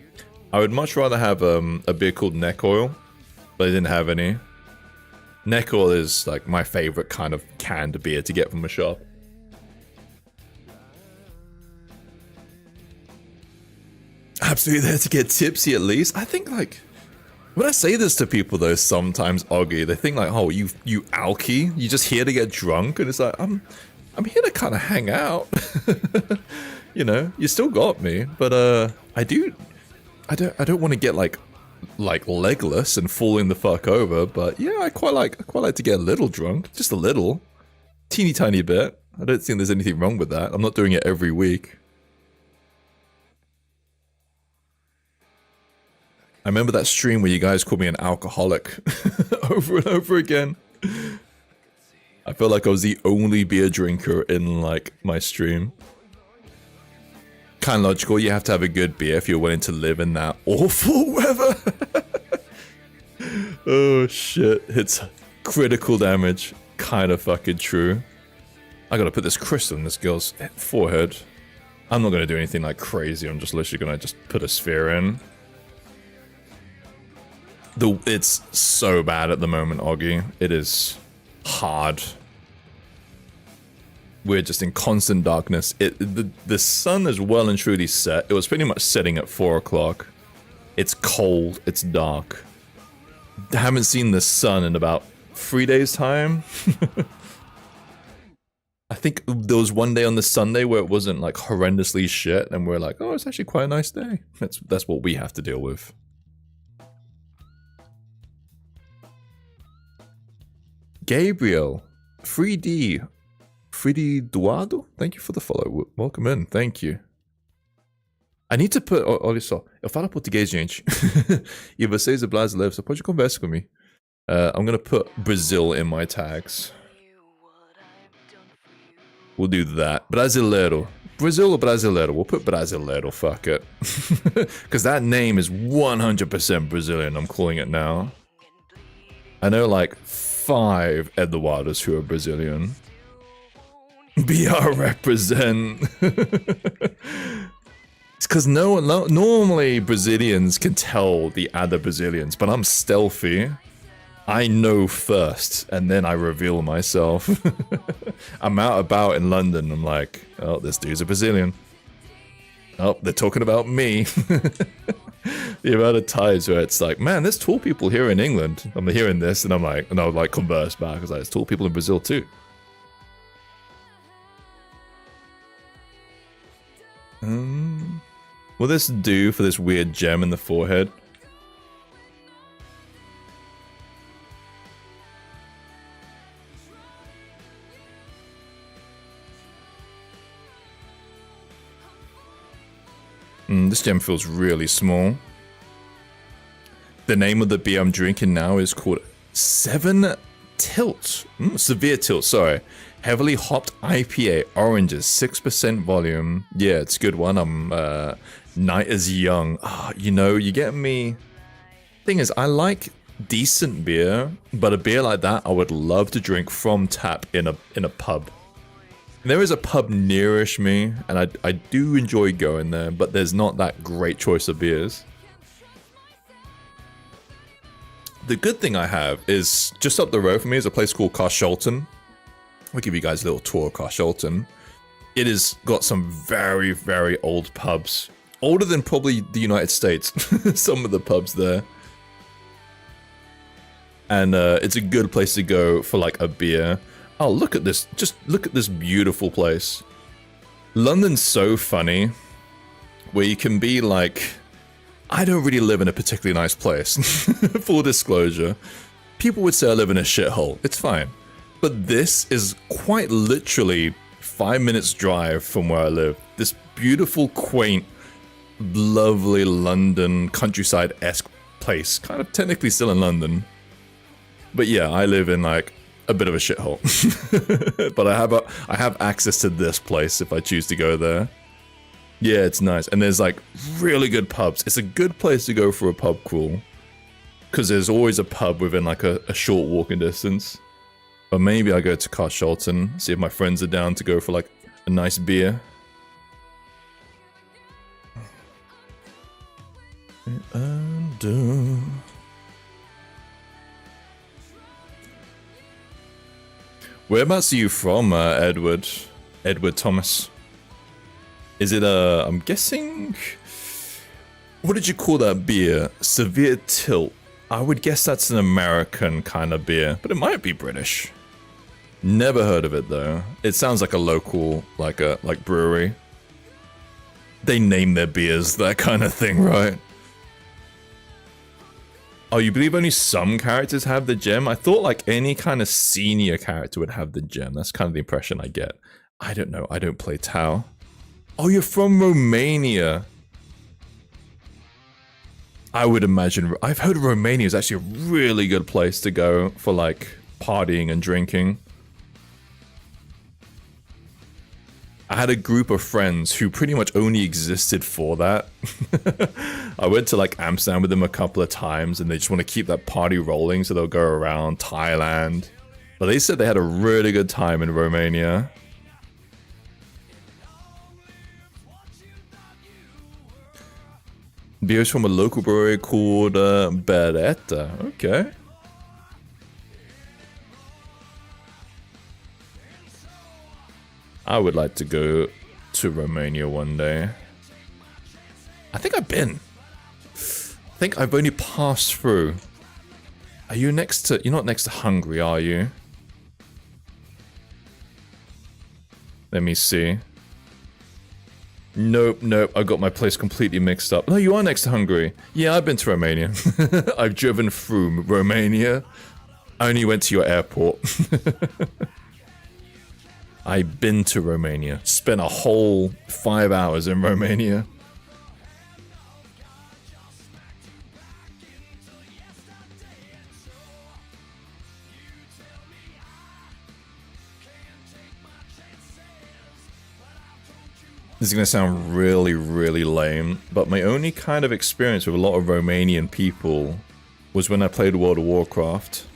I would much rather have a beer called Neck Oil, but I didn't have any. Neck Oil is like my favorite kind of canned beer to get from a shop. Absolutely there to get tipsy at least. I think like, when I say this to people though, sometimes, Oggy, they think like, oh, you alky, you just here to get drunk, and it's like, I'm here to kind of hang out. You know, you still got me, but I don't want to get like legless and falling the fuck over, but yeah, I quite like to get a little drunk, just a little, teeny tiny bit. I don't think there's anything wrong with that. I'm not doing it every week. I remember that stream where you guys called me an alcoholic over and over again. I felt like I was the only beer drinker in, like, my stream. Kind of logical, you have to have a good beer if you're willing to live in that awful weather. Oh, shit. It's critical damage. Kind of fucking true. I gotta put this crystal in this girl's forehead. I'm not gonna do anything, like, crazy. I'm just literally gonna just put a sphere in. It's so bad at the moment, Oggy. It is hard. We're just in constant darkness. The sun is well and truly set. It was pretty much setting at 4 o'clock. It's cold. It's dark. I haven't seen the sun in about 3 days' time. I think there was one day on the Sunday where it wasn't like horrendously shit, and we're like, oh, it's actually quite a nice day. That's what we have to deal with. Gabriel, 3D Duado, thank you for the follow. Welcome in, thank you. I need to put, olha só, eu falo português, gente. E vocês é brasileiro, você pode conversar com me. I'm gonna put Brazil in my tags. We'll do that. Brasileiro. Brazil or Brasileiro? We'll put Brasileiro, fuck it. Because that name is 100% Brazilian, I'm calling it now. I know like 5 Eduardos who are Brazilian. BR represent. It's because normally Brazilians can tell the other Brazilians, but I'm stealthy. I know first, and then I reveal myself. I'm out about in London, I'm like, oh, this dude's a Brazilian. Oh, they're talking about me. The amount of times where it's like, man, there's tall people here in England. I'm hearing this, and I'm like, and I'll like converse back, because like, there's tall people in Brazil too. Will this do for this weird gem in the forehead? This gem feels really small. The name of the beer I'm drinking now is called Seven Tilt. Severe Tilt, sorry. Heavily hopped IPA, oranges, 6% volume. Yeah, it's a good one. I'm night is young. You know, you get me. Thing is, I like decent beer, but a beer like that I would love to drink from tap in a pub. There is a pub nearish me, and I do enjoy going there, but there's not that great choice of beers. The good thing I have is, just up the road from me is a place called Carshalton. I'll give you guys a little tour of Carshalton. It has got some very, very old pubs. older than probably the United States. Some of the pubs there. And it's a good place to go for like a beer. Oh, look at this. Just look at this beautiful place. London's so funny. Where you can be like, I don't really live in a particularly nice place. Full disclosure. People would say I live in a shithole. It's fine. But this is quite literally 5 minutes drive from where I live. This beautiful, quaint, lovely London countryside-esque place. Kind of technically still in London. But yeah, I live in like a bit of a shithole. But I have access to this place if I choose to go there. Yeah, it's nice. And there's like really good pubs. It's a good place to go for a pub crawl. Because there's always a pub within like a short walking distance. But maybe I go to Carshalton, see if my friends are down to go for like a nice beer. Whereabouts are you from, Edward? Edward Thomas? Is it I'm guessing... What did you call that beer? Severe Tilt. I would guess that's an American kind of beer, but it might be British. Never heard of it though. It sounds like a local, like brewery. They name their beers that kind of thing, right? Oh, you believe only some characters have the gem? I thought like any kind of senior character would have the gem. That's kind of the impression I get. I don't know. I don't play Tau. Oh, you're from Romania. I would imagine... I've heard Romania is actually a really good place to go for, like, partying and drinking. I had a group of friends who pretty much only existed for that. I went to, like, Amsterdam with them a couple of times, and they just want to keep that party rolling, so they'll go around Thailand. But they said they had a really good time in Romania. Beers from a local brewery called Beretta. Okay. I would like to go to Romania one day. I think I've been. I think I've only passed through. Are you next to... You're not next to Hungary, are you? Let me see. Nope, nope, I got my place completely mixed up. No, you are next to Hungary. Yeah, I've been to Romania. I've driven through Romania. I only went to your airport. I've been to Romania. Spent a whole 5 hours in Romania. This is going to sound really, really lame, but my only kind of experience with a lot of Romanian people was when I played World of Warcraft.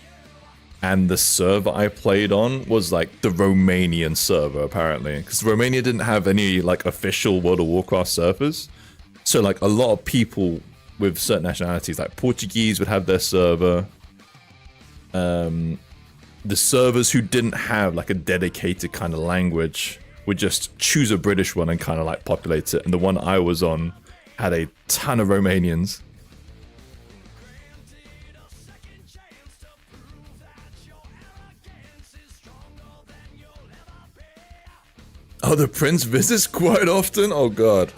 And the server I played on was like the Romanian server, apparently. Because Romania didn't have any like official World of Warcraft servers. So like a lot of people with certain nationalities, like Portuguese would have their server. The servers who didn't have like a dedicated kind of language would just choose a British one and kind of like populate it. And the one I was on had a ton of Romanians. Oh, the prince visits quite often? Oh god.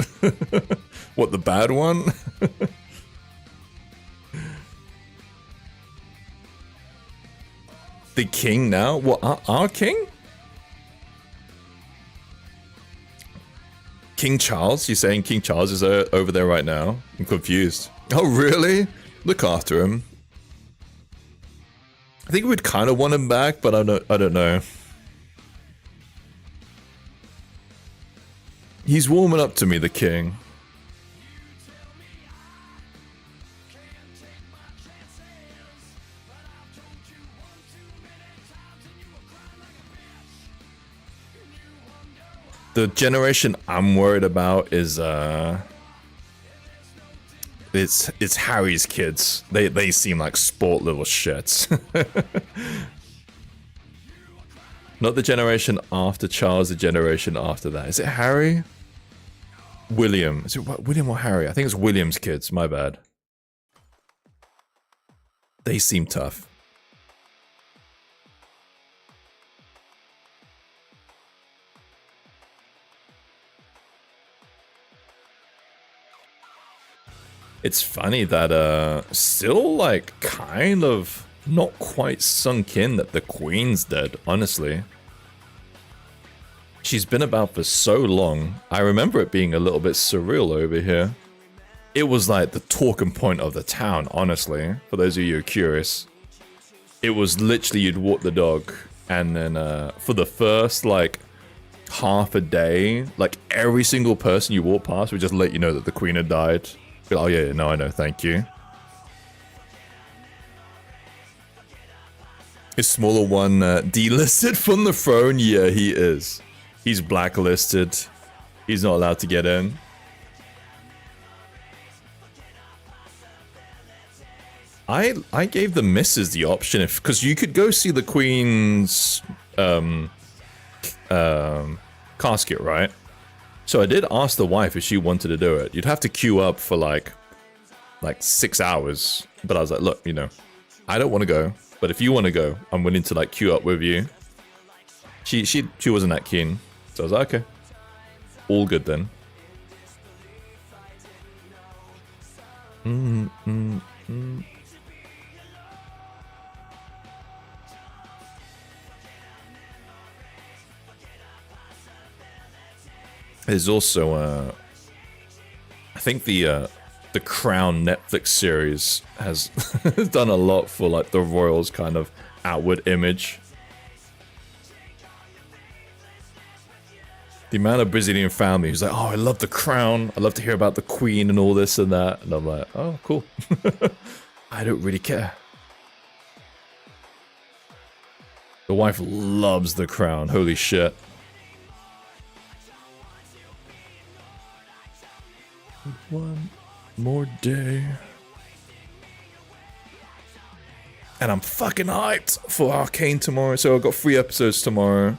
What, the bad one? The king now? What, our king? King Charles? You're saying King Charles is over there right now? I'm confused. Oh, really? Look after him. I think we'd kind of want him back, but I don't know. He's warming up to me, the king. The generation I'm worried about is it's Harry's kids. They seem like sport little shits. Not the generation after Charles, the generation after that. Is it Harry? William. Is it William or Harry? I think it's William's kids. My bad. They seem tough. It's funny that still like kind of not quite sunk in that the Queen's dead, honestly. She's been about for so long. I remember it being a little bit surreal over here. It was like the talking point of the town, honestly, for those of you who are curious. It was literally you'd walk the dog and then for the first like half a day, like every single person you walk past would just let you know that the Queen had died. Oh yeah, no, I know, thank you. Is smaller one delisted from the throne? Yeah, he is. He's blacklisted. He's not allowed to get in. I gave the missus the option if because you could go see the Queen's casket, right? So I did ask the wife if she wanted to do it. You'd have to queue up for like 6 hours. But I was like, look, you know, I don't want to go. But if you want to go, I'm willing to like queue up with you. She wasn't that keen. So I was like, okay. All good then. There's also, I think the Crown Netflix series has done a lot for like the royals' kind of outward image. The amount of Brazilian family who's like, oh, I love the Crown. I love to hear about the Queen and all this and that. And I'm like, oh, cool. I don't really care. The wife loves the Crown. Holy shit. One more day. And I'm fucking hyped for Arcane tomorrow. So I've got 3 episodes tomorrow.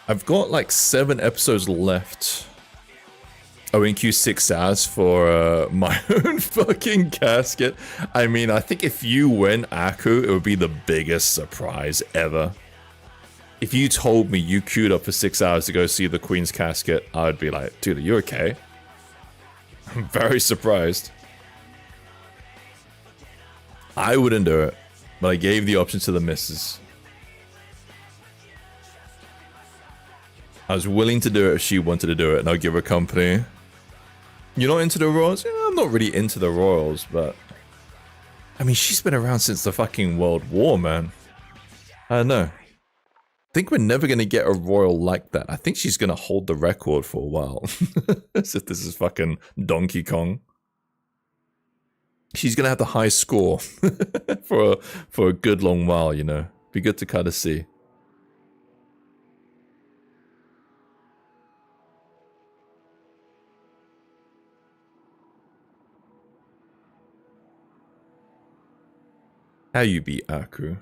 I've got like 7 episodes left. ONQ 6 hours for my own fucking casket. I mean, I think if you win Aku, it would be the biggest surprise ever. If you told me you queued up for 6 hours to go see the Queen's casket, I would be like, dude, are you okay? I'm very surprised. I wouldn't do it, but I gave the option to the missus. I was willing to do it if she wanted to do it, and I'll give her company. You're not into the royals? Yeah, I'm not really into the royals, but... I mean, she's been around since the fucking World War, man. I don't know. I think we're never going to get a royal like that. I think she's going to hold the record for a while. As if this is fucking Donkey Kong. She's going to have the high score for a good long while, you know. Be good to kind of see. How you beat Aku?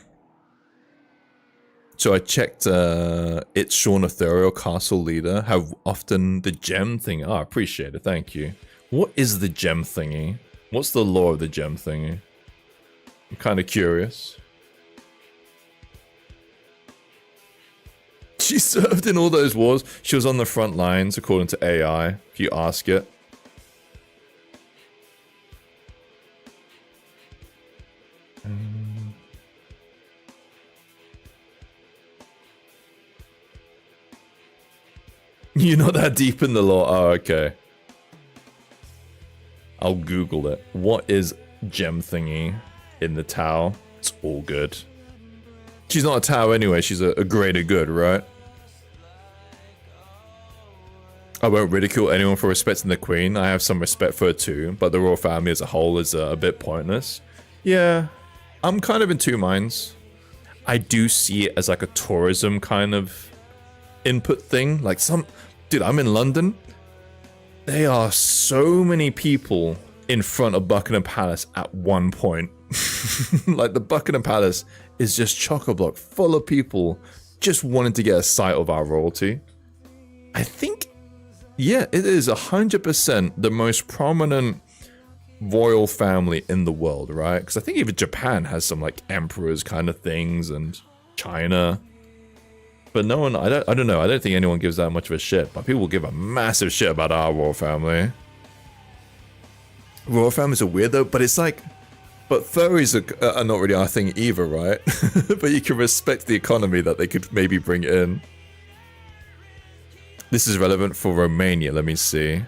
So I checked it's Shaun Ethereal Castle Leader. How often the gem thing? Oh, I appreciate it. Thank you. What is the gem thingy? What's the lore of the gem thingy? I'm kind of curious. She served in all those wars. She was on the front lines, according to AI, if you ask it. You're not that deep in the lore. Oh, okay. I'll Google it. What is gem thingy in the Tau? It's all good. She's not a Tau anyway. She's a greater good, right? I won't ridicule anyone for respecting the Queen. I have some respect for her too, but the royal family as a whole is a bit pointless. Yeah, I'm kind of in two minds. I do see it as like a tourism kind of input thing. Like dude, I'm in London. There are so many people in front of Buckingham Palace at one point. Like the Buckingham Palace is just chock-a-block full of people just wanting to get a sight of our royalty. I think Yeah, it is 100% the most prominent royal family in the world, right? Because I think even Japan has some like emperors kind of things, and China. But no one, I don't know. I don't think anyone gives that much of a shit. But people give a massive shit about our royal family. Royal families are weird though, but it's like, but furries are not really our thing either, right? But you can respect the economy that they could maybe bring in. This is relevant for Romania. Let me see.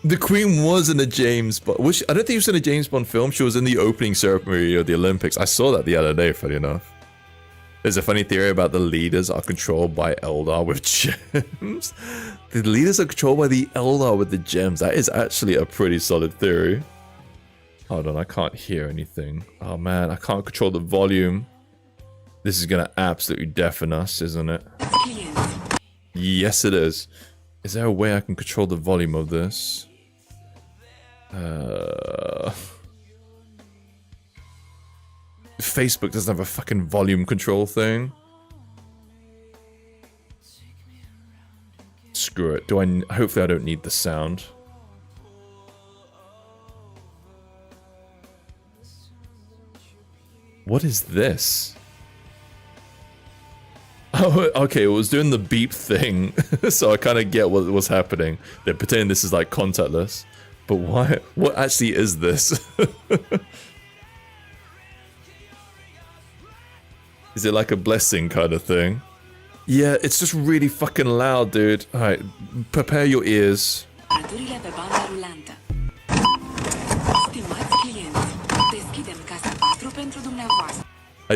The Queen was in a James Bond. I don't think she was in a James Bond film. She was in the opening ceremony of the Olympics. I saw that the other day, funny enough. There's a funny theory about the leaders are controlled by Eldar with gems. The leaders are controlled by the Eldar with the gems. That is actually a pretty solid theory. Hold on, I can't hear anything. Oh man, I can't control the volume. This is gonna absolutely deafen us, isn't it? Yes, it is. Is there a way I can control the volume of this? Facebook doesn't have a fucking volume control thing. Screw it. Hopefully I don't need the sound. What is this? Oh, okay, it was doing the beep thing, so I kind of get what was happening. They're pretending this is like contactless. But why? What actually is this? Is it like a blessing kind of thing? Yeah, it's just really fucking loud, dude. Alright, prepare your ears.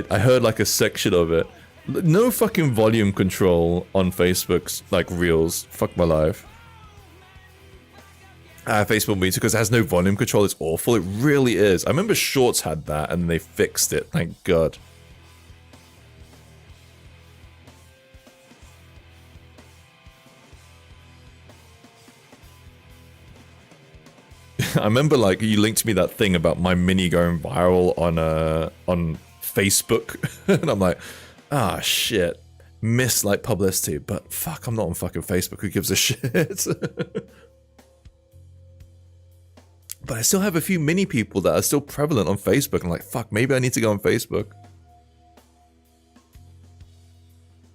I heard like a section of it. No fucking volume control on Facebook's like reels. Fuck my life. Facebook means because it has no volume control. It's awful. It really is. I remember Shorts had that and they fixed it. Thank God. I remember like you linked me that thing about my mini going viral on Facebook, and I'm like, ah shit, miss like publicity, but fuck, I'm not on fucking Facebook. Who gives a shit? But I still have a few mini people that are still prevalent on Facebook. I'm like, fuck, maybe I need to go on Facebook.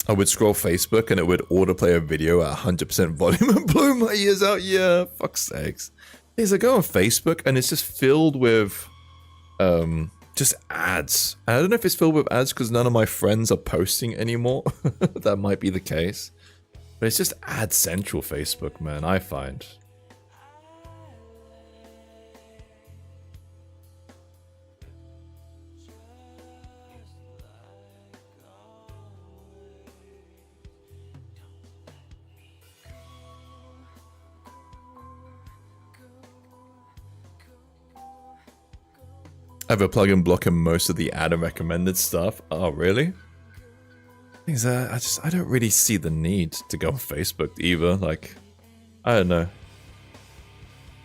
I would scroll Facebook and it would autoplay a video at 100% volume and blow my ears out. Yeah, fuck's sakes. Is I go on Facebook and it's just filled with just ads. And I don't know if it's filled with ads because none of my friends are posting anymore. That might be the case. But it's just ad central Facebook, man, I find. I have a plugin blocking most of the ad and recommended stuff. Oh, really? I don't really see the need to go on Facebook either. Like, I don't know.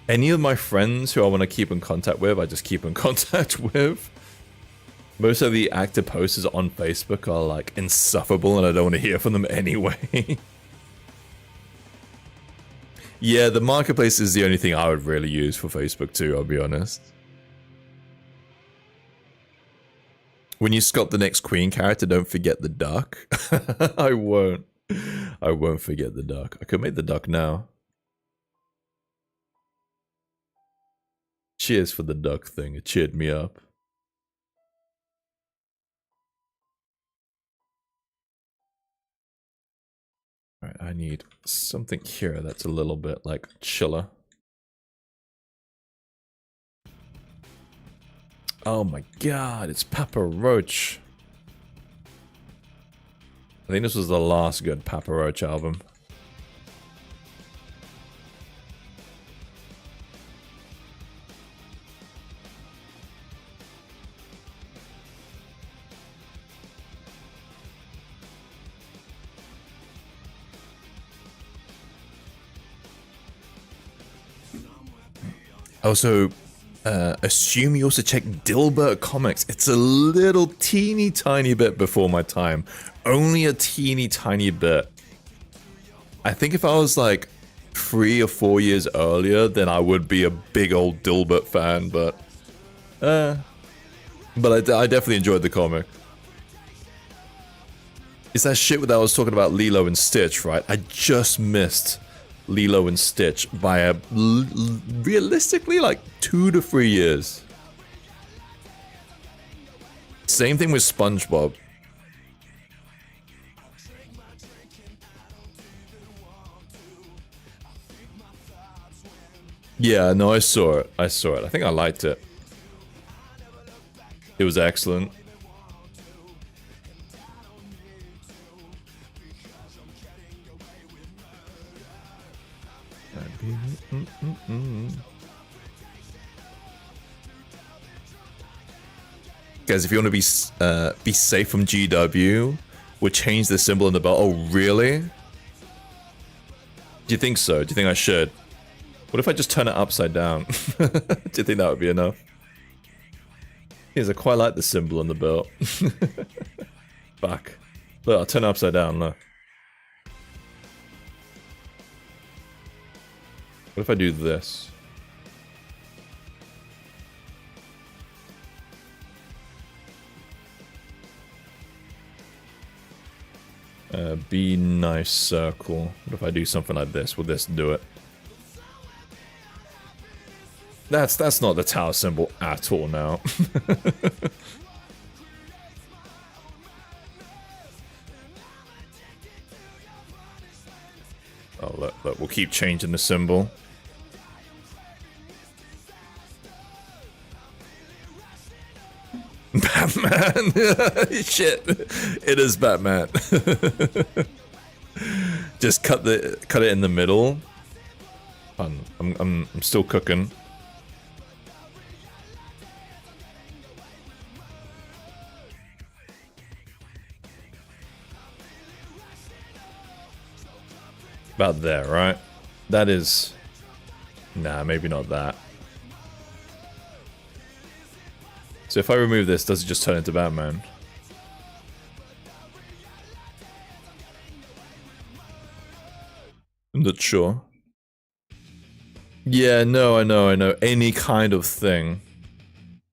Any of my friends who I want to keep in contact with, I just keep in contact with. Most of the active posters on Facebook are like insufferable and I don't want to hear from them anyway. Yeah, the marketplace is the only thing I would really use for Facebook too, I'll be honest. When you sculpt the next Queen character, don't forget the duck. I won't. I won't forget the duck. I could make the duck now. Cheers for the duck thing. It cheered me up. Alright, I need something here that's a little bit like chiller. Oh my god, it's Papa Roach. I think this was the last good Papa Roach album. Also, assume you also check Dilbert Comics. It's a little teeny tiny bit before my time. Only a teeny tiny bit. I think if I was like 3 or 4 years earlier, then I would be a big old Dilbert fan, but I definitely enjoyed the comic. It's that shit that I was talking about Lilo and Stitch, right? I just missed Lilo and Stitch by a realistically like 2 to 3 years. Same thing with SpongeBob. Yeah, no, I saw it. I think I liked it. It was excellent. Guys, if you want to be safe from GW, we'll change the symbol in the belt. Oh, really? Do you think so? Do you think I should? What if I just turn it upside down? Do you think that would be enough? Yes, I quite like the symbol on the belt. Fuck. Look, I'll turn it upside down, look. What if I do this? Be nice circle. What if I do something like this? Will this do it? That's not the tower symbol at all now. Oh, look, we'll keep changing the symbol. Batman! Shit. It is Batman. Just cut it in the middle. I'm still cooking. About there, right? That is... Nah, maybe not that. So if I remove this, does it just turn into Batman? I'm not sure. Yeah, no, I know. Any kind of thing.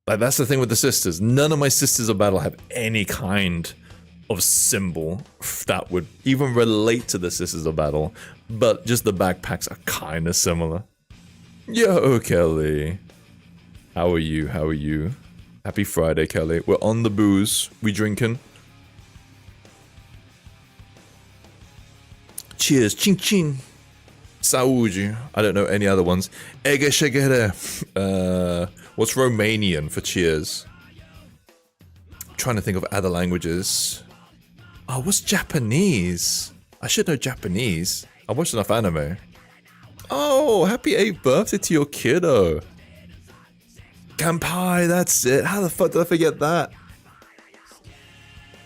Like, that's the thing with the sisters. None of my Sisters of Battle have any kind of symbol that would even relate to the Sisters of Battle. But just the backpacks are kind of similar. Yo, Kelly. How are you? Happy Friday, Kelly. We're on the booze. We drinking. Cheers. Ching ching. Saúde. I don't know any other ones. Ege shegere. What's Romanian for cheers? I'm trying to think of other languages. Oh, what's Japanese? I should know Japanese. I watched enough anime. Oh, happy 8th birthday to your kiddo. Kampai, that's it. How the fuck did I forget that?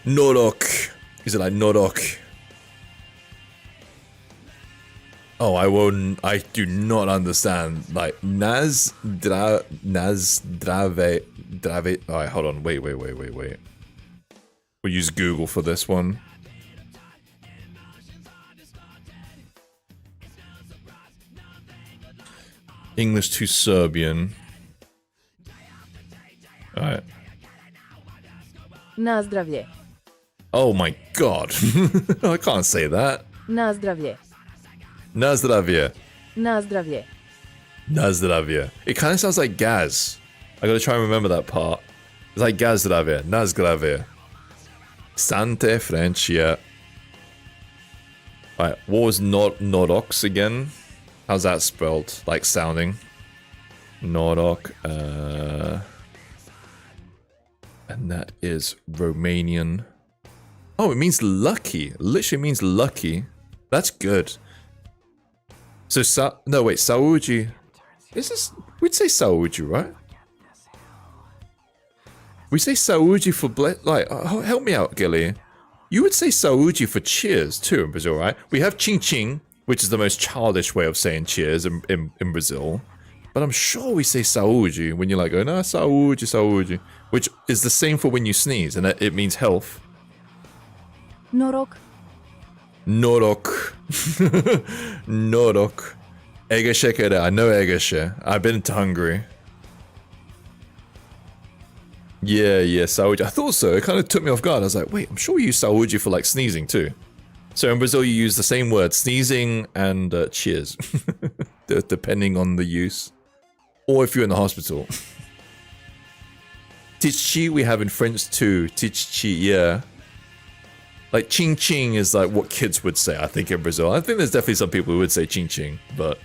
Norok. Is it like Norok? Oh, I do not understand. Like, Drave. Alright, hold on. Wait. We'll use Google for this one. English to Serbian. Alright. Na zdravje. Oh my god. I can't say that. Na zdravje. Na zdravje. Na zdravje. Na zdravje. It kind of sounds like Gaz. I gotta try and remember that part. It's like Gaz zdravje. Na zdravje. Sante French, yeah. Alright, what was Nordox again? How's that spelled? Like sounding? Nordok, and that is Romanian. Oh, it means lucky. It literally means lucky. That's good. So, no, wait, Saúde. Is this... We'd say Saúde, right? We say Saúde for... Like, help me out, Gilly. You would say Saúde for cheers, too, in Brazil, right? We have Ching Ching, which is the most childish way of saying cheers in Brazil. but I'm sure we say saúde when you're like going, ah, saúde, saúde, which is the same for when you sneeze, and it means health. Noroc. Norok. Norok. Egeshe kere. I know Egeshe. I've been to Hungary. Yeah, saúde. I thought so. It kind of took me off guard. I was like, wait, I'm sure we use saúde for like sneezing too. So in Brazil, you use the same word, sneezing and cheers, depending on the use. Or if you're in the hospital. Tichi we have in French too. Tichi, yeah. Like ching ching is like what kids would say, I think, in Brazil. I think there's definitely some people who would say ching ching, but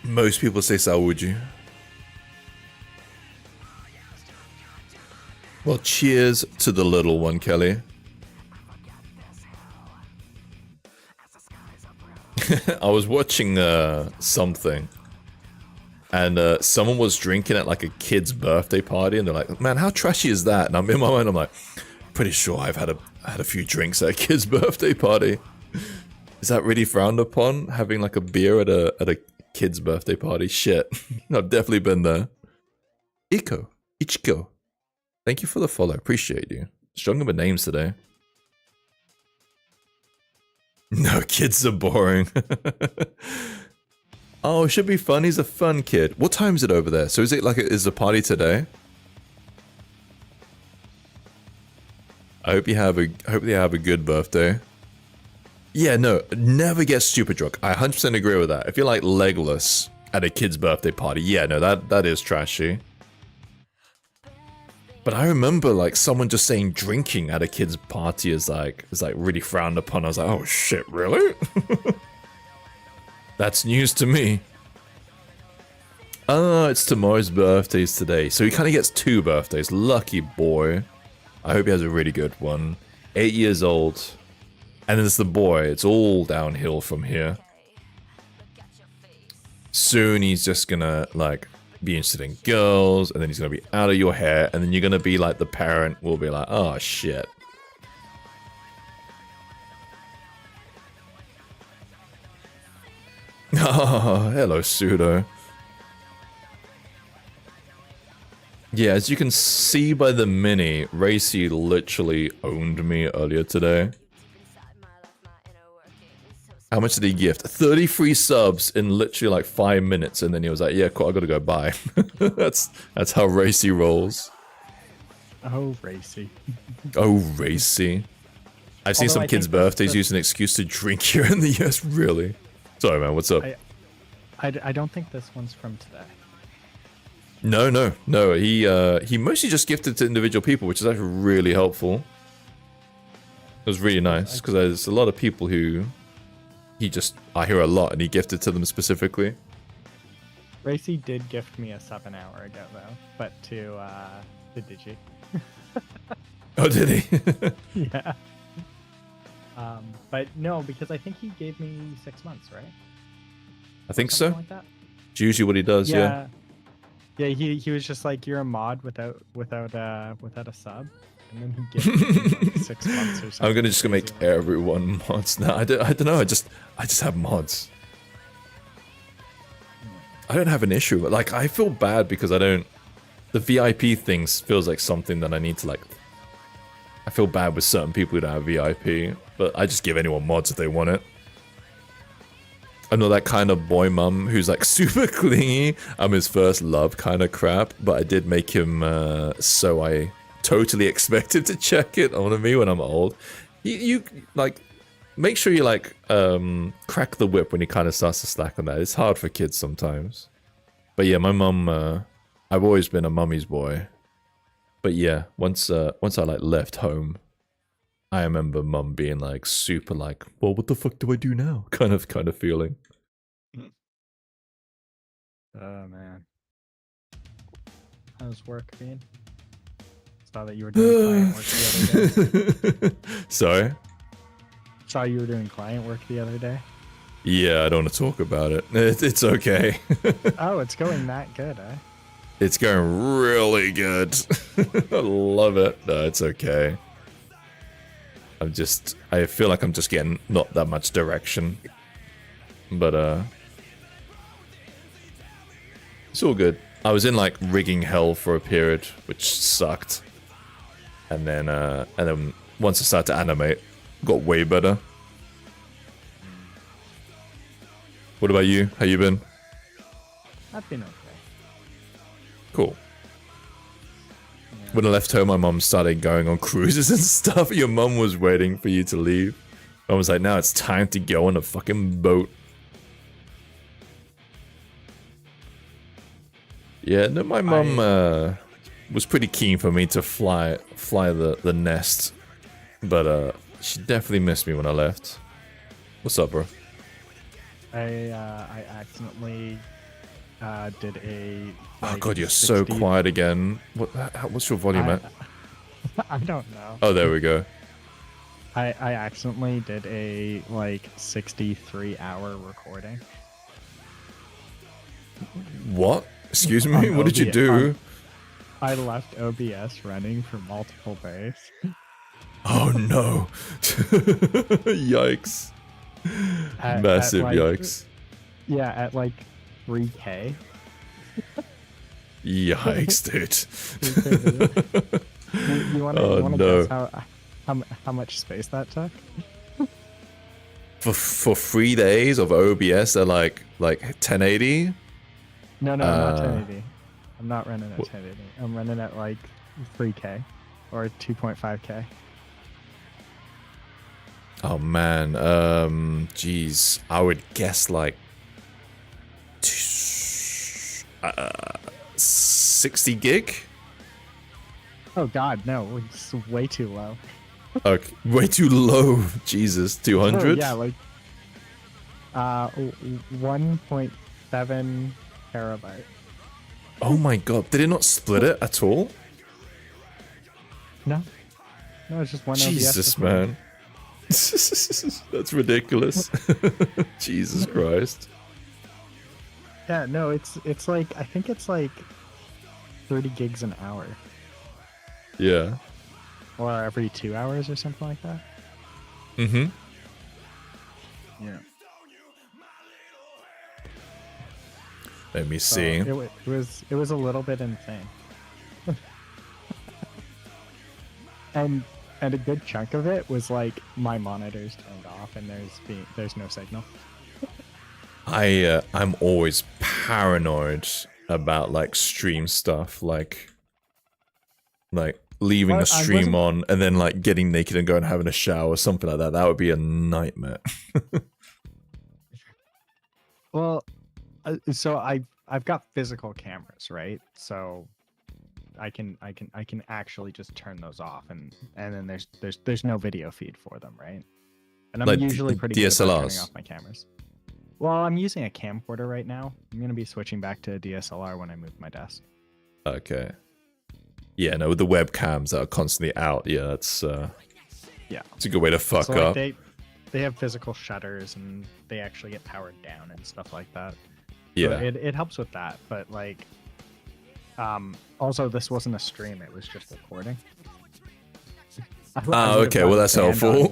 most people say saúde. Well, cheers to the little one, Kelly. I was watching something, and someone was drinking at like a kid's birthday party, and they're like, "Man, how trashy is that?" And I'm in my mind, I'm like, "Pretty sure I've had a few drinks at a kid's birthday party." Is that really frowned upon? Having like a beer at a kid's birthday party? Shit, I've definitely been there. Ichiko, thank you for the follow. Appreciate you. Stronger with names today. No, kids are boring. Oh, it should be fun. He's a fun kid. What time is it over there? So is it like is the party today? I hope they have a good birthday. Yeah, no, never get stupid drunk. I 100% agree with that. If you're like Legolas at a kid's birthday party, yeah, no, that is trashy. But I remember like someone just saying drinking at a kid's party is like really frowned upon. I was like, oh shit, really? That's news to me. Oh, it's tomorrow's birthdays today. So he kind of gets 2 birthdays. Lucky boy. I hope he has a really good one. 8 years old. And then it's the boy. It's all downhill from here. Soon he's just gonna like be interested in girls, and then he's gonna be out of your hair, and then you're gonna be like the parent will be like, oh shit. Oh, hello, Pseudo. Yeah, as you can see by the mini, Racy literally owned me earlier today. How much did he gift? 33 subs in literally like 5 minutes, and then he was like, yeah, cool, I gotta go buy. That's how Racy rolls. Oh, Racy. Oh, Racy. I've seen some kids' birthdays use an excuse to drink here in the US, really. Sorry, man, what's up? I don't think this one's from today. No. He mostly just gifted to individual people, which is actually really helpful. It was really nice, because there's a lot of people who I hear a lot, and he gifted to them specifically. Racy did gift me a sub an hour ago, though, but to Digi. Oh, did he? Yeah. But no, because I think he gave me 6 months, right? I think so. Like that. It's usually what he does, yeah. Yeah, he was just like, you're a mod without a sub. And then he gave me like 6 months or something. I'm gonna just make everyone mods now. I don't know. I just have mods. I don't have an issue, but like I feel bad because I don't. The VIP things feels like something that I need to like. I feel bad with certain people who don't have VIP, but I just give anyone mods if they want it. I'm not that kind of boy mum who's like super clingy. I'm his first love kind of crap, but I did make him so I totally expected to check it on me when I'm old. You like make sure you like crack the whip when he kind of starts to slack on that. It's hard for kids sometimes. But yeah, my mum, I've always been a mummy's boy. But yeah, once I like left home, I remember mum being like super like, well, what the fuck do I do now? Kind of feeling. Oh man, how's work been? Saw that you were doing client work the other day. Sorry? Saw you were doing client work the other day. Yeah, I don't want to talk about it. It's okay. Oh, it's going that good, eh? It's going really good. I love it. No, it's okay. I feel like I'm just getting not that much direction. But It's all good. I was in like rigging hell for a period, which sucked. And then once I started to animate, got way better. What about you? How you been? I've been okay. Cool. When I left home, my mum started going on cruises and stuff. Your mum was waiting for you to leave. I was like, now it's time to go on a fucking boat. Yeah, no, my mum was pretty keen for me to fly the nest. But she definitely missed me when I left. What's up, bro? I accidentally did a. Oh like, god, you're 60 so quiet again. What's your volume at? I don't know. Oh, there we go. I accidentally did a like 63-hour recording. What? Excuse me? On What did you OBS. do? I left OBS running for multiple days. Oh no. Yikes. Massive like, yikes. Yeah, at like 3K. Yikes, dude. You want Oh, to no. guess how much space that took? For 3 days of OBS, they're like 1080. No, not 1080. I'm not running at 1080. I'm running at like 3K or 2.5K. Oh man, geez, I would guess like 60 gig. Oh God, no! It's way too low. Okay, way too low. Jesus, 200. Oh, yeah, like 1.7 terabyte. Oh my god, did it not split it at all? No, it's just one. Jesus, OBS recording. man. That's ridiculous. Jesus Christ. Yeah, no, it's like I think it's like 30 gigs an hour, Yeah. or every 2 hours or something like that. Mm-hmm. Yeah. Let me So see. it was a little bit insane. and a good chunk of it was like my monitor's turned off and there's no signal. I'm always paranoid about like stream stuff, like leaving Well, a stream on and then like getting naked and going and having a shower or something like that. That would be a nightmare. Well, so I've got physical cameras, right? So I can actually just turn those off, and then there's no video feed for them, right? And I'm Like usually pretty good about turning DSLRs? off my cameras. Well, I'm using a camcorder right now. I'm gonna be switching back to DSLR when I move my desk. Okay. Yeah, no, with the webcams that are constantly out, yeah, that's Yeah. it's a good way to fuck So like, up. they have physical shutters and they actually get powered down and stuff like that. So Yeah. it helps with that, but like, also this wasn't a stream; it was just recording. Ah, okay, well that's helpful.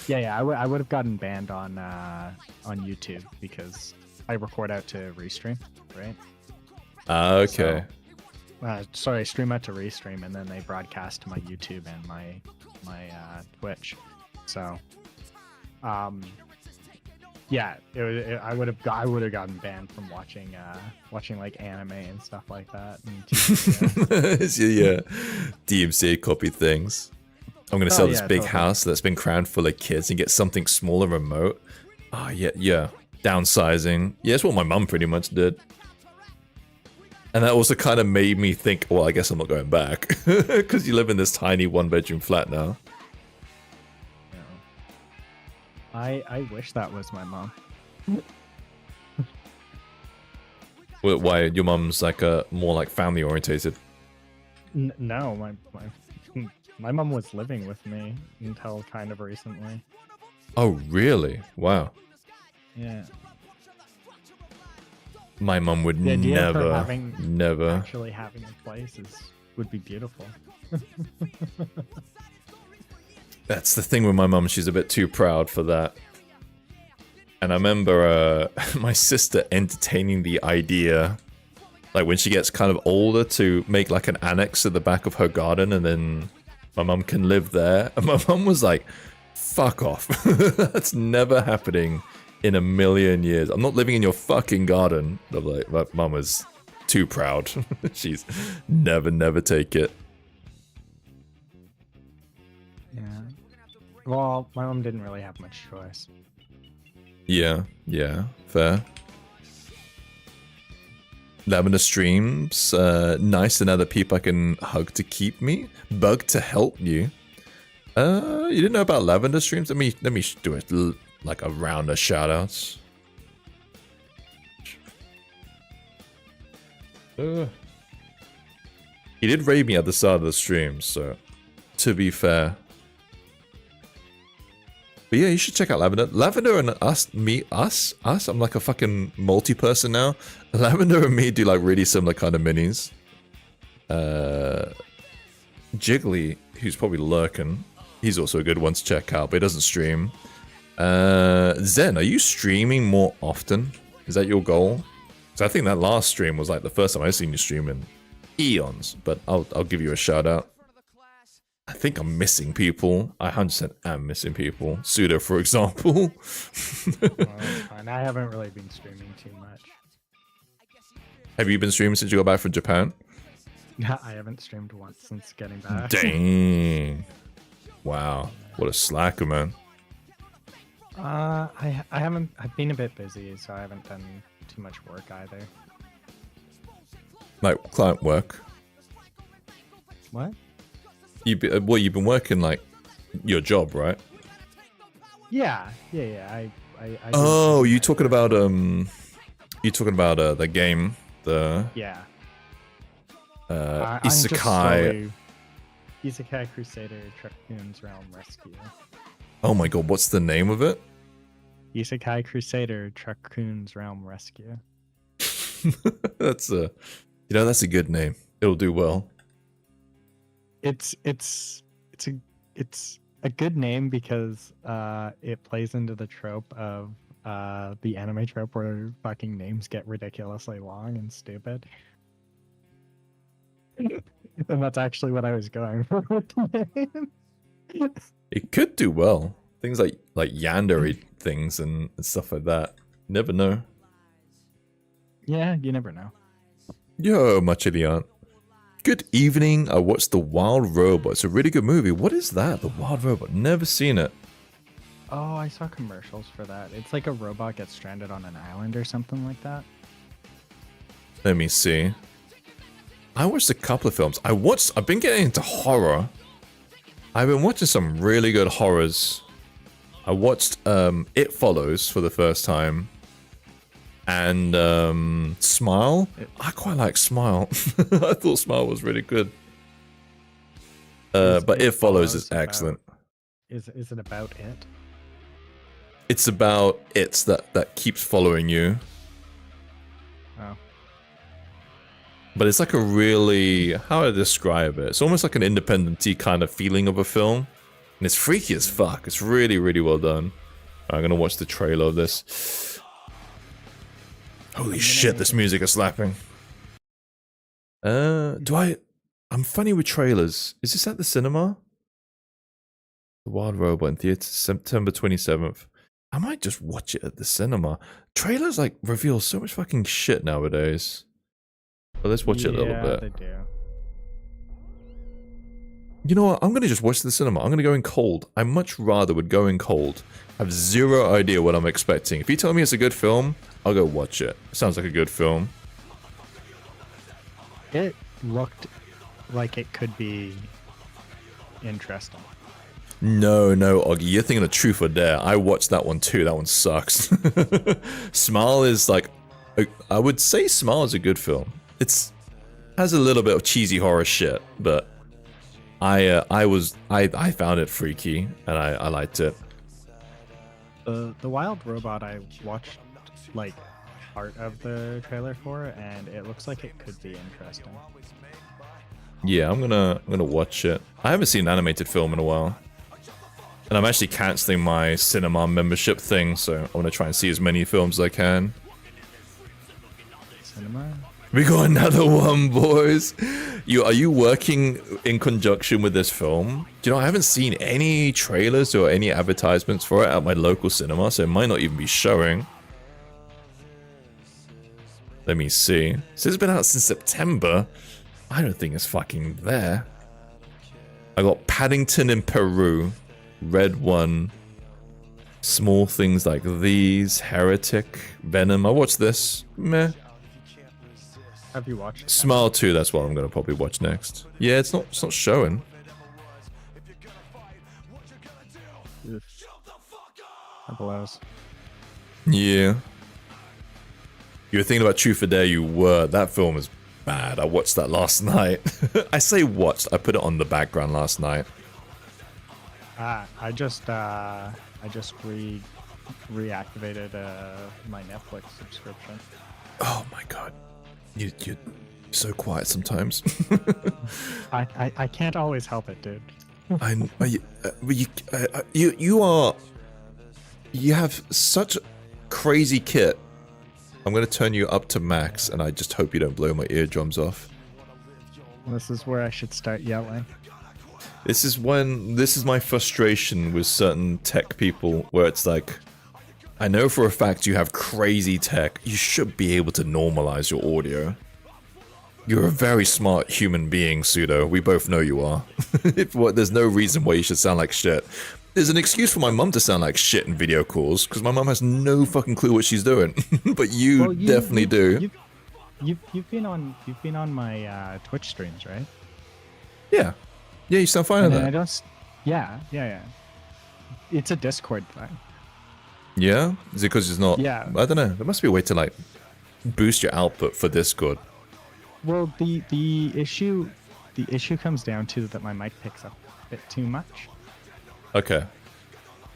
Yeah, I would have gotten banned on YouTube because I record out to restream, right? Ah, okay. Sorry, stream out to restream, and then they broadcast to my YouTube and my Twitch. So, yeah, I would have gotten banned from watching like anime and stuff like that. And TV, Yeah, DMCA copy things. I'm gonna sell this big totally. house that's been crammed full of kids and get something smaller remote. Ah, yeah. Downsizing. Yeah, that's what my mum pretty much did. And that also kind of made me think, well, I guess I'm not going back. Because you live in this tiny one-bedroom flat now. you know. I wish that was my mom. Why, your mum's like more like family orientated? No, my mom was living with me until kind of recently. Oh, really? Wow. Yeah. My mum would The idea of her never. actually having a place would be beautiful. That's the thing with my mum, she's a bit too proud for that. And I remember my sister entertaining the idea like when she gets kind of older, to make like an annex at the back of her garden, and then my mum can live there. And my mum was like, fuck off. That's never happening in a million years. I'm not living in your fucking garden. I'm like, my mum was too proud. She's never take it. Yeah. Well, my mom didn't really have much choice. Yeah, fair. Lavender streams, nice to know that people I can hug to keep me, bug to help you. You didn't know about Lavender streams? Let me do it like a round of shoutouts. He did raid me at the start of the stream, so to be fair. But yeah, you should check out Lavender. Lavender and us. I'm like a fucking multi-person now. Lavender and me do like really similar kind of minis. Jiggly, who's probably lurking, he's also a good one to check out, but he doesn't stream. Zen, are you streaming more often? Is that your goal? So I think that last stream was like the first time I've seen you stream in eons, but I'll give you a shout out. I think I'm missing people. I 100% am missing people. Pseudo, for example. Well, that's fine. I haven't really been streaming too much. Have you been streaming since you got back from Japan? I haven't streamed once since getting back. Dang. Wow. What a slacker, man. I haven't. I've been a bit busy, so I haven't done too much work either. Like client work? What? You've been working like your job, right? Yeah. I Oh, you talking about the game, the yeah. Isekai. Isekai Crusader Truckoon's Realm Rescue. Oh my god, what's the name of it? Isekai Crusader Truckoon's Realm Rescue. That's a good name. It'll do well. It's a good name because it plays into the trope of the anime trope where fucking names get ridiculously long and stupid. And that's actually what I was going for with the name. It could do well. Things like yandere things and stuff like that. Never know. Yeah, you never know. Yo, Machilian. Good evening. I watched The Wild Robot. It's a really good movie. What is that? The Wild Robot. Never seen it. Oh, I saw commercials for that. It's like a robot gets stranded on an island or something like that. Let me see. I watched a couple of films. I've been getting into horror. I've been watching some really good horrors. I watched It Follows for the first time. And Smile. I quite like Smile. I thought Smile was really good. But It Follows is excellent. Is it about it? It's about it that keeps following you. Oh. But it's like a really, how do I describe it? It's almost like an independent-y kind of feeling of a film. And it's freaky as fuck. It's really, really well done. I'm gonna watch the trailer of this. Holy shit, this music is slapping. I'm funny with trailers. Is this at the cinema? The Wild Robot in theaters, September 27th. I might just watch it at the cinema. Trailers like reveal so much fucking shit nowadays. But let's watch it a little bit. They do. You know what? I'm gonna just watch the cinema. I'm gonna go in cold. I much rather would go in cold. Have zero idea what I'm expecting. If you tell me it's a good film, I'll go watch it. Sounds like a good film. It looked like it could be interesting. No, Oggy, you're thinking of Truth or Dare. I watched that one too. That one sucks. Smile is like, I would say Smile is a good film. It's has a little bit of cheesy horror shit, but I found it freaky and I liked it. The Wild Robot I watched like part of the trailer for, and it looks like it could be interesting. Yeah, I'm gonna watch it. I haven't seen an animated film in a while. And I'm actually cancelling my cinema membership thing, so I want to try and see as many films as I can. Cinema? We got another one, boys. Are you working in conjunction with this film? Do you know, I haven't seen any trailers or any advertisements for it at my local cinema, so it might not even be showing. Let me see. So it's been out since September. I don't think it's fucking there. I got Paddington in Peru, Red One, Small Things Like These, Heretic, Venom. I watched this. Meh. Have you watched? Smile 2, that's what I'm gonna probably watch next. Yeah, it's not showing. That blows. Yeah. You were thinking about Truth or Dare, you were. That film is bad. I watched that last night. I say watched, I put it on the background last night. I just reactivated my Netflix subscription. Oh my god. You're so quiet sometimes. I can't always help it, dude. You have such crazy kit. I'm gonna turn you up to max, and I just hope you don't blow my eardrums off. This is where I should start yelling. This is my frustration with certain tech people, where it's like, I know for a fact you have crazy tech. You should be able to normalize your audio. You're a very smart human being, Pseudo. We both know you are. There's no reason why you should sound like shit. There's an excuse for my mum to sound like shit in video calls, because my mum has no fucking clue what she's doing. But you definitely do. You've been on my Twitch streams, right? Yeah. Yeah, you sound fine on that. I don't. Yeah. It's a Discord thing. Yeah? Is it because it's not... Yeah. I don't know. There must be a way to, like, boost your output for Discord. Well, the issue comes down to that my mic picks up a bit too much. Okay.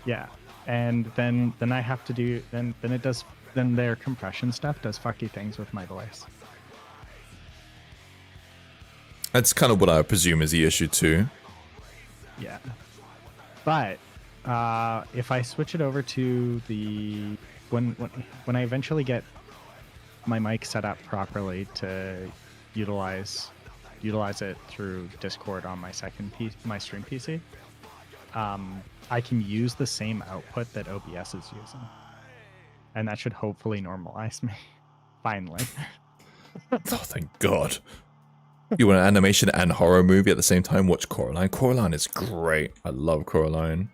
Yeah. And then I have to do... Then their compression stuff does fucky things with my voice. That's kind of what I presume is the issue, too. Yeah. But... if I switch it over to the when I eventually get my mic set up properly to utilize it through Discord on my my stream PC, I can use the same output that OBS is using, and that should hopefully normalize me. Finally. Oh, thank God. You want an animation and horror movie at the same time? Watch Coraline. Coraline is great. I love Coraline.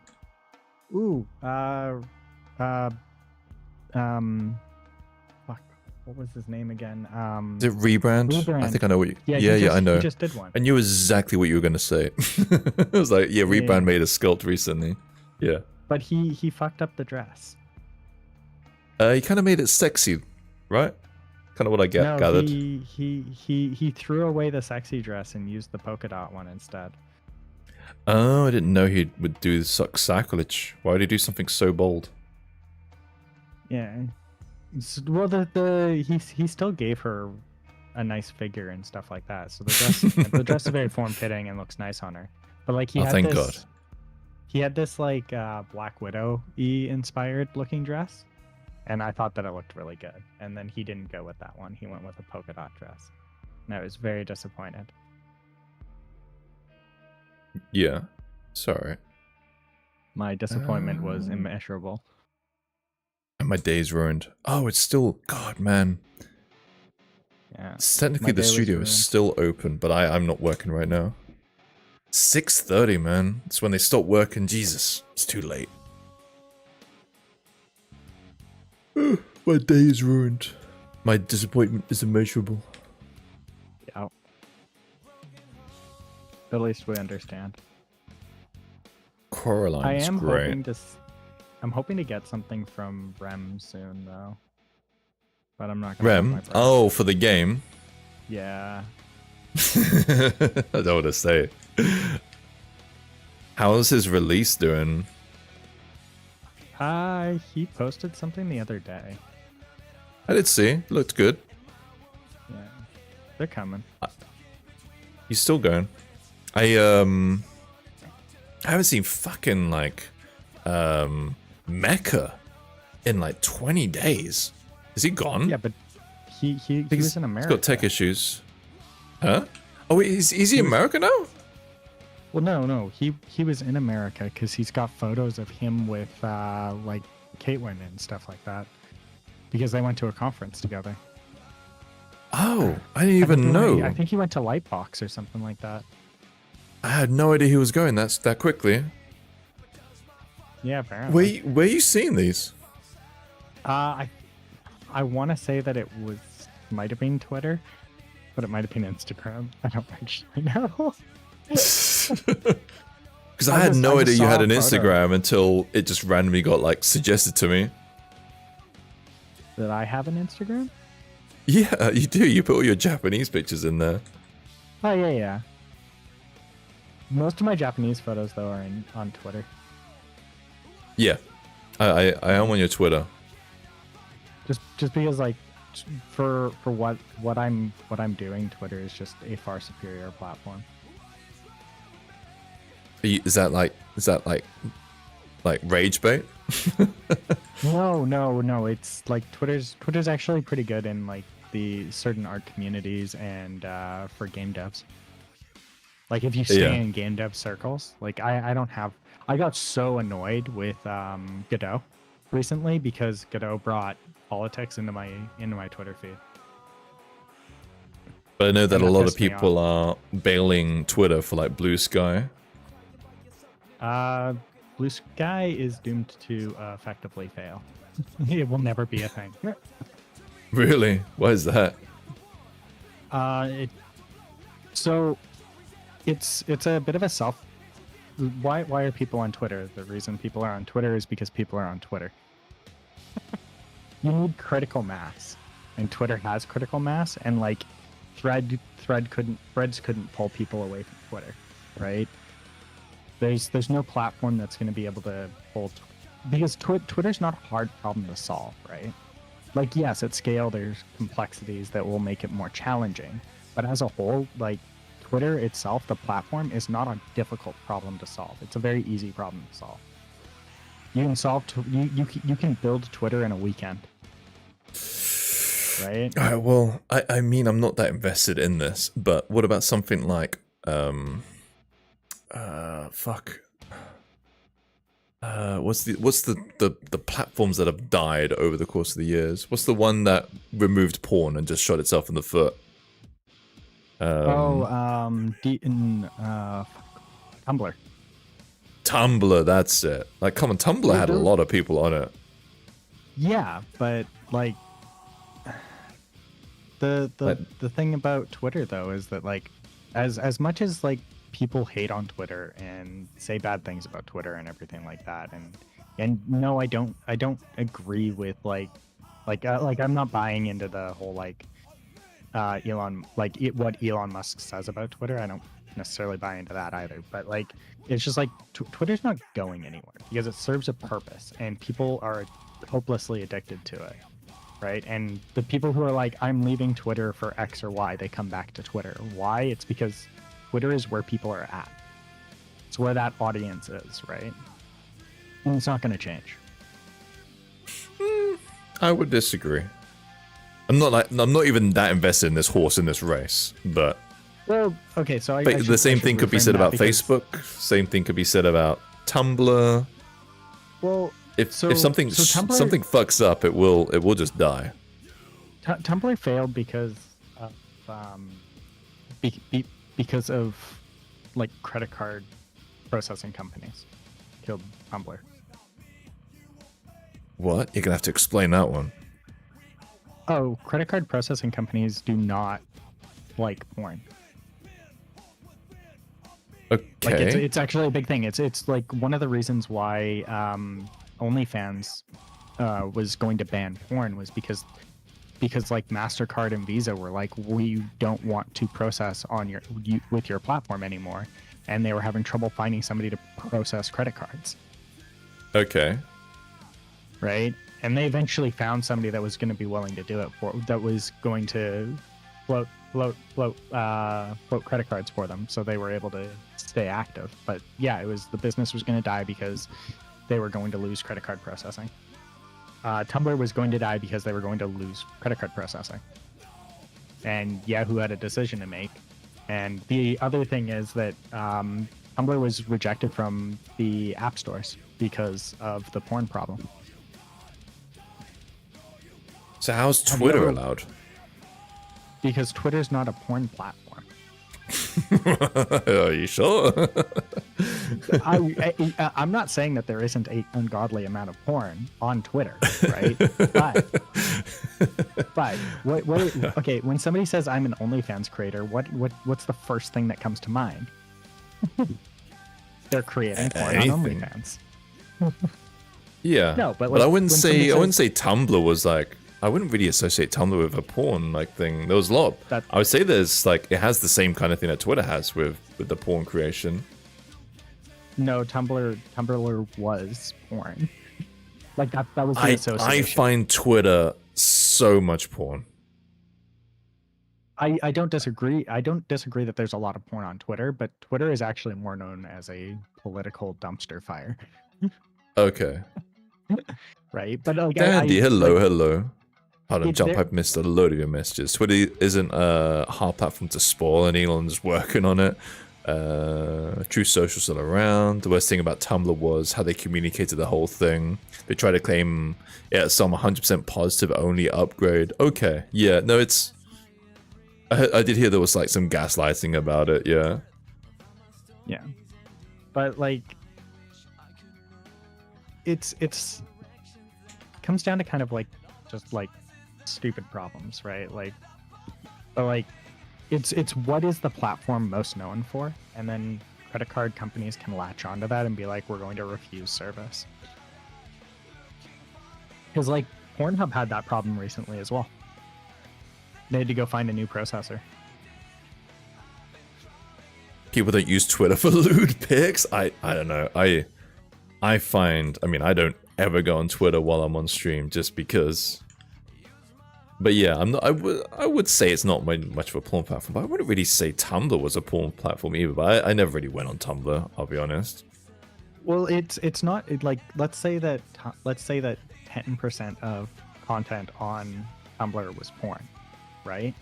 Ooh, fuck. What was his name again? Is it Rebrand? Rebrand. I think I know what you... Yeah, I know. He just did one. I knew exactly what you were going to say. I was like, yeah, Rebrand made a sculpt recently. Yeah. But he fucked up the dress. He kind of made it sexy, right? Kind of what I gathered. He threw away the sexy dress and used the polka dot one instead. Oh, I didn't know he would do sacrilege. Why would he do something so bold? Yeah. Well, he still gave her a nice figure and stuff like that. So the dress is very form-fitting and looks nice on her. But like thank God. He had this like Black Widow-y inspired looking dress, and I thought that it looked really good. And then he didn't go with that one. He went with a polka dot dress. And I was very disappointed. Yeah. Sorry. My disappointment was immeasurable. And my day's ruined. Oh, it's still... God, man. Yeah. Technically, the studio is still open, but I'm not working right now. 6:30, man. It's when they stop working. Jesus, it's too late. My day is ruined. My disappointment is immeasurable. Yeah. At least we understand. Coraline's great. I'm hoping to get something from Rem soon, though. But I'm not gonna... Rem? Oh, for the game? Yeah. I don't want to say it. How's his release doing? He posted something the other day. I did see. Looked good. Yeah. They're coming. He's still going. I haven't seen fucking like Mecha in like 20 days. Is he gone? Yeah, but he He's was in America. got tech issues. Huh? Oh, is he American now? Well, no, he was in America because he's got photos of him with like Caitlyn and stuff like that, because they went to a conference together. Oh, I didn't even know. I think he went to Lightbox or something like that. I had no idea he was going that quickly. Yeah, apparently. Where you seeing these? I want to say that it might have been Twitter, but it might have been Instagram. I don't actually know. Because I had no idea you had an Instagram until it just randomly got like suggested to me. Did I have an Instagram? Yeah, you do. You put all your Japanese pictures in there. Oh yeah. Most of my Japanese photos though are on Twitter. Yeah, I am on your Twitter. Just because like for what I'm doing, Twitter is just a far superior platform. Is that like rage bait? No. It's like Twitter's actually pretty good in like the certain art communities and for game devs. Like if you stay in game dev circles, like I got so annoyed with Godot recently because Godot brought politics into my Twitter feed. But I know that a lot of people are bailing Twitter for like Blue Sky. Blue Sky is doomed to effectively fail. It will never be a thing. Really? Why is that? It's a bit of a self. Why are people on Twitter? The reason people are on Twitter is because people are on Twitter. You need critical mass, and Twitter has critical mass, and like threads couldn't pull people away from Twitter, right? There's no platform that's going to be able to hold, because Twitter's not a hard problem to solve, right? Like yes, at scale there's complexities that will make it more challenging, but as a whole, like Twitter itself, the platform, is not a difficult problem to solve. It's a very easy problem to solve. You can solve you can build Twitter in a weekend, right? All right. Well, I mean, I'm not that invested in this, but what about something like what's the platforms that have died over the course of the years? What's the one that removed porn and just shot itself in the foot? Tumblr. Tumblr, that's it. Like, come on, Tumblr had a lot of people on it. Yeah, but like the thing about Twitter though is that like as much as like people hate on Twitter and say bad things about Twitter and everything like that, and no, I don't agree with like I'm not buying into the whole like what Elon Musk says about Twitter. I don't necessarily buy into that either, but like it's just like Twitter's not going anywhere because it serves a purpose and people are hopelessly addicted to it, right? And the people who are like, I'm leaving Twitter for X or Y, they come back to Twitter. Why? It's because Twitter is where people are at. It's where that audience is, right? And it's not going to change. I would disagree. I'm not even that invested in this horse in this race, but well, okay, so the same thing could be said about Facebook. Same thing could be said about Tumblr. Well, if something fucks up, it will just die. Tumblr failed because of like credit card processing companies killed Tumblr. What? You're gonna have to explain that one. Oh, credit card processing companies do not like porn. Okay. Like it's actually a big thing. It's like one of the reasons why OnlyFans was going to ban porn was because like MasterCard and Visa were like, we don't want to process on with your platform anymore, and they were having trouble finding somebody to process credit cards. Okay. Right, and they eventually found somebody that was going to be willing to do it that was going to float credit cards for them, so they were able to stay active. But yeah, the business was going to die because they were going to lose credit card processing. Tumblr was going to die because they were going to lose credit card processing. and Yahoo had a decision to make. And the other thing is that Tumblr was rejected from the app stores because of the porn problem. So how's Have you Twitter ever- allowed? Because Twitter's not a porn platform. Are you sure? I'm not saying that there isn't an ungodly amount of porn on Twitter, right? but okay, when somebody says I'm an OnlyFans creator, what's the first thing that comes to mind? They're creating porn on Anything. OnlyFans. Yeah. No, but I like, wouldn't when somebody say Tumblr was like. I wouldn't really associate Tumblr with a porn like thing. There was a lot. I would say there's like it has the same kind of thing that Twitter has with the porn creation. No, Tumblr was porn. Like that was the association. I find Twitter so much porn. I don't disagree. I don't disagree that there's a lot of porn on Twitter, but Twitter is actually more known as a political dumpster fire. Okay. Right? But like, Dandy, hello, hello. Hold on, It's Jump, there- I've missed a load of your messages. Twitter isn't a hard platform to spoil, and Elon's working on it. True Social's still around. The worst thing about Tumblr was how they communicated the whole thing. They tried to claim some 100% positive only upgrade. Okay, yeah, no, it's... I did hear there was like some gaslighting about it, yeah. Yeah. But like it's comes down to kind of like just like stupid problems, right? Like but like it's what is the platform most known for? And then credit card companies can latch onto that and be like, we're going to refuse service. Because like Pornhub had that problem recently as well. They had to go find a new processor. People that use Twitter for lewd pics. I don't know. I find, I mean, I don't ever go on Twitter while I'm on stream just because. But yeah, I'm not. I would say it's not much of a porn platform. But I wouldn't really say Tumblr was a porn platform either. But I never really went on Tumblr. I'll be honest. Well, it's not like let's say that 10% of content on Tumblr was porn, right?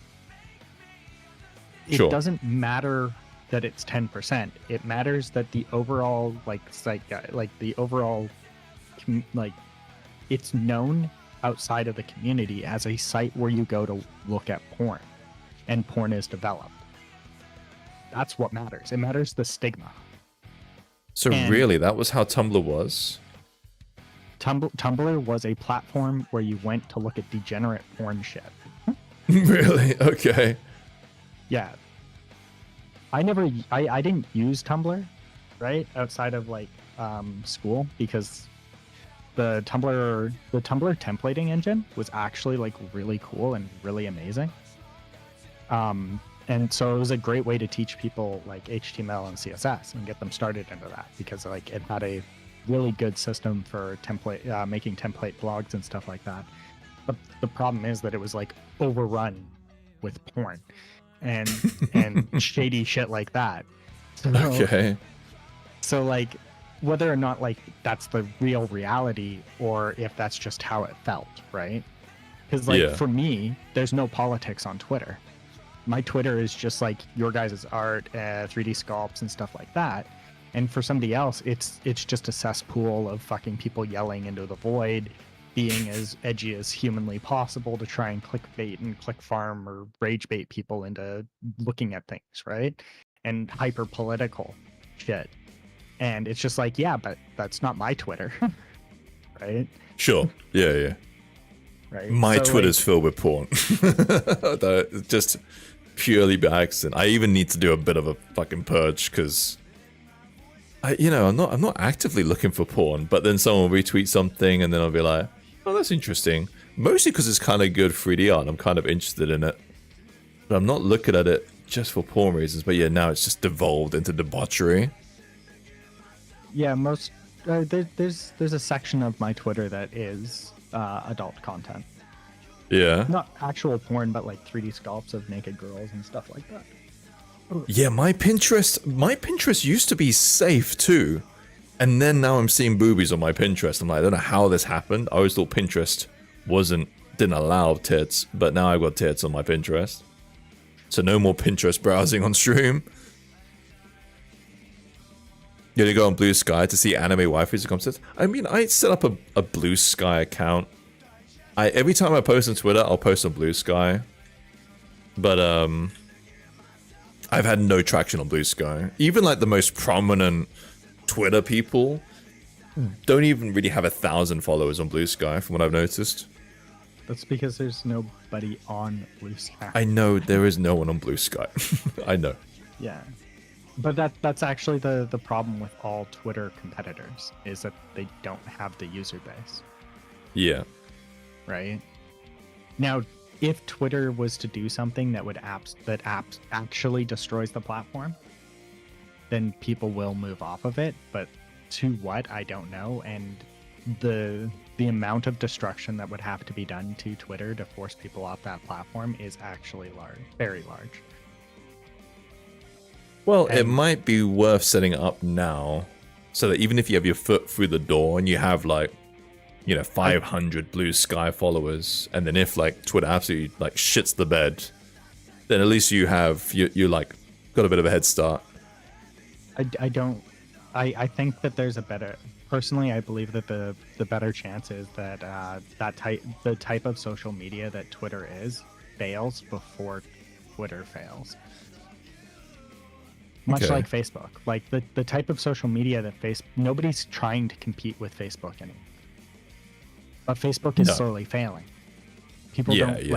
It Sure. doesn't matter that it's 10%. It matters that the overall the overall it's known outside of the community as a site where you go to look at porn, and porn is developed. That's what matters. It matters the stigma. So And- really, that was how Tumblr was. Tumblr was a platform where you went to look at degenerate porn shit. Really? Okay. Yeah. I didn't use Tumblr, right? Outside of like school, because the Tumblr templating engine was actually like really cool and really amazing. And so it was a great way to teach people like HTML and CSS and get them started into that, because like it had a really good system for making template blogs and stuff like that. But the problem is that it was like overrun with porn and shady shit like that. So, Okay. so like whether or not like that's the real reality or if that's just how it felt, right? Because like Yeah. for me, there's no politics on Twitter. My Twitter is just like your guys' art, 3D sculpts and stuff like that. And for somebody else, it's just a cesspool of fucking people yelling into the void, being as edgy as humanly possible to try and clickbait and click farm or rage bait people into looking at things, right? And hyper political shit. And it's just like, yeah, but that's not my Twitter. Right? Sure. Yeah. Right. My So, Twitter's filled with porn. Just purely by accident. I even need to do a bit of a fucking purge because I'm not actively looking for porn, but then someone will retweet something and then I'll be like, oh, that's interesting. Mostly because it's kind of good 3D art. And I'm kind of interested in it. But I'm not looking at it just for porn reasons. But yeah, now it's just devolved into debauchery. yeah, most there's a section of my Twitter that is adult content. Yeah. Not actual porn, but like 3D sculpts of naked girls and stuff like that. Yeah, my Pinterest used to be safe too. And then now I'm seeing boobies on my Pinterest. I'm like, I don't know how this happened. I always thought Pinterest didn't allow tits, but now I've got tits on my Pinterest. So no more Pinterest browsing on stream. You gotta go on Blue Sky to see anime waifus and concepts. I mean, I set up a Blue Sky account. Every time I post on Twitter, I'll post on Blue Sky. But I've had no traction on Blue Sky. Even like the most prominent Twitter people don't even really have 1,000 followers on Blue Sky, from what I've noticed. That's because there's nobody on Blue Sky. I know there is no one on Blue Sky. I know. Yeah. But that's actually the problem with all Twitter competitors, is that they don't have the user base. Yeah. Right? Now, if Twitter was to do something that actually destroys the platform, then people will move off of it. But to what, I don't know. And the amount of destruction that would have to be done to Twitter to force people off that platform is actually large, very large. Well, it might be worth setting it up now, so that even if you have your foot through the door and you have like, 500 Blue Sky followers, and then if like Twitter absolutely like shits the bed, then at least you have you like got a bit of a head start. I think that there's a better. Personally, I believe that the better chance is that the type of social media that Twitter fails before Twitter fails. Much like Facebook, like the type of social media that nobody's trying to compete with Facebook anymore. But Facebook is slowly failing. People don't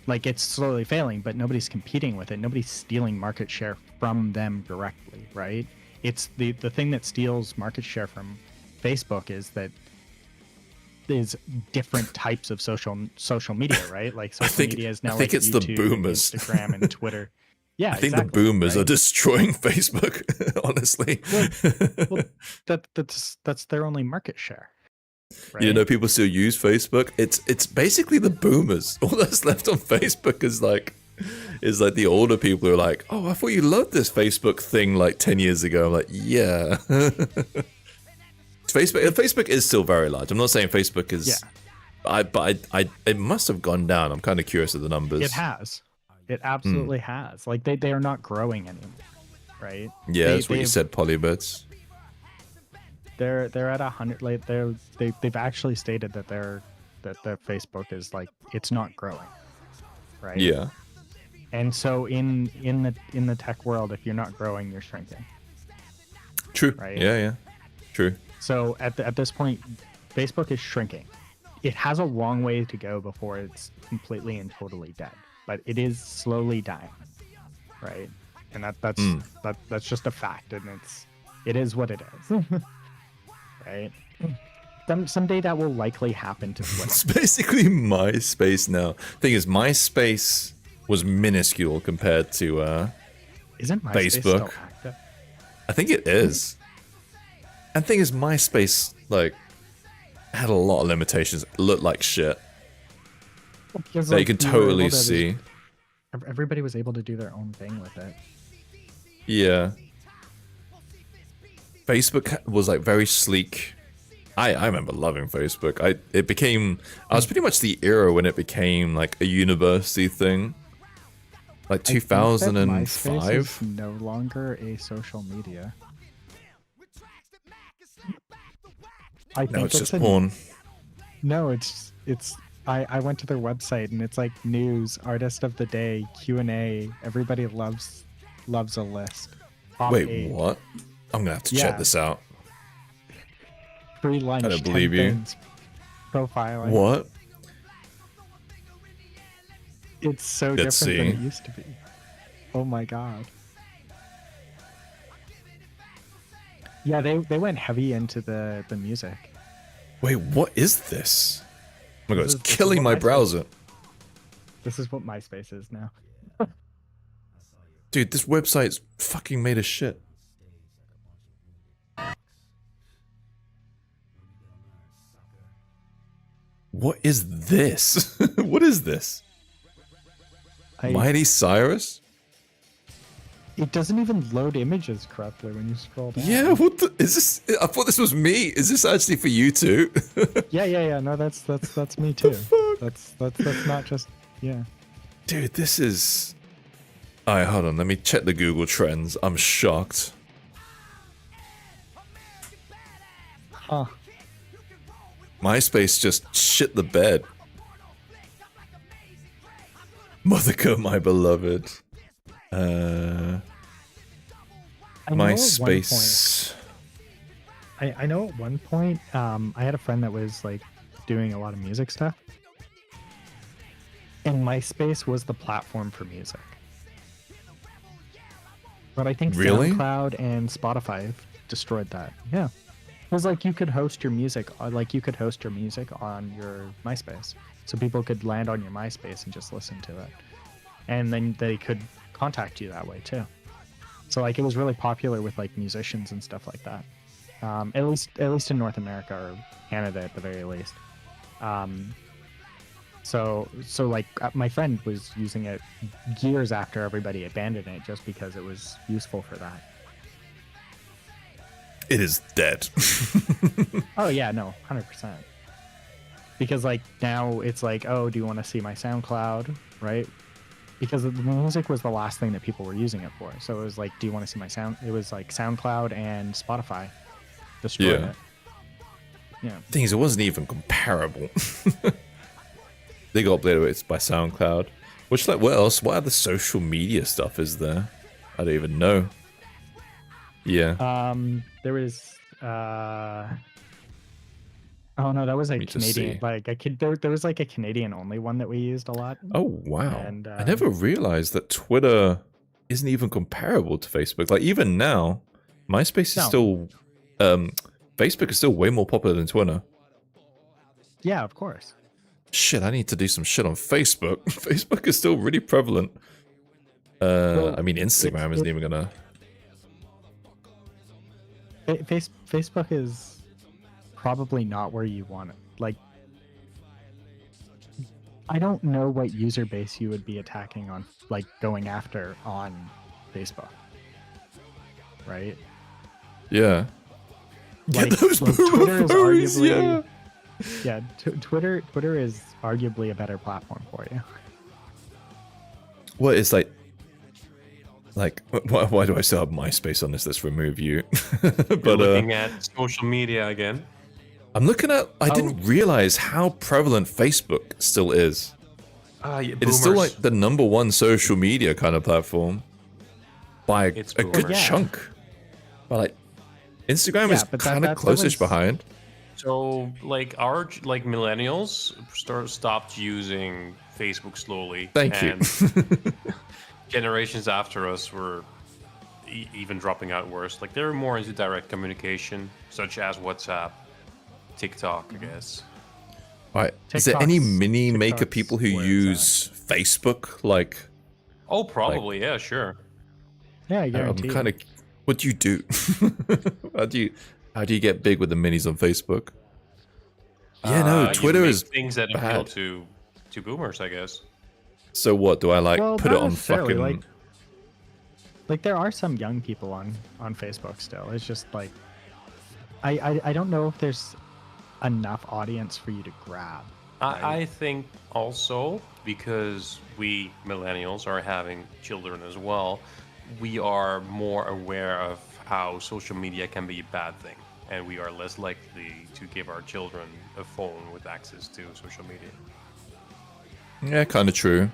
like it's slowly failing, but nobody's competing with it. Nobody's stealing market share from them directly, right? It's the thing that steals market share from Facebook is different types of social media, right? Like social media is now like it's YouTube, the boomers, Instagram, and Twitter. Yeah, I think the boomers are destroying Facebook. Honestly, well, that's their only market share. Right? People still use Facebook. It's basically the boomers. All that's left on Facebook is like the older people who are like, oh, I thought you loved this Facebook thing like 10 years ago. I'm like, yeah. Facebook is still very large. I'm not saying Facebook is. Yeah. But it must have gone down. I'm kind of curious of the numbers. It has. It absolutely has. Like they are not growing anymore, right? Yeah, that's what you said, Polybits. They're at 100. Like they've actually stated that their Facebook is like it's not growing, right? Yeah. And so in the tech world, if you're not growing, you're shrinking. True. Right. Yeah. True. So at this point, Facebook is shrinking. It has a long way to go before it's completely and totally dead, but it is slowly dying, right? And that's just a fact, and it is what it is. Right? Someday that will likely happen to Twitter. It's basically MySpace now. Thing is, MySpace was minuscule compared to Isn't MySpace Facebook. Still active? I think it is. And thing is, MySpace like had a lot of limitations. It looked like shit. Well, because, that you can totally see. Everybody was able to do their own thing with it. Yeah. Facebook was like very sleek. I remember loving Facebook. I was pretty much the era when it became like a university thing. Like 2005. MySpace is no longer a social media. I think it's just porn. No, it's I went to their website and it's like news, artist of the day, Q&A. Everybody loves a list. Top Wait, 8. what? I'm gonna have to check this out. Free lunch. I don't believe you. Profiling. What? It's so different than it used to be. Oh my god. Yeah, they went heavy into the music. Wait, what is this? Oh my god, it's killing my browser. This is what MySpace is now. Dude, this website's fucking made of shit. What is this? What is this? Mighty Cyrus? It doesn't even load images correctly when you scroll down. Yeah, what the, is this? I thought this was me. Is this actually for you too? Yeah. No, that's me too. That's not just, yeah. Dude, this is Alright, hold on. Let me check the Google Trends. I'm shocked. Huh. MySpace just shit the bed. Motherco, my beloved. I know MySpace. I know at one point, I had a friend that was like doing a lot of music stuff, and MySpace was the platform for music. But I think Really? SoundCloud and Spotify have destroyed that. Yeah, it was like you could host your music, on your MySpace, so people could land on your MySpace and just listen to it, and then they could contact you that way too. So like it was really popular with like musicians and stuff like that. At least in North America or Canada at the very least. So like my friend was using it years after everybody abandoned it just because it was useful for that. It is dead. Oh yeah, no, 100%. Because like now it's like, oh, do you want to see my SoundCloud, right? Because the music was the last thing that people were using it for. So it was like, do you want to see my sound? It was like SoundCloud and Spotify destroyed it. Yeah. Thing is, it wasn't even comparable. They got obliterated by SoundCloud. Which, like, what else? What other social media stuff is there? I don't even know. Yeah. There was oh no, that was a Let me just Canadian. see. Like there was like a Canadian only one that we used a lot. Oh, wow. And, I never realized that Twitter isn't even comparable to Facebook. Like, even now, MySpace is No. still... Facebook is still way more popular than Twitter. Yeah, of course. Shit, I need to do some shit on Facebook. Facebook is still really prevalent. I mean, Instagram isn't even gonna... Facebook is probably not where you want it. Like, I don't know what user base you would be attacking on, like going after on Facebook, right? Yeah. Like, Get those like, boomer Twitter is furries, arguably, yeah. Twitter is arguably a better platform for you. What is like why do I still have MySpace on this? Let's remove you. But You're looking at social media again. I'm looking at. I didn't realize how prevalent Facebook still is. Yeah, It is still like the #1 social media kind of platform by a It's good boomers. Yeah. chunk. But like Instagram Yeah, is but kind of that closest was- behind. So like millennials stopped using Facebook slowly. Thank you. and generations after us were even dropping out worse. Like they're more into direct communication, such as WhatsApp, TikTok, I guess. Right. Is there any TikTok's- mini maker TikTok's people who where it's use Facebook? Like, Oh, probably, yeah, sure. Yeah, I I'm guarantee. kind of. What do you do? How do you get big with the minis on Facebook? Yeah, no, You Twitter make is things that appeal bad. to boomers, I guess. So what do I like? Well, Put it not on necessarily, fucking. like there are some young people on Facebook still. It's just like I don't know if there's enough audience for you to grab. right? I think also because we millennials are having children as well, we are more aware of how social media can be a bad thing, and we are less likely to give our children a phone with access to social media. Yeah, kind of true.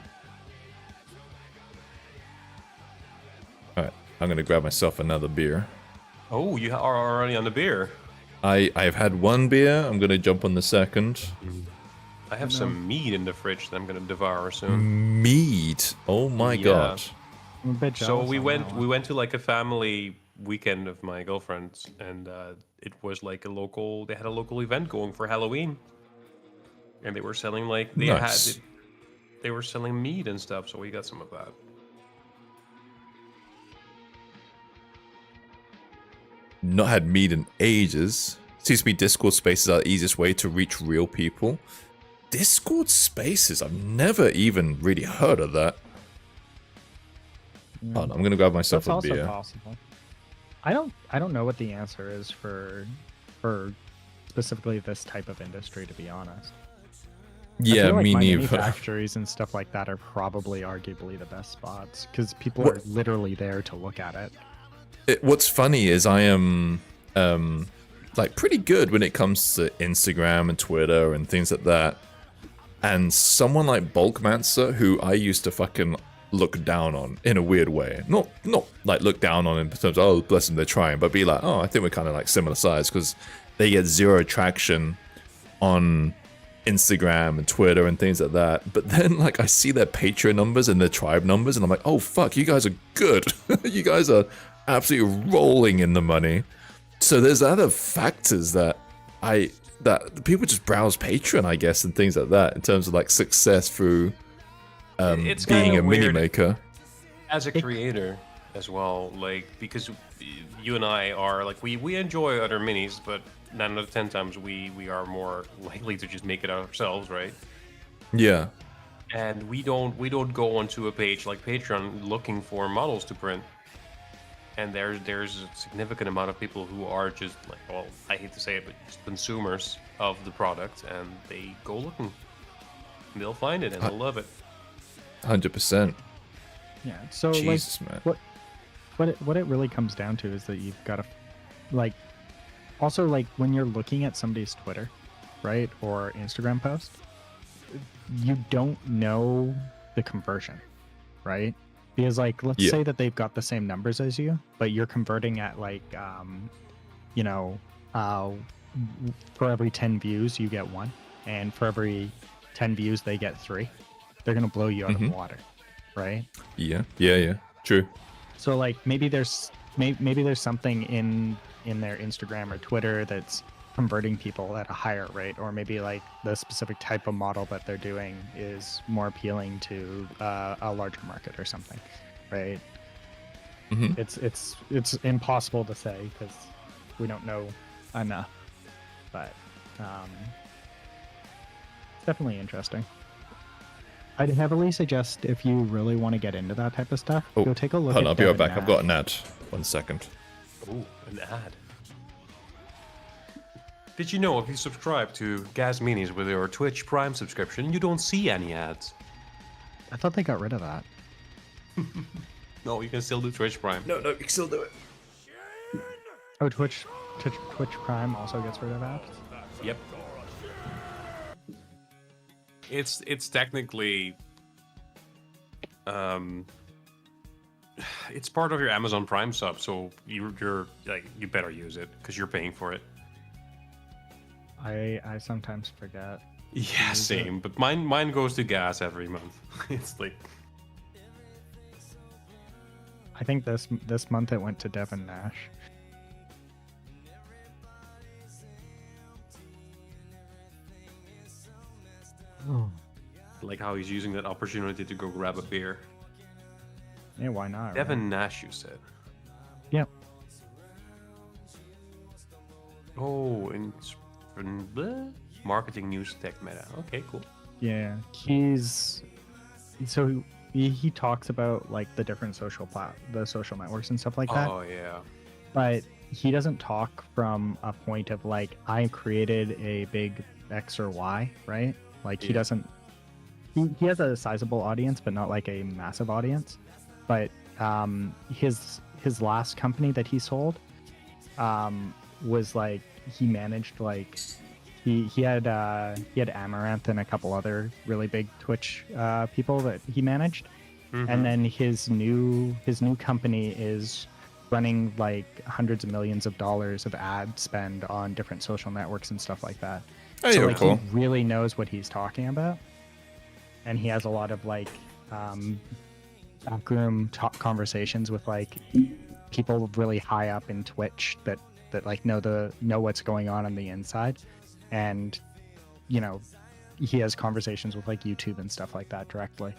Alright, I'm gonna grab myself another beer. Oh, you are already on the beer. I've had one beer, I'm gonna jump on the second. I have some meat in the fridge that I'm gonna devour soon. Mead. Oh my Yeah. god. I'm a bit So jealous we on went that we one. went to like a family weekend of my girlfriend's, and it was like they had a local event going for Halloween, and they were selling like Nice. they were selling meat and stuff, so we got some of that. Not had mead in ages. Seems to me Discord spaces are the easiest way to reach real people. Discord spaces? I've never even really heard of that. Hold on, I'm gonna grab myself That's a also beer. possible. I don't know what the answer is for specifically this type of industry, to be honest. I Yeah, feel like me mining neither. factories and stuff like that are probably arguably the best spots because people What- are literally there to look at it. What's funny is I am like pretty good when it comes to Instagram and Twitter and things like that. And someone like Bulkmancer, who I used to fucking look down on in a weird way. Not like look down on in terms of, oh, bless them, they're trying, but be like, oh, I think we're kind of like similar size because they get zero traction on Instagram and Twitter and things like that. But then like I see their Patreon numbers and their tribe numbers and I'm like, oh fuck, you guys are good. You guys are absolutely rolling in the money. So there's other factors that people just browse Patreon, I guess, and things like that in terms of like success through It's being kinda a mini weird. maker. As a creator as well, like, because you and I are like, we enjoy other minis, but 9 out of 10 times we are more likely to just make it ourselves, right? Yeah. And we don't go onto a page like Patreon looking for models to print. And there's a significant amount of people who are just like, well, I hate to say it, but just consumers of the product, and they go looking. And they'll find it and they'll love it. 100%. Yeah. So Jesus, like, man. what it really comes down to is that you've got to, like, also like when you're looking at somebody's Twitter, right, or Instagram post, you don't know the conversion, right? Because like, let's Yeah. say that they've got the same numbers as you, but you're converting at like, you know, for every 10 views you get 1, and for every 10 views they get 3. They're gonna blow you out of the water, right? Yeah. True. So like maybe there's something in their Instagram or Twitter that's converting people at a higher rate, or maybe like the specific type of model that they're doing is more appealing to a larger market or something, right? Mhm. It's impossible to say because we don't know enough, but it's definitely interesting. I'd heavily suggest if you really want to get into that type of stuff, Oh, go take a look hold at on, I'll be right Devin back. I've Nash. got an ad. 1 second. Ooh, an ad. Did you know if you subscribe to Gas Minis with your Twitch Prime subscription, you don't see any ads? I thought they got rid of that. No, you can still do Twitch Prime. No, you can still do it. Oh, Twitch Prime also gets rid of ads. Yep. It's technically it's part of your Amazon Prime sub, so you're like, you better use it because you're paying for it. I sometimes forget. Yeah, same. But mine goes to gas every month. It's like, I think this month it went to Devin Nash. like how he's using that opportunity to go grab a beer. Yeah, why not? right? Devin Nash, you said. Yep. Oh, and marketing news tech meta. Okay, cool. Yeah, he talks about like the different the social networks and stuff like that. Oh yeah. But he doesn't talk from a point of like I created a big X or Y, right? Like he Yeah. doesn't. He has a sizable audience, but not like a massive audience. But his last company that he sold was like he managed like he had Amaranth and a couple other really big Twitch people that he managed. And then his new company is running like hundreds of millions of dollars of ad spend on different social networks and stuff like that. Oh, So yeah, like cool. he really knows what he's talking about, and he has a lot of like backroom talk conversations with like people really high up in Twitch that like know what's going on the inside, and you know he has conversations with like YouTube and stuff like that directly.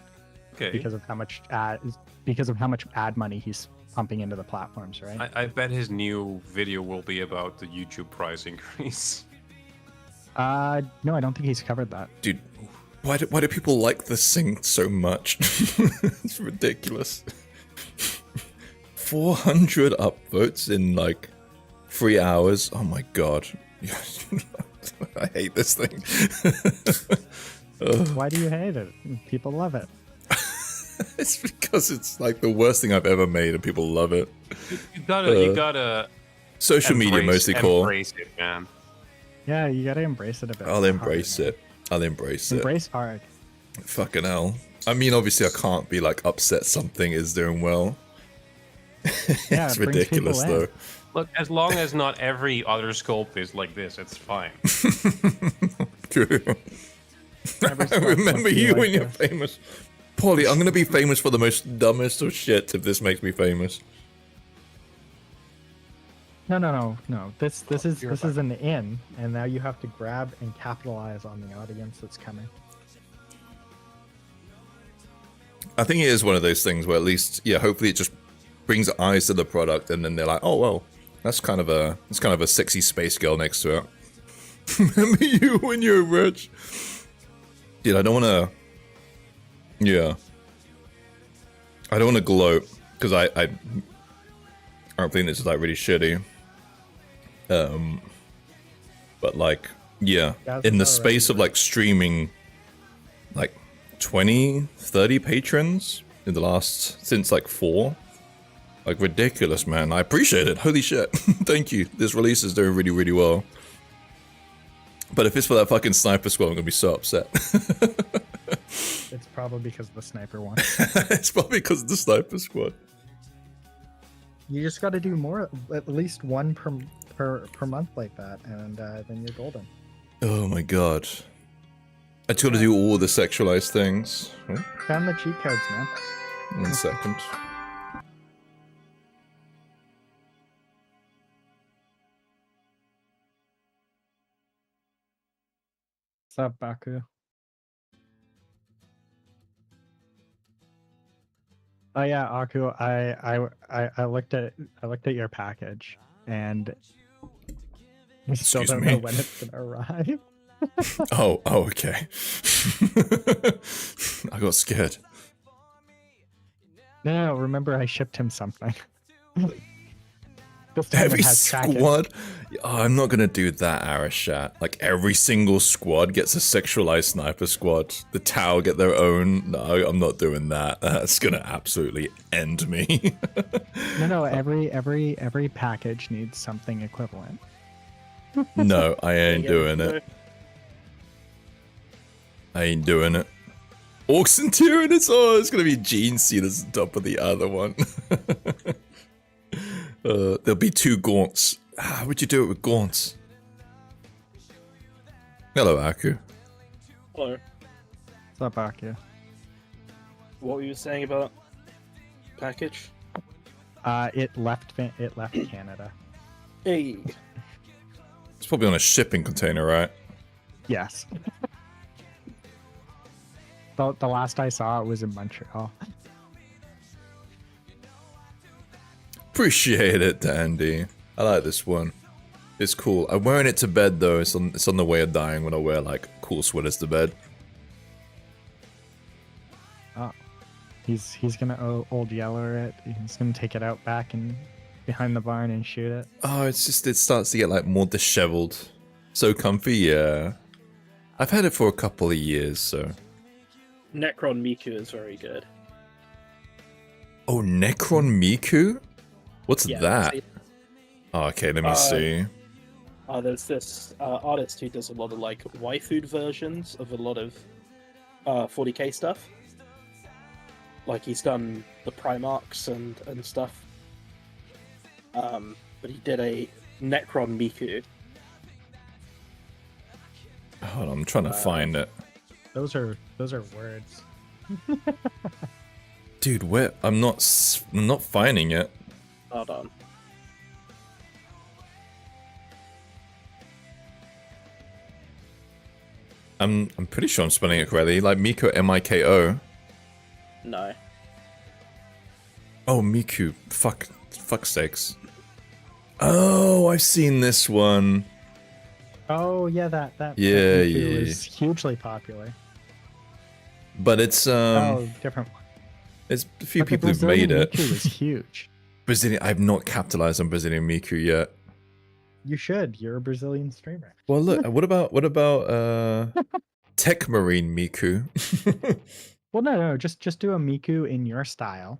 Okay. Because of how much ad money he's pumping into the platforms, right? I bet his new video will be about the YouTube price increase. No, I don't think he's covered that. Dude, why do people like this thing so much? It's ridiculous. 400 upvotes in like 3 hours. Oh my god. I hate this thing. Why do you hate it? People love it. It's because it's like the worst thing I've ever made, and people love it. You gotta Social media mostly cool. embrace it, man. Yeah, you gotta embrace it a bit. I'll embrace it. I'll embrace it. Embrace hard. Fucking hell. I mean, obviously, I can't be like upset something is doing well. Yeah, It's it brings ridiculous, people in. though. Look, as long as not every other sculpt is like this, it's fine. True. Every I sculpt remember must be you like when you're this. famous. Paulie, I'm gonna be famous for the most dumbest of shit if this makes me famous. No. This You're is an in, and now you have to grab and capitalize on the audience that's coming. I think it is one of those things where at least, yeah, hopefully it just brings eyes to the product, and then they're like, oh well, that's kind of a sexy space girl next to it. Remember you when you were rich? Dude, I don't want to. Yeah. I don't want to gloat because I don't think this is like really shitty. But like, yeah, in the space of like streaming, like 20, 30 patrons in the last since like 4. Like ridiculous, man. I appreciate it. Holy shit. Thank you. This release is doing really, really well. But if it's for that fucking sniper squad, I'm gonna be so upset. It's probably because the sniper one. It's probably because of the sniper squad. You just got to do more, at least one per month like that, and then you're golden. Oh my god. I just gotta do all the sexualized things. Oh, Found the cheat codes, man. 1 second. What's up, Baku? Oh yeah, Aku. I looked at your package, and we still Excuse don't me? know when it's gonna arrive. Oh, okay. I got scared. No, remember I shipped him something. This time Every it has tracking. squad? Oh, I'm not gonna do that, Arashat. Like, every single squad gets a sexualized sniper squad. The Tau get their own. No, I'm not doing that. That's gonna absolutely end me. No, every package needs something equivalent. No, I ain't doing it. I ain't doing it. Orcs and Tyranids? Oh, it's gonna be Gene Seed as the top of the other one. There'll be 2 gaunts. How would you do it with gaunts? Hello, Aku. Hello. What's up, Aku? What were you saying about package? It left Canada. Hey. It's probably on a shipping container, right? Yes. The last I saw it was in Montreal. Appreciate it, Dandy. I like this one. It's cool. I'm wearing it to bed though. It's on the way of dying when I wear like cool sweaters to bed. Oh, he's gonna old yeller it. He's gonna take it out back and behind the barn and shoot it. Oh, it's just it starts to get like more disheveled. So comfy, yeah. I've had it for a couple of years, so. Necron Miku is very good. Oh, Necron Miku? What's Yeah, that? see? Oh, okay, let me see. There's this artist who does a lot of like waifu versions of a lot of 40k stuff. Like he's done the Primarchs and stuff. But he did a Necron Miku. Hold on, I'm trying to find it. Those are words. Dude, where? I'm not finding it. Hold on. I'm pretty sure I'm spelling it correctly. Like Miko, M-I-K-O. No. Oh, Miku. Fuck sakes. Oh, I've seen this one. Oh yeah, that Yeah, Miku yeah. is hugely popular. But it's Oh, different one. it's a few But the people who've made Brazilian it. Miku is huge. Brazilian. I've not capitalized on Brazilian Miku yet. You should. You're a Brazilian streamer. Well, look. What about Tech Marine Miku. Well, no, just do a Miku in your style,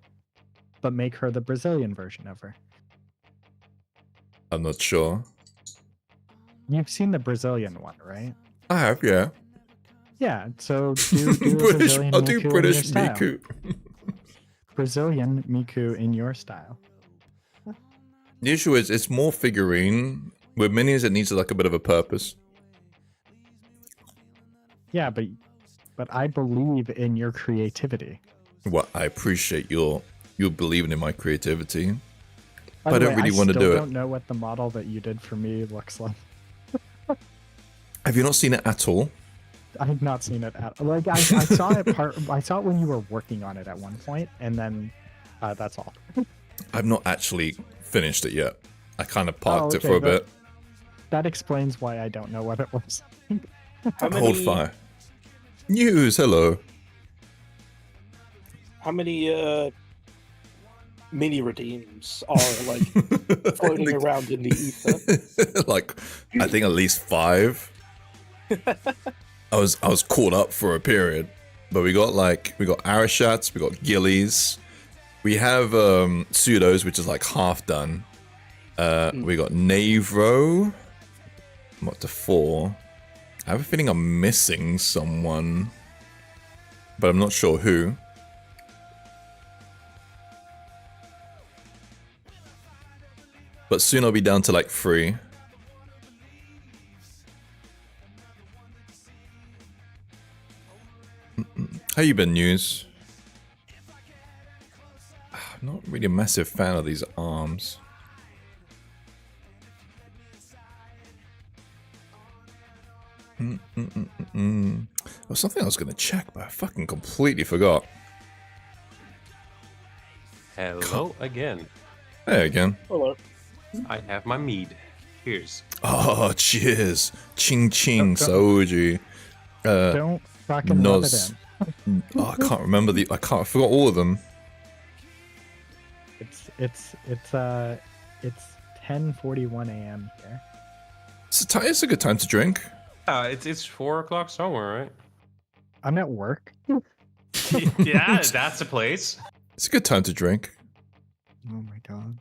but make her the Brazilian version of her. I'm not sure. You've seen the Brazilian one, right? I have, yeah. Yeah, so do a British. Brazilian I'll do Miku in British your style. Miku. Brazilian Miku in your style. The issue is, it's more figurine. With minis, it needs like a bit of a purpose. Yeah, but I believe in your creativity. Well, I appreciate you believing in my creativity. By But I the don't way, really want to still do don't it. know what the model that you did for me looks like. Have you not seen it at all? I have not seen it at like I saw it I saw it when you were working on it at one point, and then that's all. I've not actually finished it yet. I kind of parked it okay, for a bit. That explains why I don't know what it was. How Hold many, fire. News, hello. how many mini redeems are like floating around in the ether? Like, I think at least 5. I was caught up for a period, but we got Arashats, we got Gillies, we have pseudos, which is like half done. We got Navro. I'm up to 4. I have a feeling I'm missing someone, but I'm not sure who. But soon I'll be down to like 3. How you been, News? I'm not really a massive fan of these arms. There was something I was going to check, but I fucking completely forgot. Hello again. Hey again. Hello. I have my mead. Cheers. Oh, cheers. Ching ching, Soji. Don't fucking rub it Nos. in. Oh, I can't remember I forgot all of them. It's 10:41 a.m. here. It's a good time to drink. It's 4 o'clock somewhere, right? I'm at work. Yeah, that's a place. It's a good time to drink. Oh my god.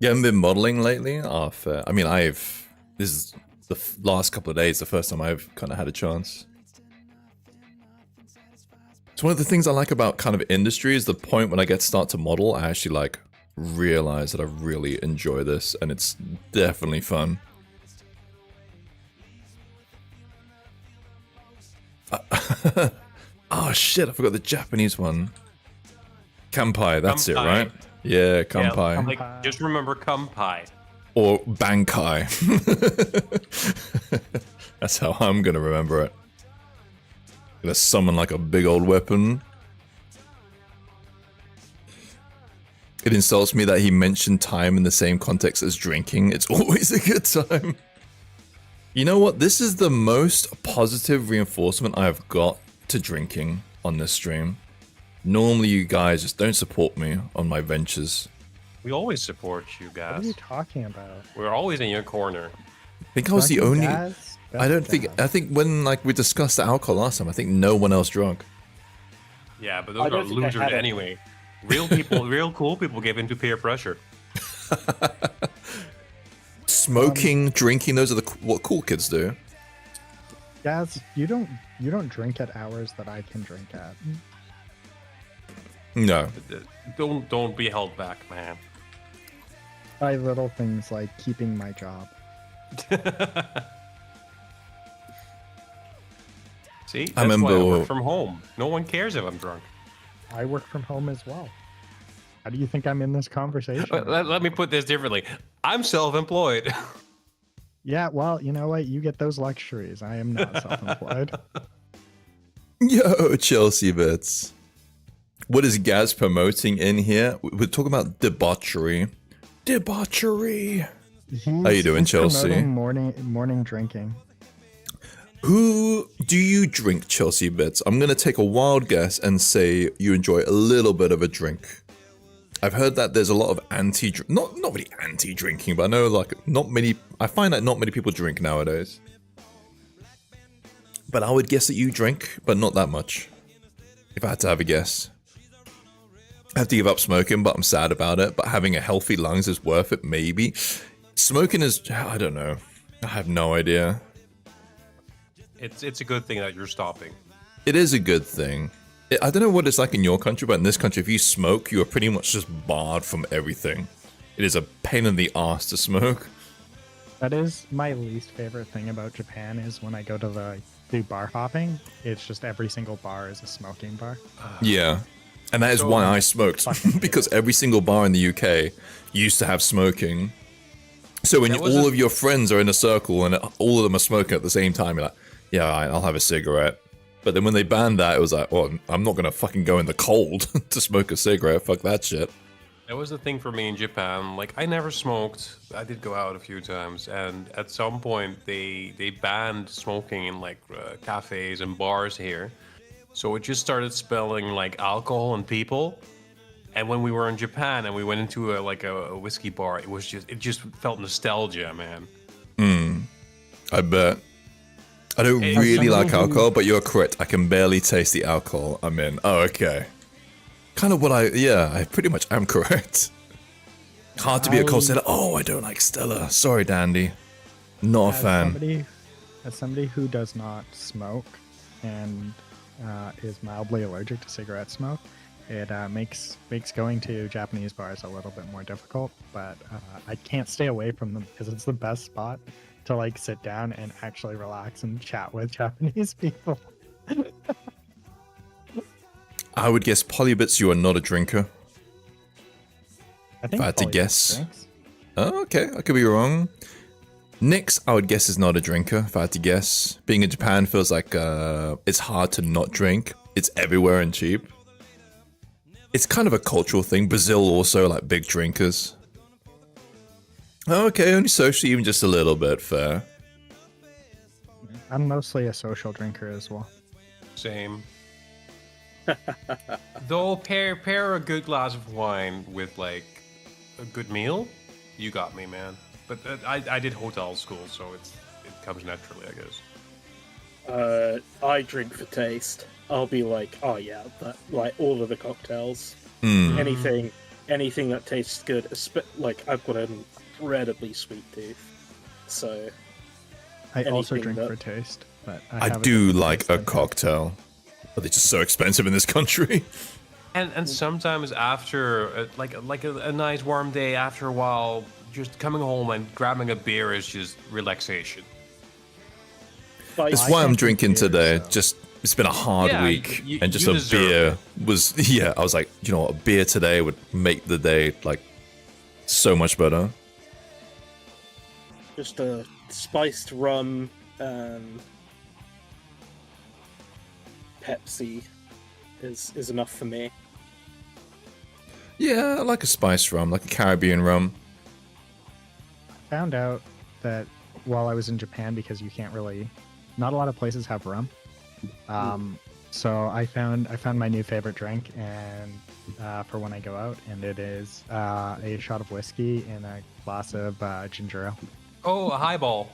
You haven't been modeling lately? Oh, fair. I mean, this is the last couple of days, the first time I've kind of had a chance. It's one of the things I like about kind of industry is the point when I get to start to model, I actually like realize that I really enjoy this, and it's definitely fun. Oh shit, I forgot the Japanese one. Kampai, that's it, Kampai. right? Yeah, Kampai. Yeah, like, just remember Kampai. Or Bankai. That's how I'm gonna remember it. Gonna summon like a big old weapon. It insults me that he mentioned time in the same context as drinking. It's always a good time. You know what? This is the most positive reinforcement I've got to drinking on this stream. Normally you guys just don't support me on my ventures. We always support you What guys. are you talking about? We're always in your corner. I think I was the Drunken only... Daz? I don't think... Best I think when like we discussed the alcohol last time, I think no one else drunk. Yeah, but I those are don't think I losers had it. anyway. Real people, real cool people give into peer pressure. Smoking, drinking, those are what cool kids do. Daz, you don't drink at hours that I can drink at. No. Don't be held back, man. By little things like keeping my job. See, that's I remember- why I work from home. No one cares if I'm drunk. I work from home as well. How do you think I'm in this conversation? Let me put this differently. I'm self-employed. Yeah, well, you know what? You get those luxuries. I am not self-employed. Yo, Chelsea bits. What is Gaz promoting in here? We're talking about debauchery. Debauchery. How you doing, He's Chelsea? promoting morning drinking. Who do you drink, Chelsea bits? I'm gonna take a wild guess and say you enjoy a little bit of a drink. I've heard that there's a lot of not really anti-drinking, but I know like not many. I find that not many people drink nowadays. But I would guess that you drink, but not that much. If I had to have a guess. I have to give up smoking, but I'm sad about it. But having a healthy lungs is worth it, maybe. Smoking is, I don't know. I have no idea. It's a good thing that you're stopping. It is a good thing. I don't know what it's like in your country, but in this country, if you smoke, you are pretty much just barred from everything. It is a pain in the ass to smoke. That is my least favorite thing about Japan is when I go to do bar hopping. It's just every single bar is a smoking bar. Yeah. And that is why I smoked. Because every single bar in the UK used to have smoking. So when all of your friends are in a circle and all of them are smoking at the same time, you're like, yeah, all right, I'll have a cigarette. But then when they banned that, it was like, well, I'm not going to fucking go in the cold to smoke a cigarette. Fuck that shit. That was the thing for me in Japan. Like, I never smoked. I did go out a few times, and at some point they banned smoking in like cafes and bars here. So it just started smelling like alcohol and people. And when we were in Japan and we went into a whiskey bar, it just felt nostalgia, man. I bet. I don't really like alcohol, but you're correct. I can barely taste the alcohol I'm in. Oh, okay. Kind of what I pretty much am correct. Hard to be a cold Stella. Oh, I don't like Stella. Sorry, Dandy. Not a fan. As somebody who does not smoke and is mildly allergic to cigarette smoke, it makes going to Japanese bars a little bit more difficult. But I can't stay away from them because it's the best spot to like sit down and actually relax and chat with Japanese people. I would guess Polybits, you are not a drinker. I think If I had to Polly guess. drinks. Oh, okay, I could be wrong. Nix, I would guess, is not a drinker, if I had to guess. Being in Japan feels like it's hard to not drink. It's everywhere and cheap. It's kind of a cultural thing. Brazil also, like, big drinkers. Okay, only socially, even just a little bit, fair. I'm mostly a social drinker as well. Same. Though pair a good glass of wine with like a good meal, you got me, man. But I did hotel school, so it comes naturally, I guess. I drink for taste. I'll be like, oh yeah, but like all of the cocktails, anything that tastes good. Like I've got an incredibly sweet tooth, so I also anything drink that- for taste, but I have a do different like taste a than- cocktail. But they're just so expensive in this country. And sometimes after like a nice warm day, after a while, just coming home and grabbing a beer is just relaxation. Like, That's I why I'm can't drink drinking beer, today. so- Just it's been a hard Yeah, week, you and just a deserve beer was I was like, you know what, a beer today would make the day like so much better. just a spiced rum and Pepsi is enough for me. Yeah, I like a spice rum, like a Caribbean rum. Found out that while I was in Japan, because you can't really, not a lot of places have rum. So I found my new favorite drink, and for when I go out, and it is a shot of whiskey and a glass of ginger ale. Oh, a highball.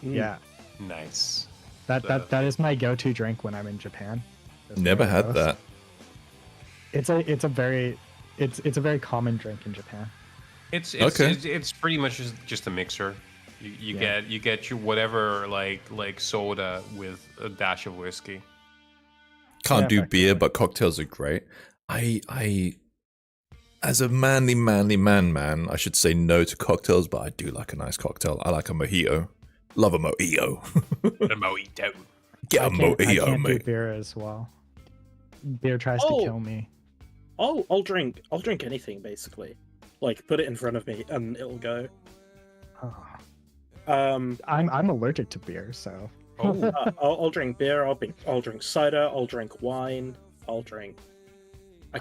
Yeah, Nice. that is my go-to drink when I'm in Japan. Is Never one of had those. that. It's a very common drink in Japan. It's Okay. it's pretty much just a mixer. You Yeah. get your whatever like soda with a dash of whiskey. Can't Yeah, do beer, effectively. but cocktails are great. I as a manly man, I should say no to cocktails, but I do like a nice cocktail. I like a mojito. Love a mojito. The mojito. Get a I can't mojito, do mate. beer as well. Beer tries to Oh. kill me. I'll drink anything basically. Like put it in front of me and it'll go. Oh, Um, I'm allergic to beer, so Oh, I'll drink beer. I'll drink cider. I'll drink wine. I'll drink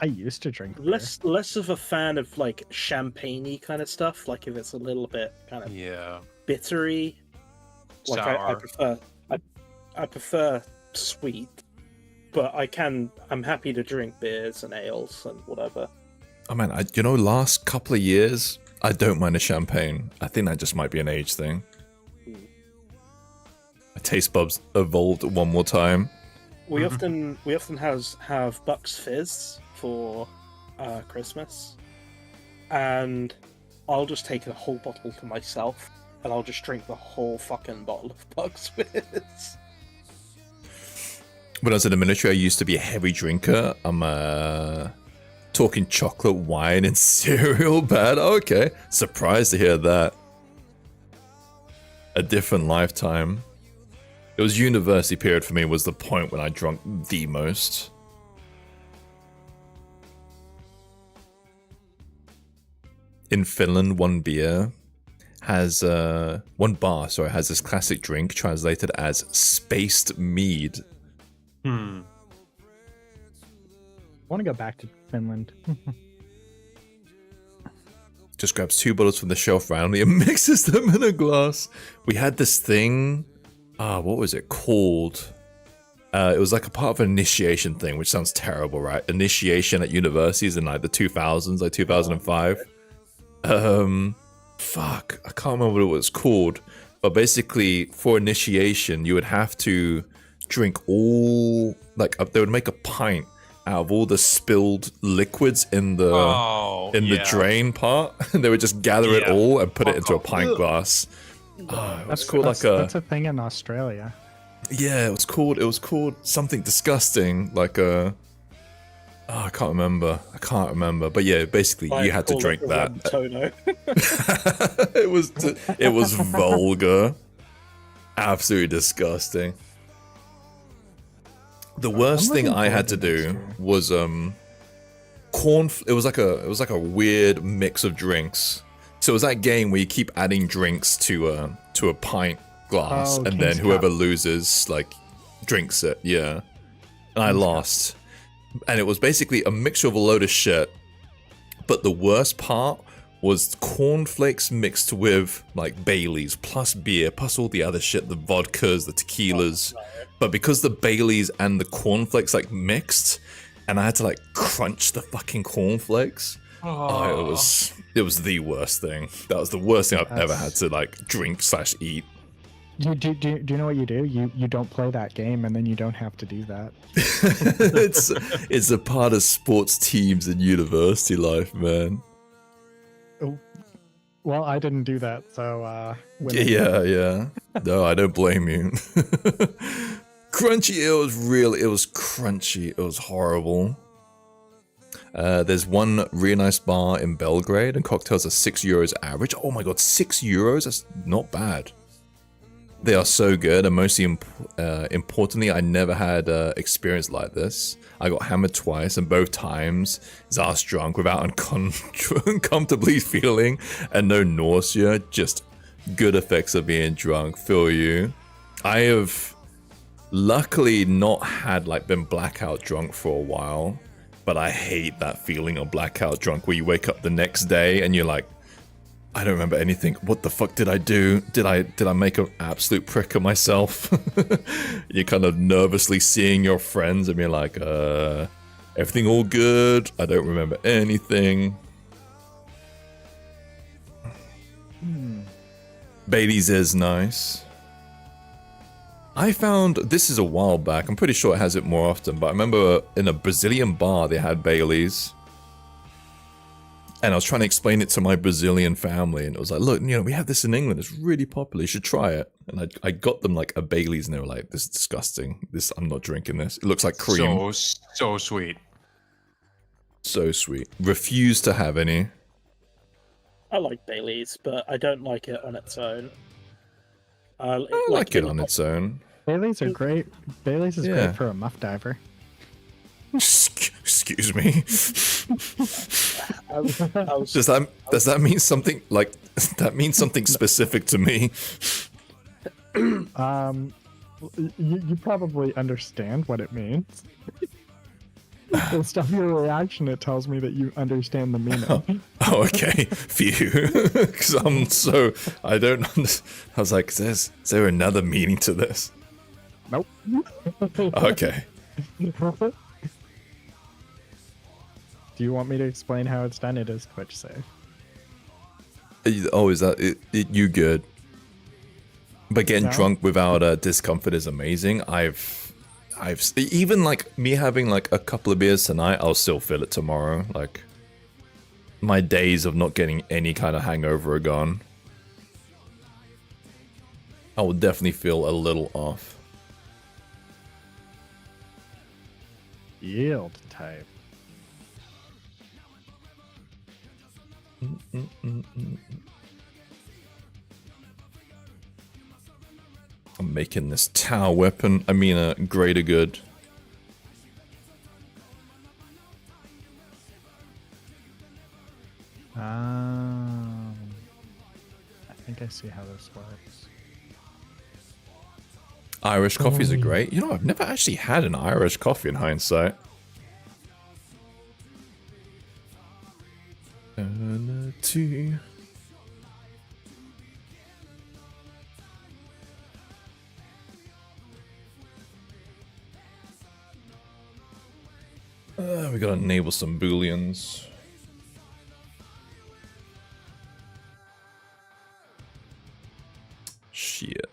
I used to drink beer. less of a fan of like champagne-y kind of stuff. Like if it's a little bit kind of yeah. bittery. Like I Sour. I prefer sweet, but I'm happy to drink beers and ales and whatever. Oh man, last couple of years, I don't mind a champagne. I think that just might be an age thing. I taste buds evolved one more time. We often have Bucks Fizz for Christmas, and I'll just take a whole bottle to myself, and I'll just drink the whole fucking bottle of Bucks Fizz. When I was in the military, I used to be a heavy drinker. I'm talking chocolate, wine, and cereal. Bad. Okay, surprised to hear that. A different lifetime. It was university period for me. Was the point when I drank the most. In Finland, one bar has this classic drink translated as spaced mead. I want to go back to Finland. Just grabs 2 bottles from the shelf randomly and mixes them in a glass. We had this thing. What was it called? It was like a part of an initiation thing, which sounds terrible, right? Initiation at universities in like the 2000s, like 2005. Fuck, I can't remember what it was called. But basically, for initiation, you would have to drink all, like, they would make a pint out of all the spilled liquids in the the drain part. They would just gather it all and put it into a pint glass. That's called that's a thing in Australia. Yeah, it was called something disgusting, like a. I can't remember. But yeah, basically you had to drink that. it was vulgar, absolutely disgusting. The worst thing I had to do was corn. It was like a weird mix of drinks. So it was that game where you keep adding drinks to a pint glass, and then whoever loses like drinks it. Yeah, and I lost, and it was basically a mixture of a load of shit. But the worst part was cornflakes mixed with like Baileys plus beer plus all the other shit, the vodkas, the tequilas. But because the Baileys and the cornflakes like mixed, and I had to like crunch the fucking cornflakes. It was the worst thing. That was the worst thing I've ever had to like drink/eat. Do you know what you do? You don't play that game, and then you don't have to do that. it's a part of sports teams and university life, man. Oh, well, I didn't do that, so yeah. No, I don't blame you. Crunchy, it was crunchy. It was horrible. There's one really nice bar in Belgrade, and cocktails are €6 average. Oh my god, €6? That's not bad. They are so good, and mostly importantly, I never had experience like this. I got hammered twice, and both times, is ass drunk without uncomfortably feeling, and no nausea, just good effects of being drunk. Feel you. I have luckily not had like been blackout drunk for a while, but I hate that feeling of blackout drunk where you wake up the next day and you're like, I don't remember anything. What the fuck did I do? Did I make an absolute prick of myself? You're kind of nervously seeing your friends and you're like, everything all good? I don't remember anything. Bailey's is nice. I found, this is a while back, I'm pretty sure it has it more often, but I remember in a Brazilian bar they had Bailey's. And I was trying to explain it to my Brazilian family, and it was like, look, we have this in England, it's really popular, you should try it. And I got them like a Bailey's, and they were like, this is disgusting, I'm not drinking this. It looks like cream. So sweet. So sweet. Refuse to have any. I like Bailey's, but I don't like it on its own. I like it on its own. Baileys are great. Baileys is great for a muff diver. Excuse me. Does that mean something like that means something specific to me? You probably understand what it means. Based on your reaction, it tells me that you understand the meaning. Oh, okay. Phew. Because I don't understand. I was like, is there another meaning to this? Nope. Okay. Do you want me to explain how it's done? It is Twitch safe. Oh, is that it? You good? But getting No? drunk without discomfort is amazing. I've even like me having like a couple of beers tonight, I'll still feel it tomorrow. Like my days of not getting any kind of hangover are gone. I will definitely feel a little off. Yield type. I'm making this tower weapon. I mean, a greater good. I think I see how this works. Irish coffees are great. You know, I've never actually had an Irish coffee in hindsight. Tea. We gotta enable some booleans. Shit.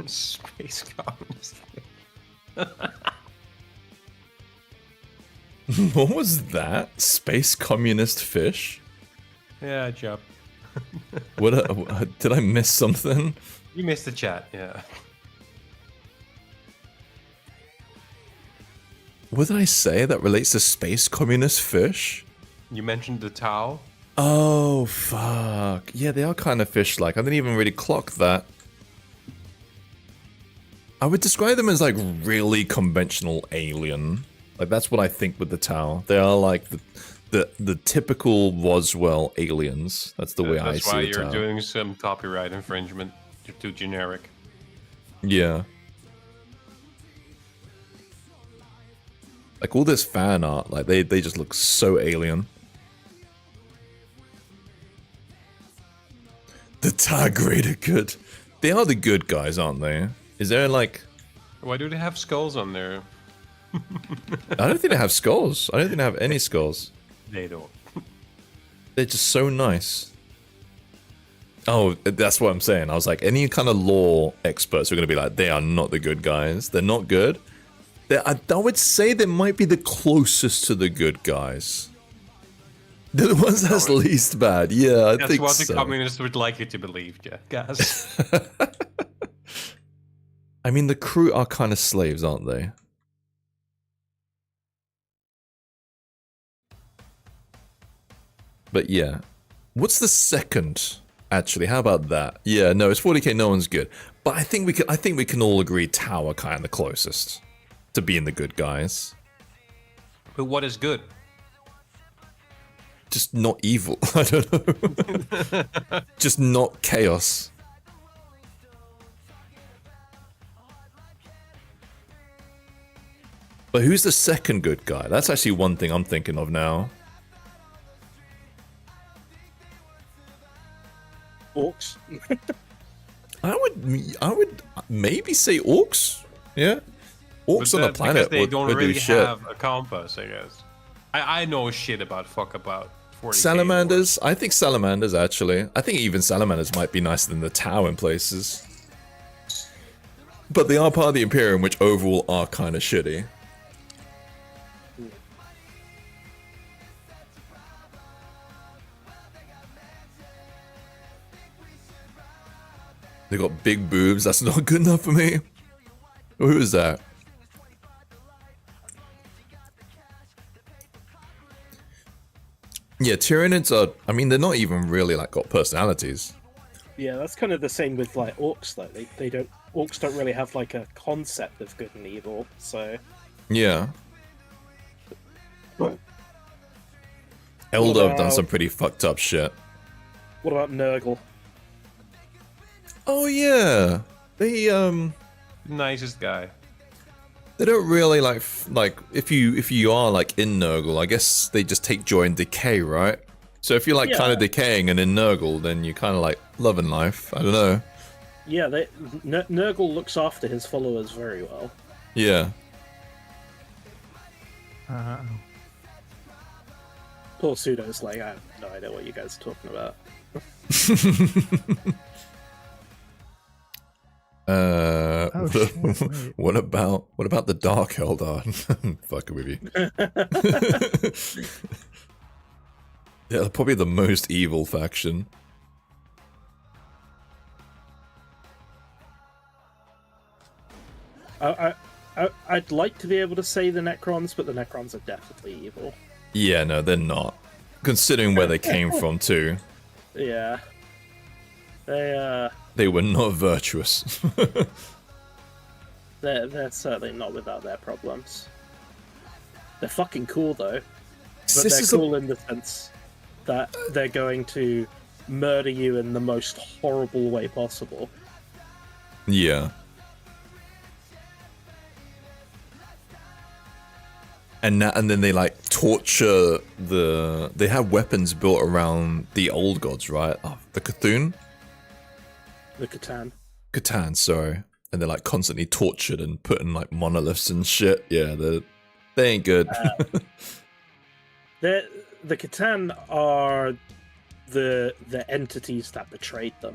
Space communist. What was that? Space communist fish? Yeah, Job. What? Did I miss something? You missed the chat, yeah. What did I say that relates to space communist fish? You mentioned the Tau. Oh, fuck. Yeah, they are kind of fish-like. I didn't even really clock that. I would describe them as, like, really conventional alien. Like, that's what I think with the Tau. They are, like, the typical Roswell aliens. That's the way I see That's why the you're Tau. doing some copyright infringement. You're too generic. Yeah. Like, all this fan art, like, they just look so alien. The Tigrid are good. They are the good guys, aren't they? Is there, like... Why do they have skulls on there? I don't think they have skulls. I don't think they have any skulls. They don't. They're just so nice. Oh, that's what I'm saying. I was like, any kind of lore experts are going to be like, they are not the good guys. They're not good. I would say they might be the closest to the good guys. They're the ones that's least bad. Yeah, I That's think what the so. communists would like you to believe, yeah, guys. I mean, the crew are kind of slaves, aren't they? But yeah. What's the second? Actually, how about that? Yeah, no, it's 40k, no one's good. But I think we can all agree Tau are kind of the closest to being the good guys. But what is good? Just not evil. I don't know. Just not chaos. But who's the second good guy? That's actually one thing I'm thinking of now. Orcs. I would maybe say orcs. Yeah, orcs on a Because planet they would don't do really shit. have a compass, I guess. I know shit about 40K Salamanders. I think salamanders actually. I think even salamanders might be nicer than the Tau in places. But they are part of the Imperium, which overall are kind of shitty. They got big boobs. That's not good enough for me. Who is that? Yeah, Tyranids are... I mean, they're not even really, like, got personalities. Yeah, that's kind of the same with like orcs though. They don't orcs don't really have like a concept of good and evil, so Yeah. What Eldar have done about- some pretty fucked up shit. what about Nurgle? Oh, yeah. They Nicest guy. They don't really like if you are like in Nurgle, I guess they just take joy in decay, right? So if you're like kind Yeah. of decaying and in Nurgle, then you kind of like loving life. I don't know. Yeah, Nurgle looks after his followers very well. Yeah. Uh, Poor Pseudo's like, I have no idea what you guys are talking about. Uh, shit, wait. what about the Dark Eldar? Fucking with you. Yeah, probably the most evil faction. I'd like to be able to say the Necrons, but the Necrons are definitely evil. Yeah, no, they're not. Considering where they came from, too. Yeah. They were not virtuous. They're certainly not without their problems. They're fucking cool though. But This they're is cool in the sense that they're going to murder you in the most horrible way possible. Yeah. And then they like torture the. They have weapons built around the old gods, right? Oh, the Cthulhu? The Catan. Catan, sorry. And they're like constantly tortured and put in like monoliths and shit. Yeah, they ain't good. The Catan are the entities that betrayed them.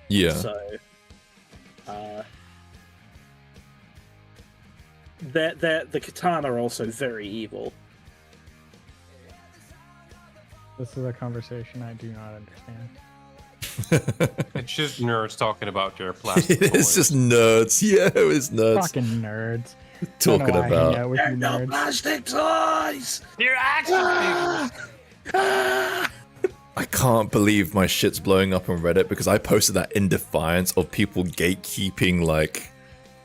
Yeah. So, the Catan are also very evil. This is a conversation I do not understand. It's just nerds talking about their plastic It's toys. just nerds. Yeah, it's nerds Fucking nerds. talking I don't know why I hang about. out with you No nerds. plastic toys! They're action figures! I can't believe my shit's blowing up on Reddit because I posted that in defiance of people gatekeeping like,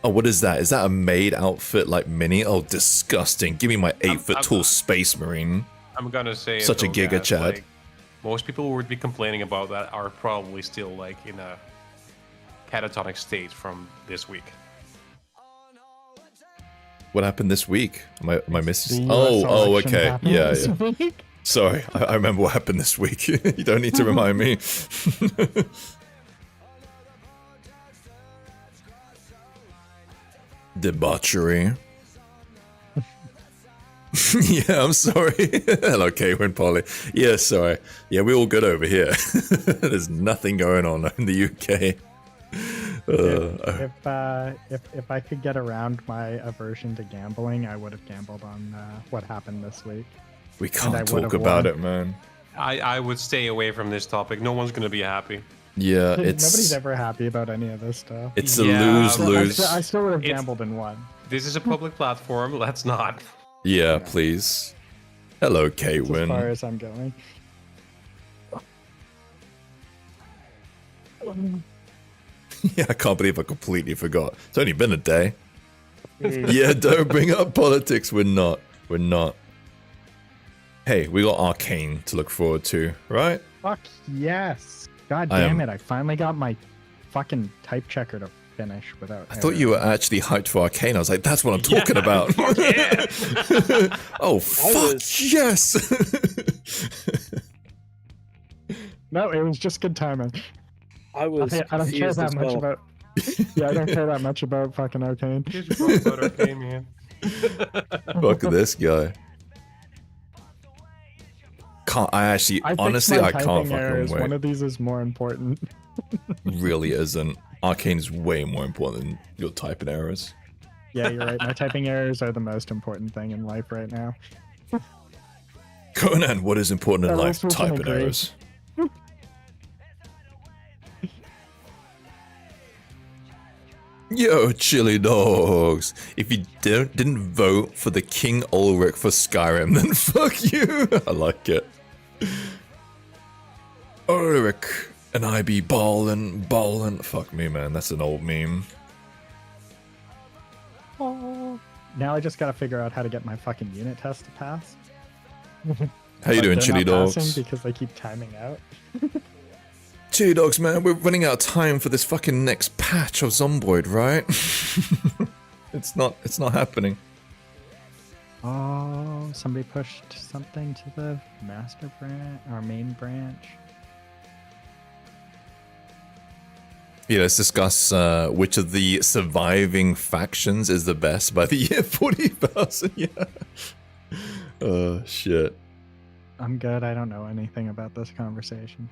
oh, what is that? Is that a maid outfit like mini? Oh, disgusting. Give me my 8-foot tall space marine. I'm gonna say Such a though, giga that, Chad. like, most people who would be complaining about that are probably still like in a catatonic state from this week. What happened this week? Am I missing? The US Oh, election okay. happened Yeah, this yeah. week. Sorry, I remember what happened this week. You don't need to remind me. Debauchery. Yeah, I'm sorry. Hello, Kaywin Polly. Yeah, sorry. Yeah, we're all good over here. There's nothing going on in the UK. If I could get around my aversion to gambling, I would have gambled on what happened this week. We I can't would talk have about won. it, man. I would stay away from this topic. No one's gonna be happy. Yeah, Nobody's it's ever happy about any of this stuff. it's a Yeah, lose-lose. I still would have It's- gambled and won. This is a public platform. Let's not. Yeah, please. Hello, That's as far Kaywin. as I'm going. Yeah, I can't believe I completely forgot. It's only been a day. Yeah, don't bring up politics. We're not. We're not. Hey, we got Arcane to look forward to, right? Fuck yes. God I damn am- it, I finally got my fucking type checker to finish without I thought you were actually hyped for Arcane. I was like, that's what I'm talking about. Yeah. Oh, fuck yes. No, it was just good timing. I was I don't care confused that as much well. about Yeah, I don't care that much about fucking Arcane. Here's your phone about Arcane, man. Fuck this guy. I I honestly, I can't typing fucking errors. wait. One of these is more important. Really isn't. Arcane is way more important than your typing errors. Yeah, you're right. My typing errors are the most important thing in life right now. Conan, what is important in That life? also Typing agree. errors. Yo, chili dogs. If you didn't vote for the King Ulrich for Skyrim, then fuck you. I like it. Ulrich and I be ballin'. Fuck me, man. That's an old meme. Now I just gotta figure out how to get my fucking unit test to pass. How you But doing, they're chili not passing dogs? because they keep timing out. Chili dogs, man. We're running out of time for this fucking next patch of Zomboid, right? It's not happening. Oh, somebody pushed something to the master branch, our main branch. Yeah, let's discuss which of the surviving factions is the best by the year 40,000. Yeah. Oh, shit. I'm good. I don't know anything about this conversation.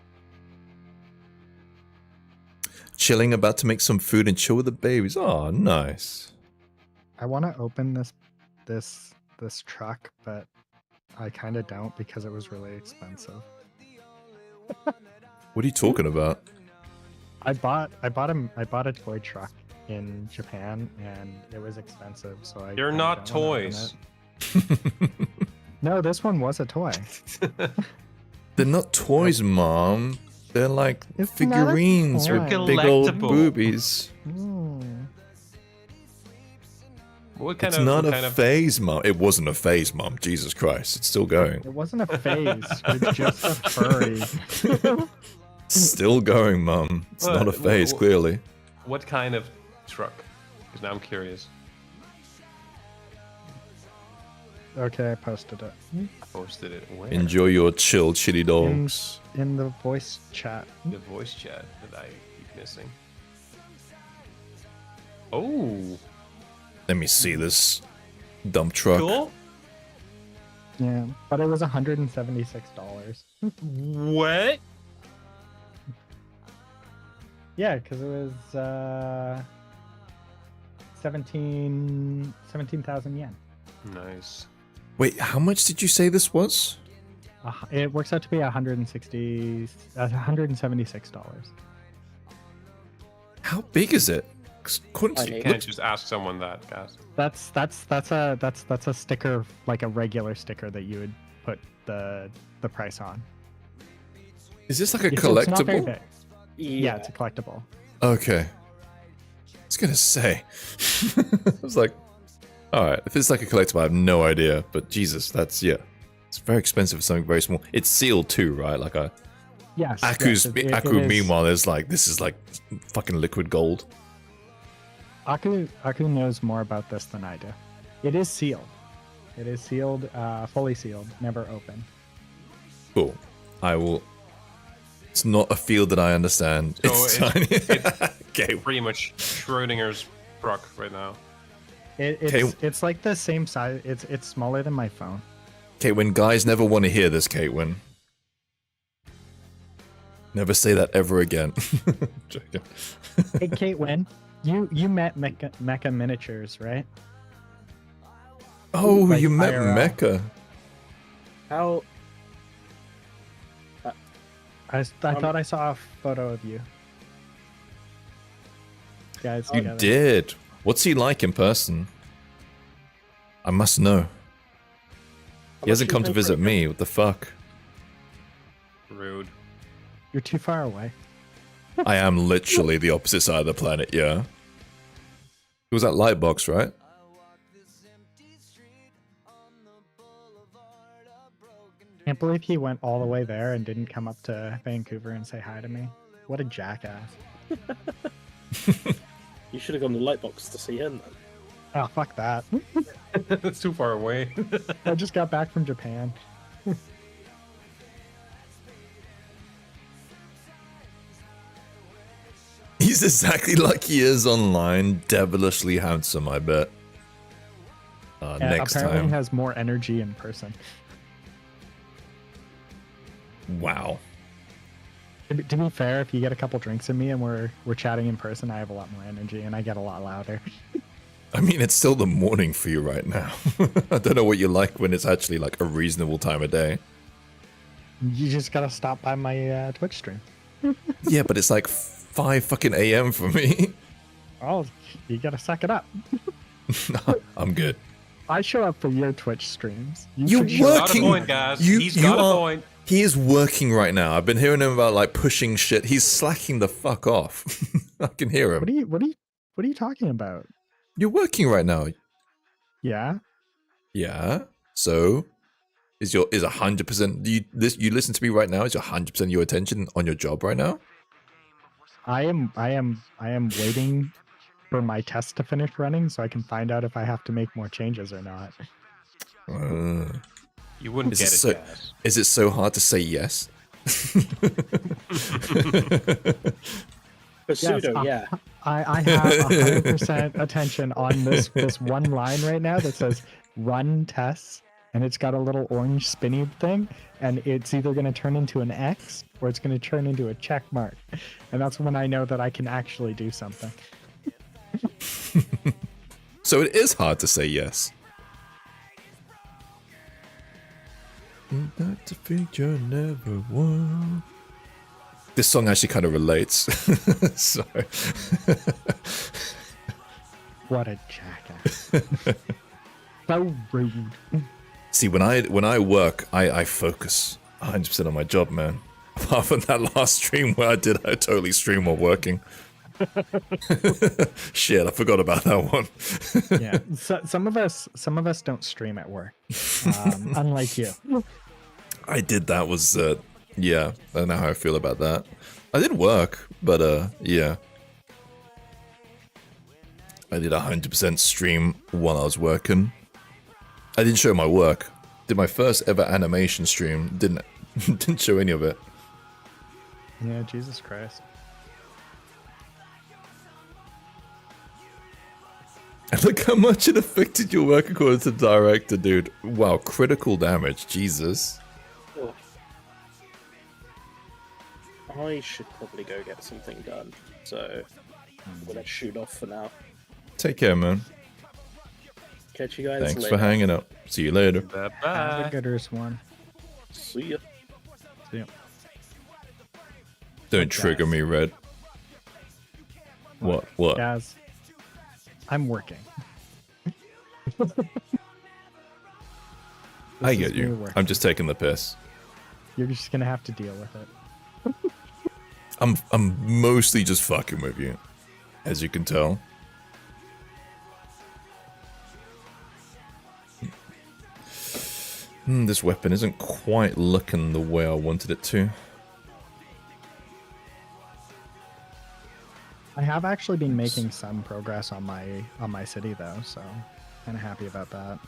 chilling, about to make some food and chill with the babies. Oh, nice. I want to open this truck, but I kind of don't because it was really expensive. What are you talking about? I bought a toy truck in Japan and it was expensive, so I. They're kinda not don't wanna open toys. it. No, this one was a toy. They're not toys, Mom. They're like It's not a figurines toy. with big old Collectible. boobies. Mm. What kind It's of? not what a kind of? phase, Mom. It wasn't a phase, Mom. Jesus Christ. It's still going. It wasn't a phase. You're just a furry. Still going, Mum. It's not a What- phase, what- clearly. What kind of truck? Because now I'm curious. Okay, I posted it I posted it where? Enjoy your chill, chili dogs. in the voice chat. The voice chat that I keep missing. Oh, Let me see this dump truck. cool. Yeah, but it was $176. What? Yeah, because it was 17,000 yen. Nice. Wait, how much did you say this was? It works out to be $176. How big is it? 'Cause according to- I You can't just ask someone that, guys. That's a sticker, like a regular sticker that you would put the price on. Is this like a It's not very collectible? big. Yeah, it's a collectible. Okay. I was gonna say. I was like, alright, if it's like a collectible, I have no idea. But Jesus, that's, yeah. It's very expensive for something very small. It's sealed too, right? Like a Yes. Aku's, yes, it Aku, is- meanwhile, is like, this is like fucking liquid gold. Aku knows more about this than I do. It is sealed. It is sealed, fully sealed, never opened. Cool. I will. It's not a field that I understand. So it's it's- tiny. Okay. Pretty much Schrodinger's truck right now. It's Okay. it's like the same size. It's smaller than my phone. Caitlin, guys never want to hear this, Caitlin. Never say that ever again. Joking. Hey, Caitlin, you met Mecha Miniatures, right? Oh, Like you met IRL. Mecca. How? I thought I saw a photo of you guys You together. did. What's he like in person? I must know. He hasn't come to visit me. What the fuck? Rude. You're too far away. I am literally the opposite side of the planet, yeah. It was that Lightbox, right? Can't believe he went all the way there and didn't come up to Vancouver and say hi to me. What a jackass. You should have gone to Lightbox to see him then. Oh, fuck that. That's too far away. I just got back from Japan. He's exactly like he is online. Devilishly handsome, I bet. Yeah, Next apparently time. he has more energy in person. Wow. To be fair, if you get a couple drinks in me and we're chatting in person, I have a lot more energy and I get a lot louder. I mean, it's still the morning for you right now. I don't know what you like when it's actually like a reasonable time of day. You just gotta stop by my Twitch stream. Yeah, but it's like 5 fucking AM for me. Oh, you gotta suck it up. I'm good. I show up for your Twitch streams. You should He's show got a up- Working- point, guys. you- He's you got a are- point. He is working right now. I've been hearing him about like pushing shit. He's slacking the fuck off. I can hear him. What are you talking about? You're working right now. Yeah. Yeah. So is 100%? Do you listen to me right now? Is your 100% your attention on your job right now? I am waiting for my test to finish running so I can find out if I have to make more changes or not. You wouldn't Is get it it, so- guys. Is it so hard to say yes? For pseudo, Yes, yeah. I have 100% attention on this one line right now that says run tests and it's got a little orange spinny thing, and it's either going to turn into an X or it's going to turn into a check mark. And that's when I know that I can actually do something. So it is hard to say yes. Not to feature never won. This song actually kind of relates. Sorry. What a jackass. So rude. See, when I work, I focus 100% on my job, man. Apart from that last stream where I totally stream while working. Shit, I forgot about that one. Yeah, so, some of us don't stream at work, unlike you. I did that was yeah, I don't know how I feel about that. I did work, but yeah. I did 100% stream while I was working. I didn't show my work. Did my first ever animation stream, didn't show any of it. Yeah, Jesus Christ. And look how much it affected your work according to the director, dude. Wow, critical damage, Jesus. Ugh. I should probably go get something done, so I'm gonna shoot off for now. Take care, man. Catch you guys Thanks later. for hanging up. See you later. Bye Have bye. a gooders one. See ya. See ya. Don't trigger me, Red. What? Guys, I'm working. I This get is me you. working. I'm just taking the piss. You're just gonna have to deal with it. I'm mostly just fucking with you, as you can tell. This weapon isn't quite looking the way I wanted it to. I have actually been making some progress on my city though, so kind of happy about that.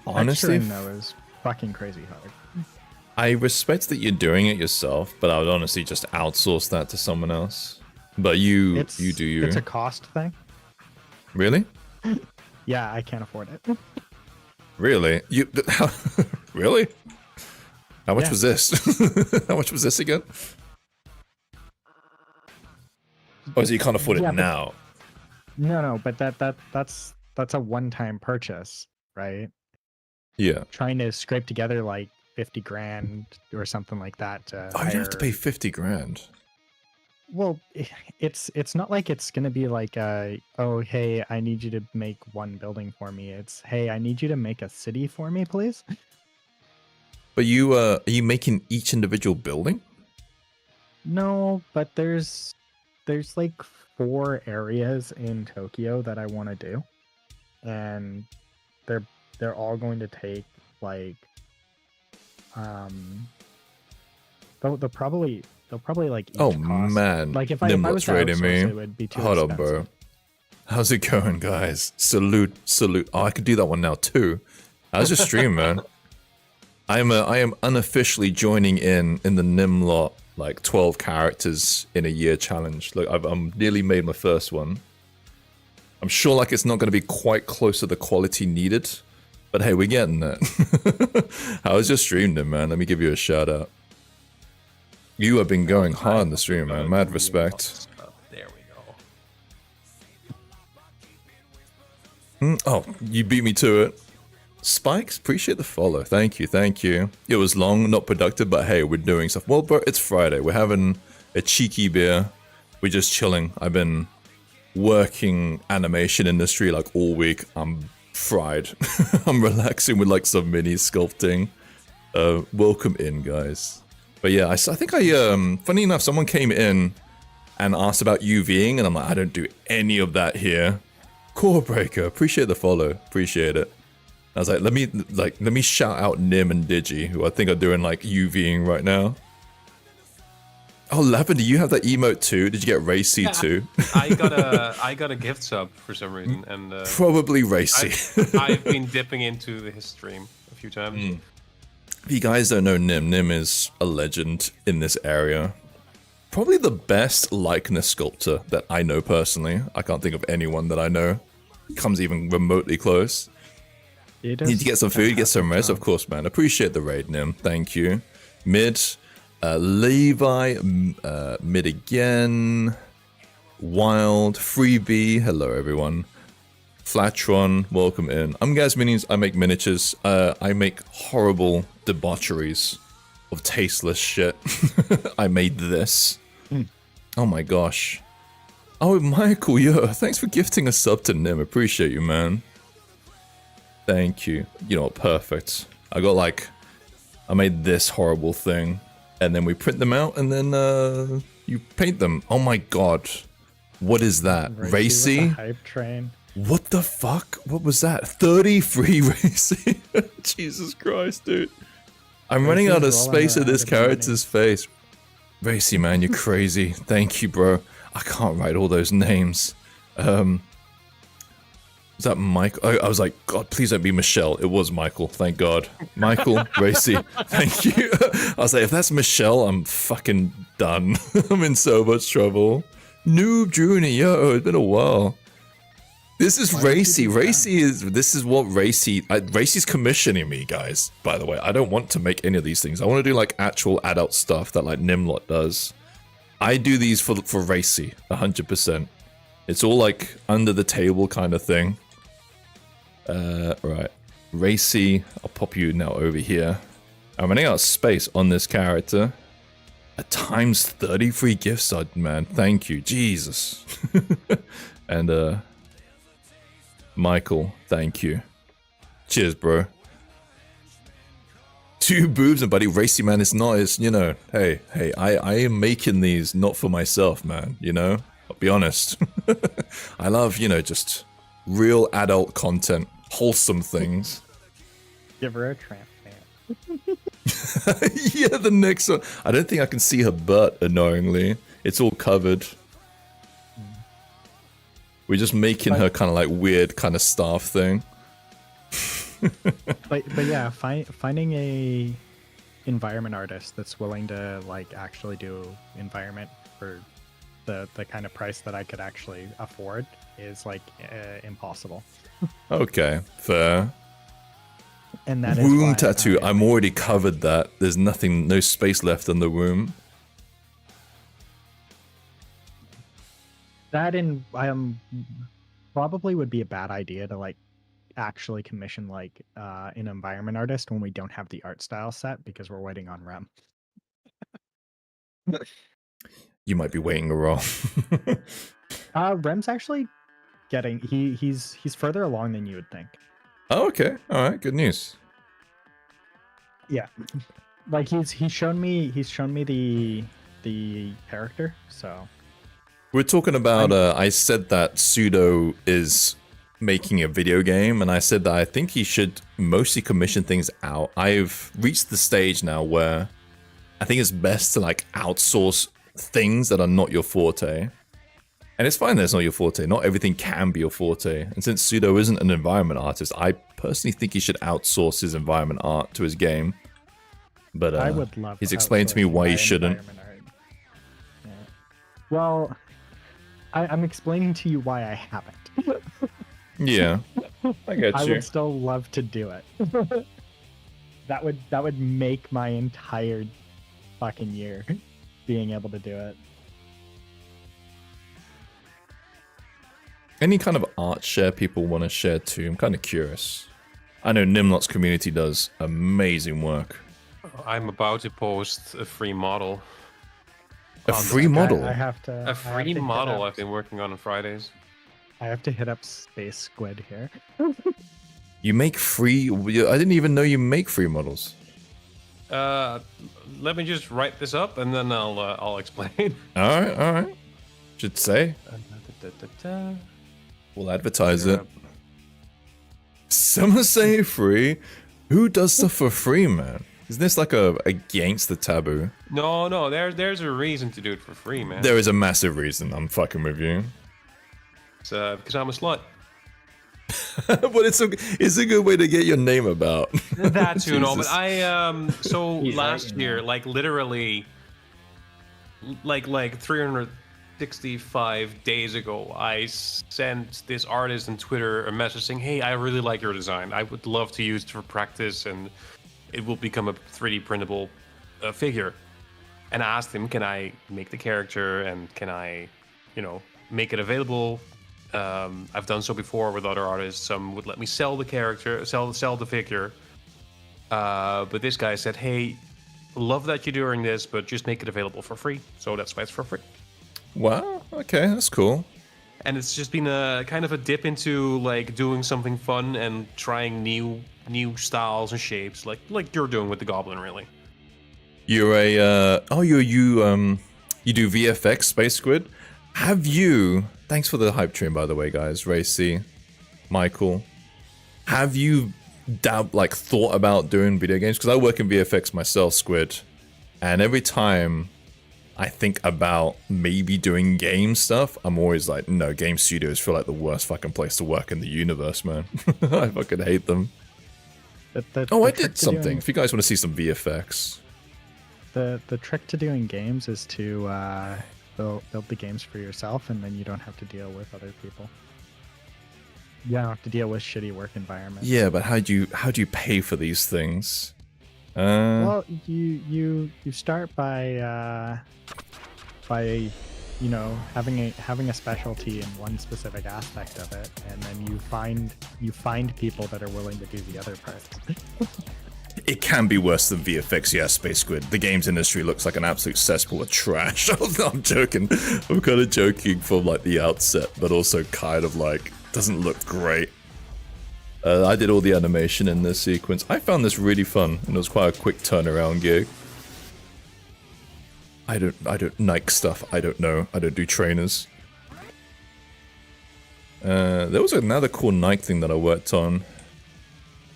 Honestly, Texturing, though, is fucking crazy hard. I respect that you're doing it yourself, but I would honestly just outsource that to someone else. But you do you. It's a cost thing. Really? Yeah, I can't afford it. Really? You really? How much Yeah. was this? How much was this again? Oh, so you can't afford it Yeah, but- now. No, but that's a one-time purchase, right? Yeah. Trying to scrape together like 50 grand or something like that to Oh, you have to hire- pay 50 grand. Well, it's not like it's gonna be like oh hey, I need you to make one building for me. It's hey, I need you to make a city for me, please. But you are you making each individual building? No, but there's like 4 areas in Tokyo that I want to do, and they're all going to take like they'll probably like each Oh cost, man. like if I Nimblot's was to raiding outsource, me. it would be too Hold on, expensive. bro. How's it going, guys? Salute. Oh, I could do that one now too. How's your stream, man? I am unofficially joining in the Nimlot like 12 characters in a year challenge. Look, I'm nearly made my first one. I'm sure like it's not going to be quite close to the quality needed, but hey, we're getting there. How's your stream, then, man? Let me give you a shout out. You have been going hard in the stream, man. Mad respect. There we go. Oh, you beat me to it. Spikes, appreciate the follow. Thank you. It was long, not productive, but hey, we're doing stuff. Well, bro, it's Friday. We're having a cheeky beer. We're just chilling. I've been working animation industry like all week. I'm fried. I'm relaxing with like some mini sculpting. Welcome in, guys. But yeah, I think funny enough, someone came in and asked about UVing, and I'm like, I don't do any of that here. Core Breaker, appreciate the follow. Appreciate it. I was like, let me shout out Nim and Digi, who I think are doing like UVing right now. Oh, Lavender, you have that emote too? Did you get Racy too? I got a gift sub for some reason, and Probably Racy. I've been dipping into his stream a few times. If you guys don't know Nim is a legend in this area. Probably the best likeness sculptor that I know personally. I can't think of anyone that I know comes even remotely close. It Need is to get some food, get some fantastic rest, job. of course, man. Appreciate the raid, Nim. Thank you. Mid, Levi, mid again. Wild, Freebie. Hello, everyone. Flatron, welcome in. I'm Gaz Minis. I make miniatures. I make horrible debaucheries of tasteless shit. I made this. Oh my gosh. Oh, Michael, yo, thanks for gifting a sub to Nim. Appreciate you, man. Thank you. You know what? Perfect. I made this horrible thing, and then we print them out, and then you paint them. Oh my god. What is that? Racy with Racy? the hype train. What the fuck? What was that? 33 Racy? Jesus Christ, dude. I'm running out of Racy's rolling space at around this in money. character's face. Racy, man, you're crazy. Thank you, bro. I can't write all those names. Was that Mike? I was like, God, please don't be Michelle. It was Michael, thank God. Michael, Racy, thank you. I was like, if that's Michelle, I'm fucking done. I'm in so much trouble. Noob Junior, yo, it's been a while. This is Racy. This is what Racy's commissioning me, guys, by the way. I don't want to make any of these things. I want to do like actual adult stuff that like Nimlot does. I do these for Racy, 100%. It's all like under the table kind of thing. Right. Racy, I'll pop you now over here. I'm running out of space on this character. A times 33 gift sub, man. Thank you. Jesus. And, Michael, thank you. Cheers, bro. 2 boobs and buddy, Racy, man, it's not, it's, you know, hey, I am making these not for myself, man, you know? I'll be honest. I love, you know, just real adult content, wholesome things. Give her a tramp stamp. Yeah, the next one. I don't think I can see her butt, annoyingly. It's all covered. We're just making her kind of like weird kind of staff thing. But yeah, finding a environment artist that's willing to like actually do environment for the kind of price that I could actually afford is like impossible. Okay, fair. And that is why Womb tattoo. I'm already covered that. There's nothing, no space left on the womb. That and probably would be a bad idea to like actually commission like an environment artist when we don't have the art style set because we're waiting on Rem. You might be waiting a while. Rem's actually getting he's further along than you would think. Oh, okay. All right. Good news. Yeah, like he's shown me the character. So We're talking about. I said that Pseudo is making a video game, and I said that I think he should mostly commission things out. I've reached the stage now where I think it's best to like outsource things that are not your forte. And it's fine that it's not your forte. Not everything can be your forte. And since Pseudo isn't an environment artist, I personally think he should outsource his environment art to his game. But I would love. he's explained to me why he shouldn't. Yeah. Well, I'm explaining to you why I haven't. Yeah, I get I you. would still love to do it. that would make my entire fucking year being able to do it. Any kind of art share people want to share too? I'm kind of curious. I know Nimlot's community does amazing work. I'm about to post a free model. A free model? I have to. A free model I've been working on Fridays. I have to hit up Space Squid here. You make free? I didn't even know you make free models. Let me just write this up and then I'll explain. All right. Should say. We'll advertise it. Some say free. Who does stuff for free, man? Isn't this like against the taboo? No, there's a reason to do it for free, man. There is a massive reason. I'm fucking with you. It's because I'm a slut. But it's a good way to get your name about. That too, no. But Jesus. I last year, like literally, like 300 65 days ago, I sent this artist on Twitter a message saying, "Hey, I really like your design. I would love to use it for practice, and it will become a 3D printable figure." And I asked him, "Can I make the character, and can I, make it available?" I've done so before with other artists. Some would let me sell the character, sell the figure. But this guy said, "Hey, love that you're doing this, but just make it available for free." So that's why it's for free. Wow. Okay, that's cool. And it's just been a kind of a dip into like doing something fun and trying new styles and shapes, like you're doing with the Goblin, really. You're a you do VFX, Space Squid. Have you? Thanks for the hype train, by the way, guys. Racy, Michael, have you thought about doing video games? Because I work in VFX myself, Squid, and every time I think about maybe doing game stuff, I'm always like, no, game studios feel like the worst fucking place to work in the universe, man. I fucking hate them. I did something. If you guys want to see some VFX. The trick to doing games is to build the games for yourself, and then you don't have to deal with other people. You don't have to deal with shitty work environments. Yeah, but how do you pay for these things? Well, you start by having a specialty in one specific aspect of it, and then you find people that are willing to do the other parts. It can be worse than VFX, yeah, Space Squid. The games industry looks like an absolute cesspool of trash. I'm joking. I'm kind of joking from like the outset, but also kind of like doesn't look great. I did all the animation in this sequence. I found this really fun, and it was quite a quick turnaround gig. I don't Nike stuff. I don't know. I don't do trainers. There was another cool Nike thing that I worked on.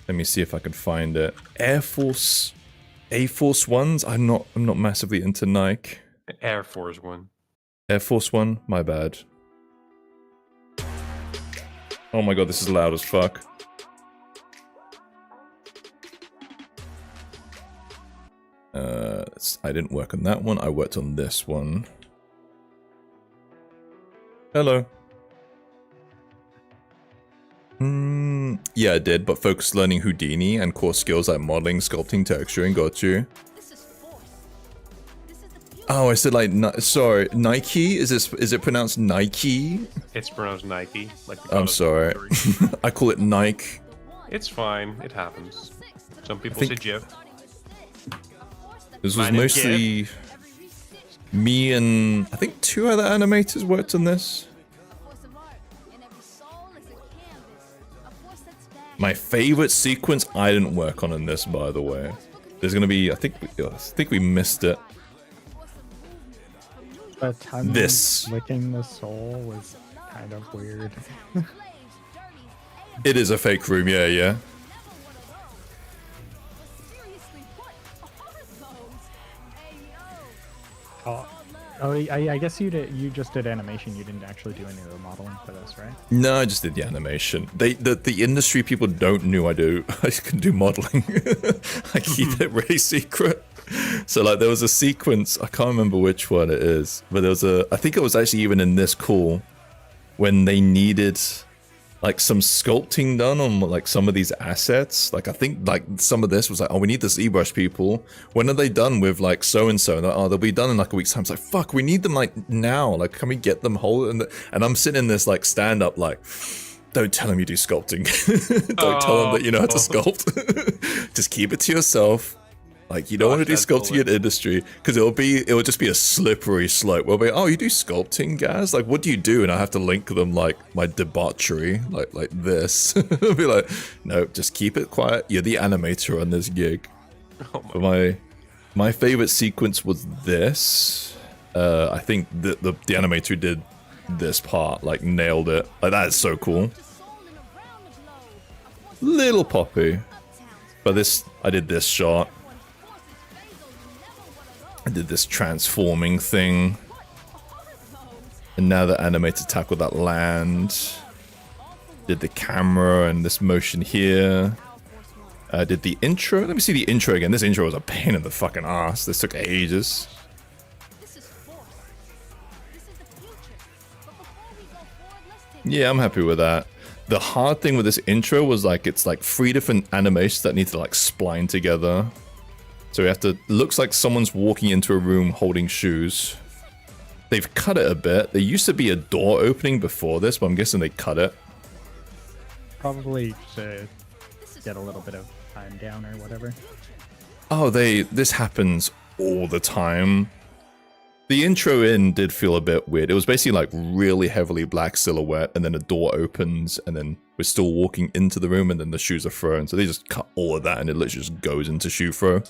Let me see if I can find it. Air Force Ones. I'm not massively into Nike. Air Force One. Air Force One. My bad. Oh my god, this is loud as fuck. I didn't work on that one. I worked on this one. Hello. Yeah, I did, but focused learning Houdini and core skills like modeling, sculpting, texturing. Got you. Oh, I said like sorry, Nike. Is it pronounced Nike? It's pronounced Nike. Like the I'm sorry. I call it Nike. It's fine. It happens. Some people say GIF. This was mostly me and I think 2 other animators worked on this. My favorite sequence I didn't work on in this, by the way. There's gonna be, I think we missed it. But this licking the soul was kind of weird. It is a fake room, yeah. Oh, I guess you just did animation. You didn't actually do any of the modeling for this, right? No, I just did the animation. The industry people don't know I can do modeling. I keep it really secret. So like there was a sequence, I can't remember which one it is, but there was I think it was actually even in this call when they needed like some sculpting done on like some of these assets. Like I think like some of this was like, oh, we need the ZBrush people. When are they done with like so-and-so? And like, oh, they'll be done in like a week's time. It's like, fuck, we need them like now. Like, can we get them whole? And I'm sitting in this like stand up like, don't tell them you do sculpting. Don't tell them that you know how to sculpt. Just keep it to yourself. Like, you don't want to do sculpting in industry, because it will just be a slippery slope. We'll be, oh, you do sculpting, guys? Like, what do you do? And I have to link them, like, my debauchery, like this. I'll be like, no, just keep it quiet. You're the animator on this gig. Oh but my favorite sequence was this. I think the animator who did this part, like, nailed it. Like, that is so cool. Little Poppy. But I did this shot. I did this transforming thing. And now the animator tackled that land. Did the camera and this motion here. Did the intro. Let me see the intro again. This intro was a pain in the fucking ass. This took ages. Yeah, I'm happy with that. The hard thing with this intro was like it's like 3 different animations that need to like spline together. So we have to. Looks like someone's walking into a room holding shoes. They've cut it a bit. There used to be a door opening before this, but I'm guessing they cut it. Probably to get a little bit of time down or whatever. Oh, this happens all the time. The intro in did feel a bit weird. It was basically like really heavily black silhouette, and then a door opens, and then we're still walking into the room, and then the shoes are thrown. So they just cut all of that, and it literally just goes into shoe throw.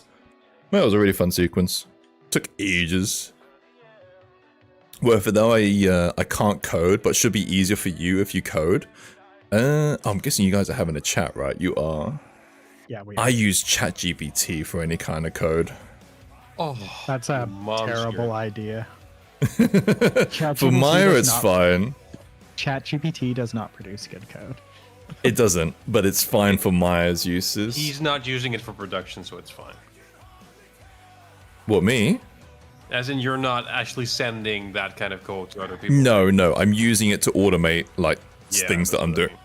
That was a really fun sequence. Took ages. Worth it though. I can't code, but should be easier for you if you code. I'm guessing you guys are having a chat, right? You are. Yeah, we. I use ChatGPT for any kind of code. Oh, That's a monster. terrible idea. For Maya, it's fine. ChatGPT does not produce good code. It doesn't, but it's fine for Maya's uses. He's not using it for production, so it's fine. What, me? As in, you're not actually sending that kind of code to other people. No, I'm using it to automate like Yeah, things that that's I'm what I doing.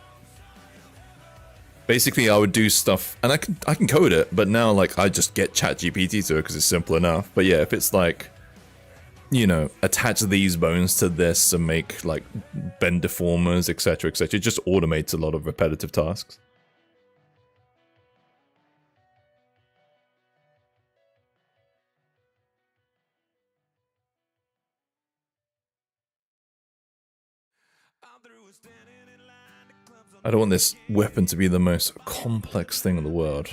Basically, I would do stuff, and I can code it, but now like I just get ChatGPT to it because it's simple enough. But yeah, if it's like, you know, attach these bones to this and make like bend deformers, etc., etc., it just automates a lot of repetitive tasks. I don't want this weapon to be the most complex thing in the world.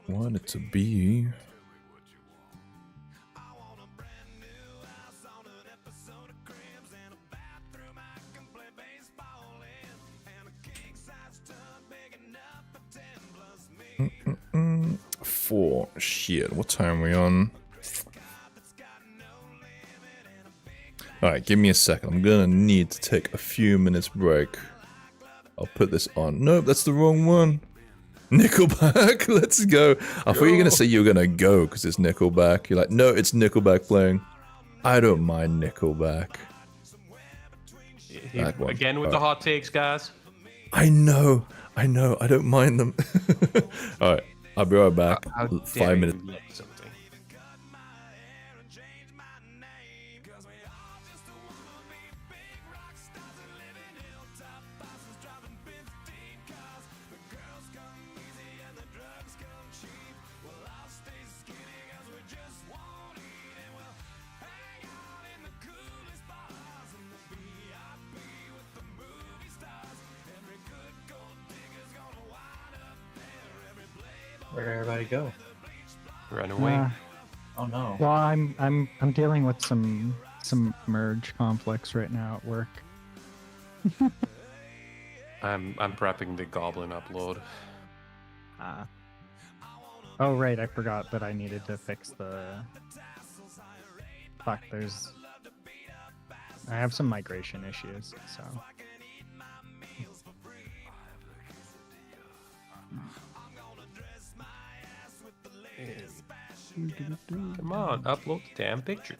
I want it to be... Four. Shit, what time are we on? Alright, give me a second. I'm gonna need to take a few minutes break. I'll put this on. Nope, that's the wrong one. Nickelback, let's go. I thought you were gonna say you were gonna go because it's Nickelback. You're like, no, it's Nickelback playing. I don't mind Nickelback. That one. Again with the hot takes, guys. I know, I don't mind them. Alright, I'll be right back. How dare 5 minutes. you like something? Where'd everybody go? Run away. Oh no. Well, I'm dealing with some merge conflicts right now at work. I'm prepping the goblin upload. Oh right, I forgot that I needed to fix the. Fuck, I have some migration issues, so. Come on, upload the damn picture.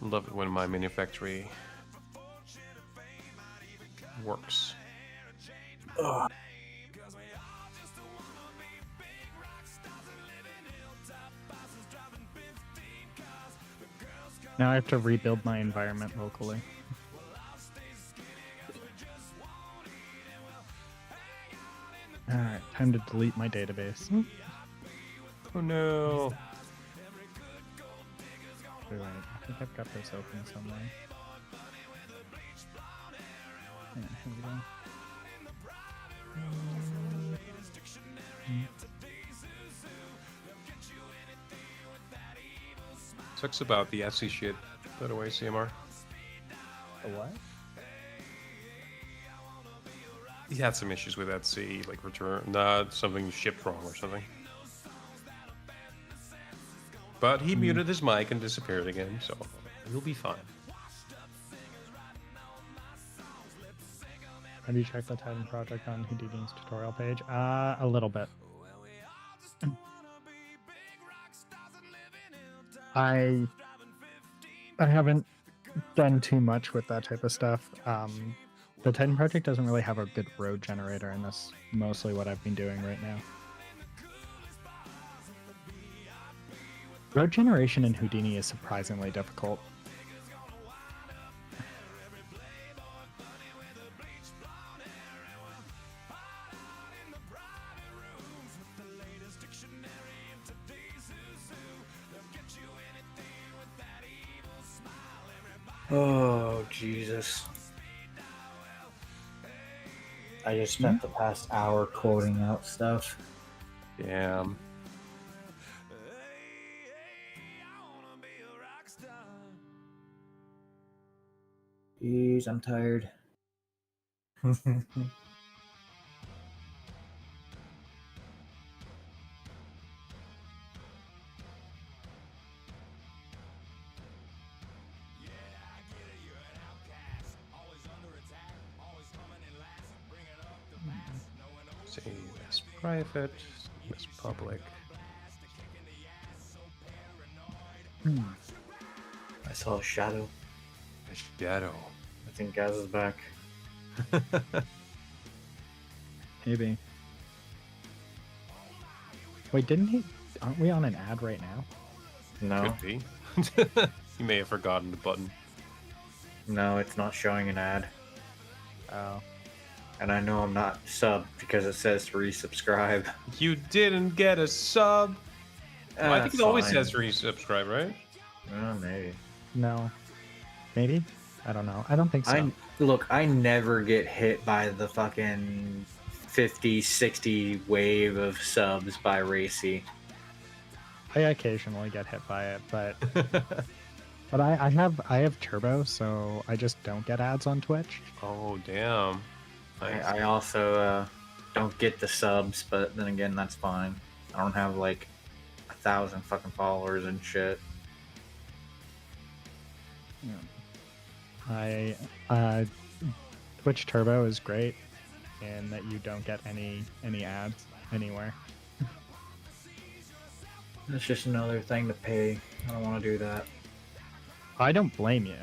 Love it when my mini factory works. Now I have to rebuild my environment locally. Alright, time to delete my database. Oh no. Wait, I think I've got this open somewhere. Yeah, here we go. Sucks about the Etsy shit, by the way, CMR. The what? He had some issues with Etsy, like return, something shipped wrong or something. But he muted his mic and disappeared again, so he'll be fine. Have you checked the Titan project on Houdini's tutorial page? A little bit. I haven't done too much with that type of stuff. The Titan project doesn't really have a good road generator, and that's mostly what I've been doing right now. Road generation in Houdini is surprisingly difficult. Oh, Jesus. I just spent the past hour quoting out stuff. Damn. Jeez, I'm tired. See, that's private, that's public. I saw a shadow. A shadow. I think Gaz is back. Maybe. Wait, didn't he? Aren't we on an ad right now? No, Could be. You may have forgotten the button. no, it's not showing an ad. Oh. And I know I'm not subbed because it says to resubscribe. You didn't get a sub. Well, I think it always fine. says resubscribe, right? Maybe. No. Maybe? I don't know. I don't think so. I never get hit by the fucking 50, 60 wave of subs by Racy. I occasionally get hit by it, but but I have Turbo, so I just don't get ads on Twitch. Oh, damn. Nice. I also don't get the subs, but then again, that's fine. I don't have like 1,000 fucking followers and shit. Twitch Turbo is great, in that you don't get any ads anywhere. It's just another thing to pay. I don't want to do that. I don't blame you.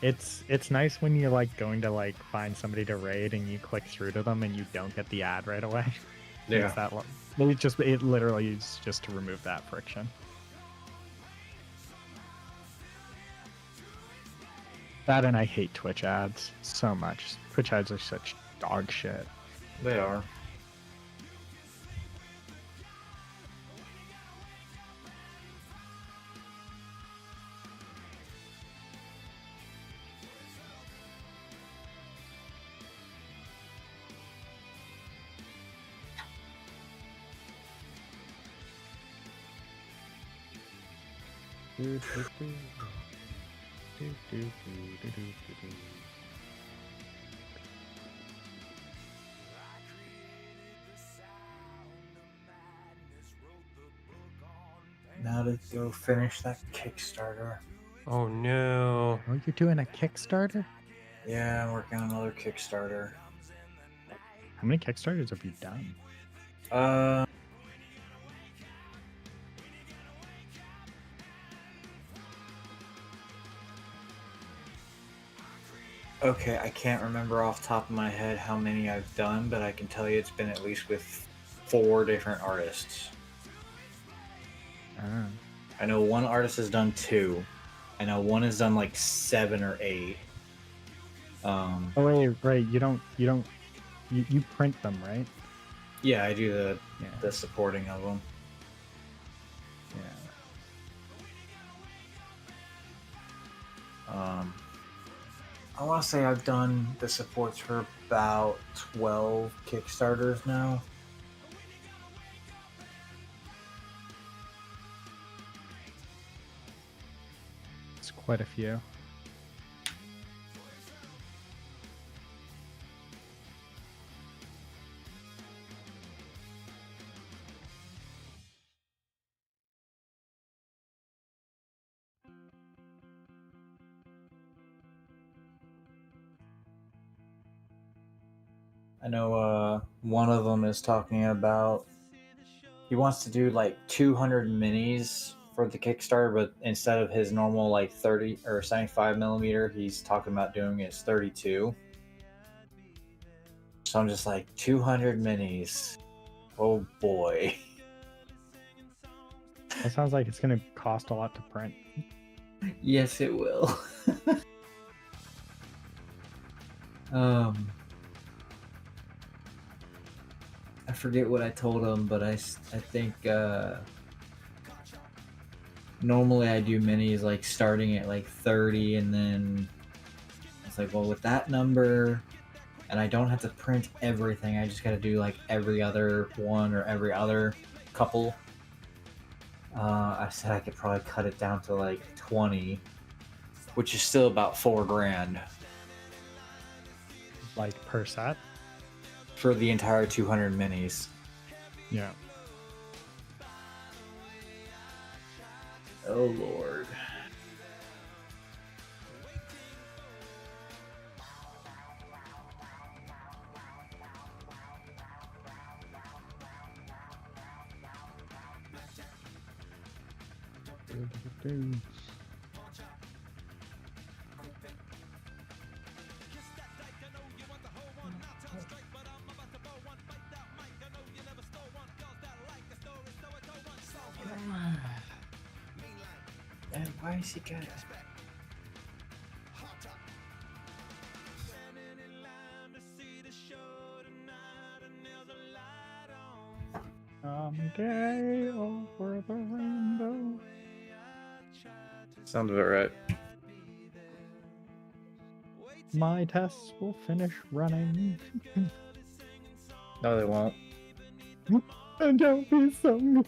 It's nice when you're like going to like find somebody to raid and you click through to them and you don't get the ad right away. Yeah. It's that it literally is just to remove that friction. That, and I hate Twitch ads so much. Twitch ads are such dog shit. They are. Now to go finish that Kickstarter. Oh, no. Oh, you're doing a Kickstarter? Yeah, I'm working on another Kickstarter. How many Kickstarters have you done? Okay, I can't remember off the top of my head how many I've done, but I can tell you it's been at least with 4 different artists. Ah. I know one artist has done 2. I know one has done like 7 or 8. Oh wait, right. You print them, right? Yeah, I do the Yeah. supporting of them. Yeah. I want to say I've done the supports for about 12 Kickstarters now. It's quite a few. I know one of them is talking about He wants to do like 200 minis for the Kickstarter, but instead of his normal like 30 or 75 millimeter, he's talking about doing his 32. So I'm just like 200 minis. Oh boy. That sounds like it's gonna cost a lot to print. Yes, it will. I forget what I told him, but I think normally I do minis like starting at like 30, and then it's like, well, with that number, and I don't have to print everything. I just got to do like every other one or every other couple. I said I could probably cut it down to like 20, which is still about $4,000 Like per set. for the entire 200 minis. Yeah. Oh Lord. And why is he got it? Someday over the rainbow. Sounds about right. My tests will finish running. No, they won't. And don't be so mean.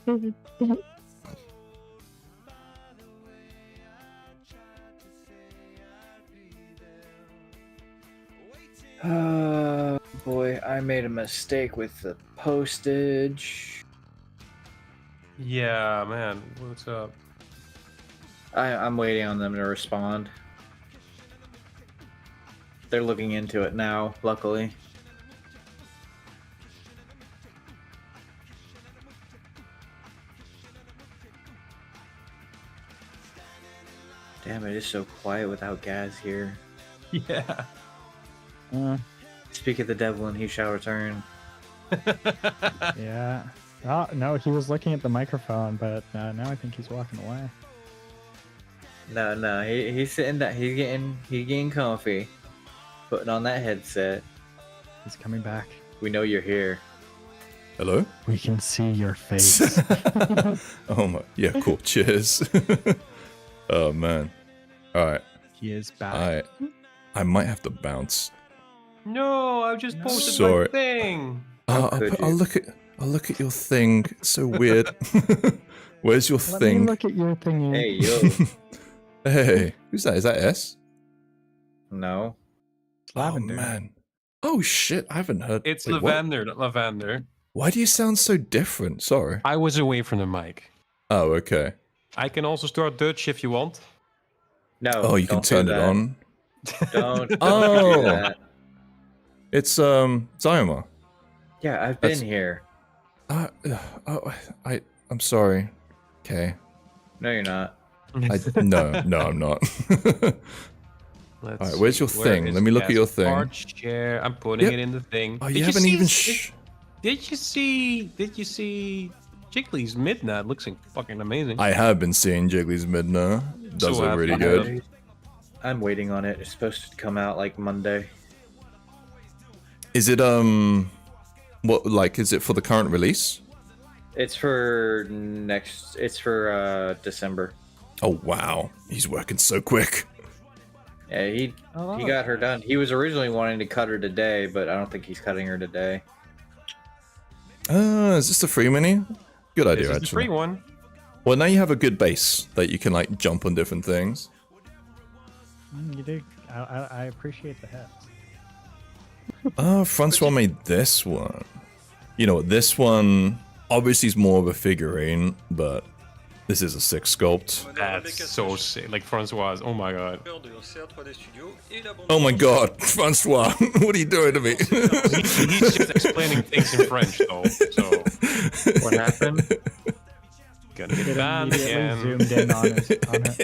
Boy, I made a mistake with the postage. Yeah, man. What's up? I'm waiting on them to respond. They're looking into it now, luckily. Damn, it is so quiet without Gaz here. Yeah. Speak of the devil and he shall return. Yeah. Oh, no, he was looking at the microphone, but now I think he's walking away. No, he's sitting down. He's getting comfy, putting on that headset. He's coming back. We know you're here. Hello? We can see your face. Oh my, yeah, cool. Cheers. Oh man. All right. He is back. I might have to bounce. No, I just posted Sorry. my thing. could I'll you? look at your thing. It's so weird. Where's your Let thing? me look at your thingy. Hey, yo. Hey, who's that? Is that S? No. Lavender. Oh man. Oh shit, I haven't heard. It's Wait, what? lavender, not lavender. Why do you sound so different? Sorry. I was away from the mic. Oh, okay. I can also start Dutch if you want. No. Oh, you can don't do turn it that. on. Don't Oh. do that. It's Zyoma. Yeah, I've been That's- here. I'm sorry. Okay. No, you're not. No, I'm not. Let's Alright, where's your see, where thing? is Let me look at Gas your thing. Arch chair. I'm putting Yep. it in the thing. Oh, you haven't even. Did you see Jiggly's Midnight? Looks fucking amazing. I have been seeing Jiggly's Midna. Does So look have really I. good. I'm waiting on it. It's supposed to come out like Monday. Is it what like is it for the current release? It's for next. It's for December. Oh wow, he's working so quick. Yeah, he Oh, got her done. He was originally wanting to cut her today, but I don't think he's cutting her today. Is this the free mini? Good idea, This is the actually. free one. Well, now you have a good base that you can like jump on different things. You do. I appreciate the hits. Francois made this one. You know, this one obviously is more of a figurine, but this is a sick sculpt. That's so sick. Like Francois. Oh my god. Oh my god, Francois, what are you doing to me? He's just explaining things in French though. So What happened? Gonna get It banned immediately again. zoomed in on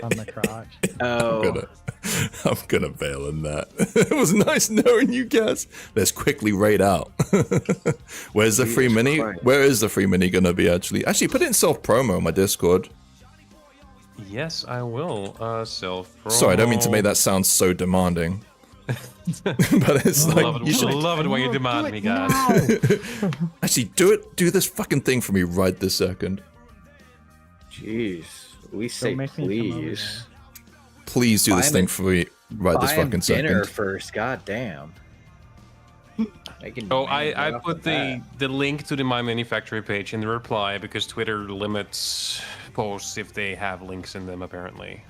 on the crotch. Oh, I'm gonna bail in that. It was nice knowing you guys. Let's quickly raid out. Where's the free Jesus mini? Christ. Where is the free mini gonna be actually? Actually, put it in self promo on my Discord. Yes, I will. Self. Sorry, I don't mean to make that sound so demanding. But it's like Love it, you should love it when you Do demand it me, guys. now. actually do it. Do this fucking thing for me right this second. jeez. We say make me come over please. Please do this Buy thing him- for me right this Buy him fucking dinner second. first. God damn. Oh, I put the link to the My Manufactory page in the reply because Twitter limits posts if they have links in them, apparently.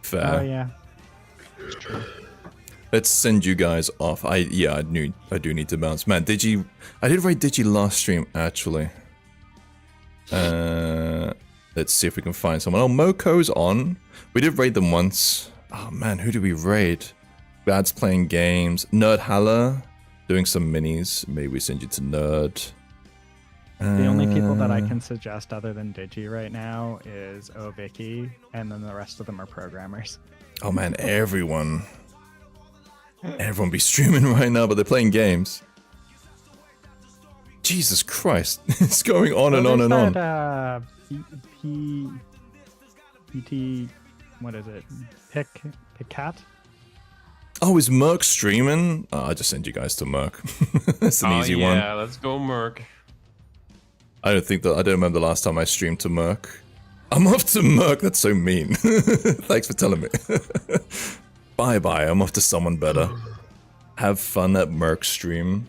Fair. Oh yeah. Let's send you guys off. I do need to bounce. Man, Digi, I did raid Digi last stream actually. Let's see if we can find someone. Oh, Moko's on. We did raid them once. Oh man, who did we raid? Bad's playing games. Nerd Halla doing some minis. Maybe we send you to Nerd. The only people that I can suggest other than Digi right now is Vicky, and then the rest of them are programmers. Oh man, everyone be streaming right now, but they're playing games. Jesus Christ, it's going on and on and on. PT, what is it? Picat? Oh, is Merc streaming? Oh, I just send you guys to Merc. That's an easy one. Yeah, let's go, Merc. I don't remember the last time I streamed to Merc. I'm off to Merc. That's so mean. Thanks for telling me. Bye. I'm off to someone better. Have fun at Merc stream.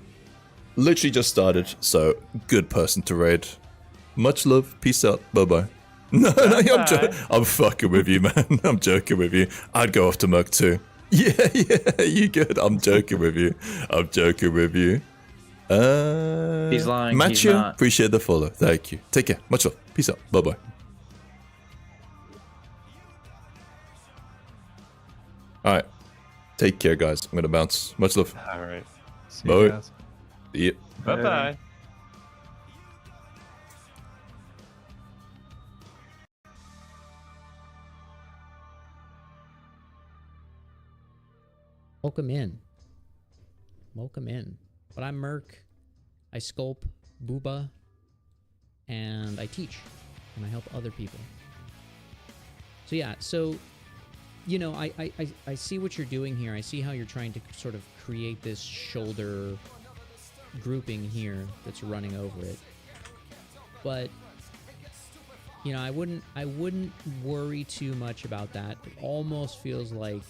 Literally just started, so good person to raid. Much love. Peace out. Bye. No, I'm fucking with you, man. I'm joking with you. I'd go off to Merc too. Yeah, you good. I'm joking with you. He's lying, Matthew, he's not. appreciate the follow. Thank you. Take care. Much love. Peace out. Bye. Alright. Take care, guys. I'm gonna bounce. Much love. All right. See you Bye. guys. See ya. Bye-bye. Welcome in. But I'm Merc. I sculpt Booba. And I teach. And I help other people. So yeah, you know, I see what you're doing here. I see how you're trying to sort of create this shoulder grouping here that's running over it. But you know, I wouldn't worry too much about that. It almost feels like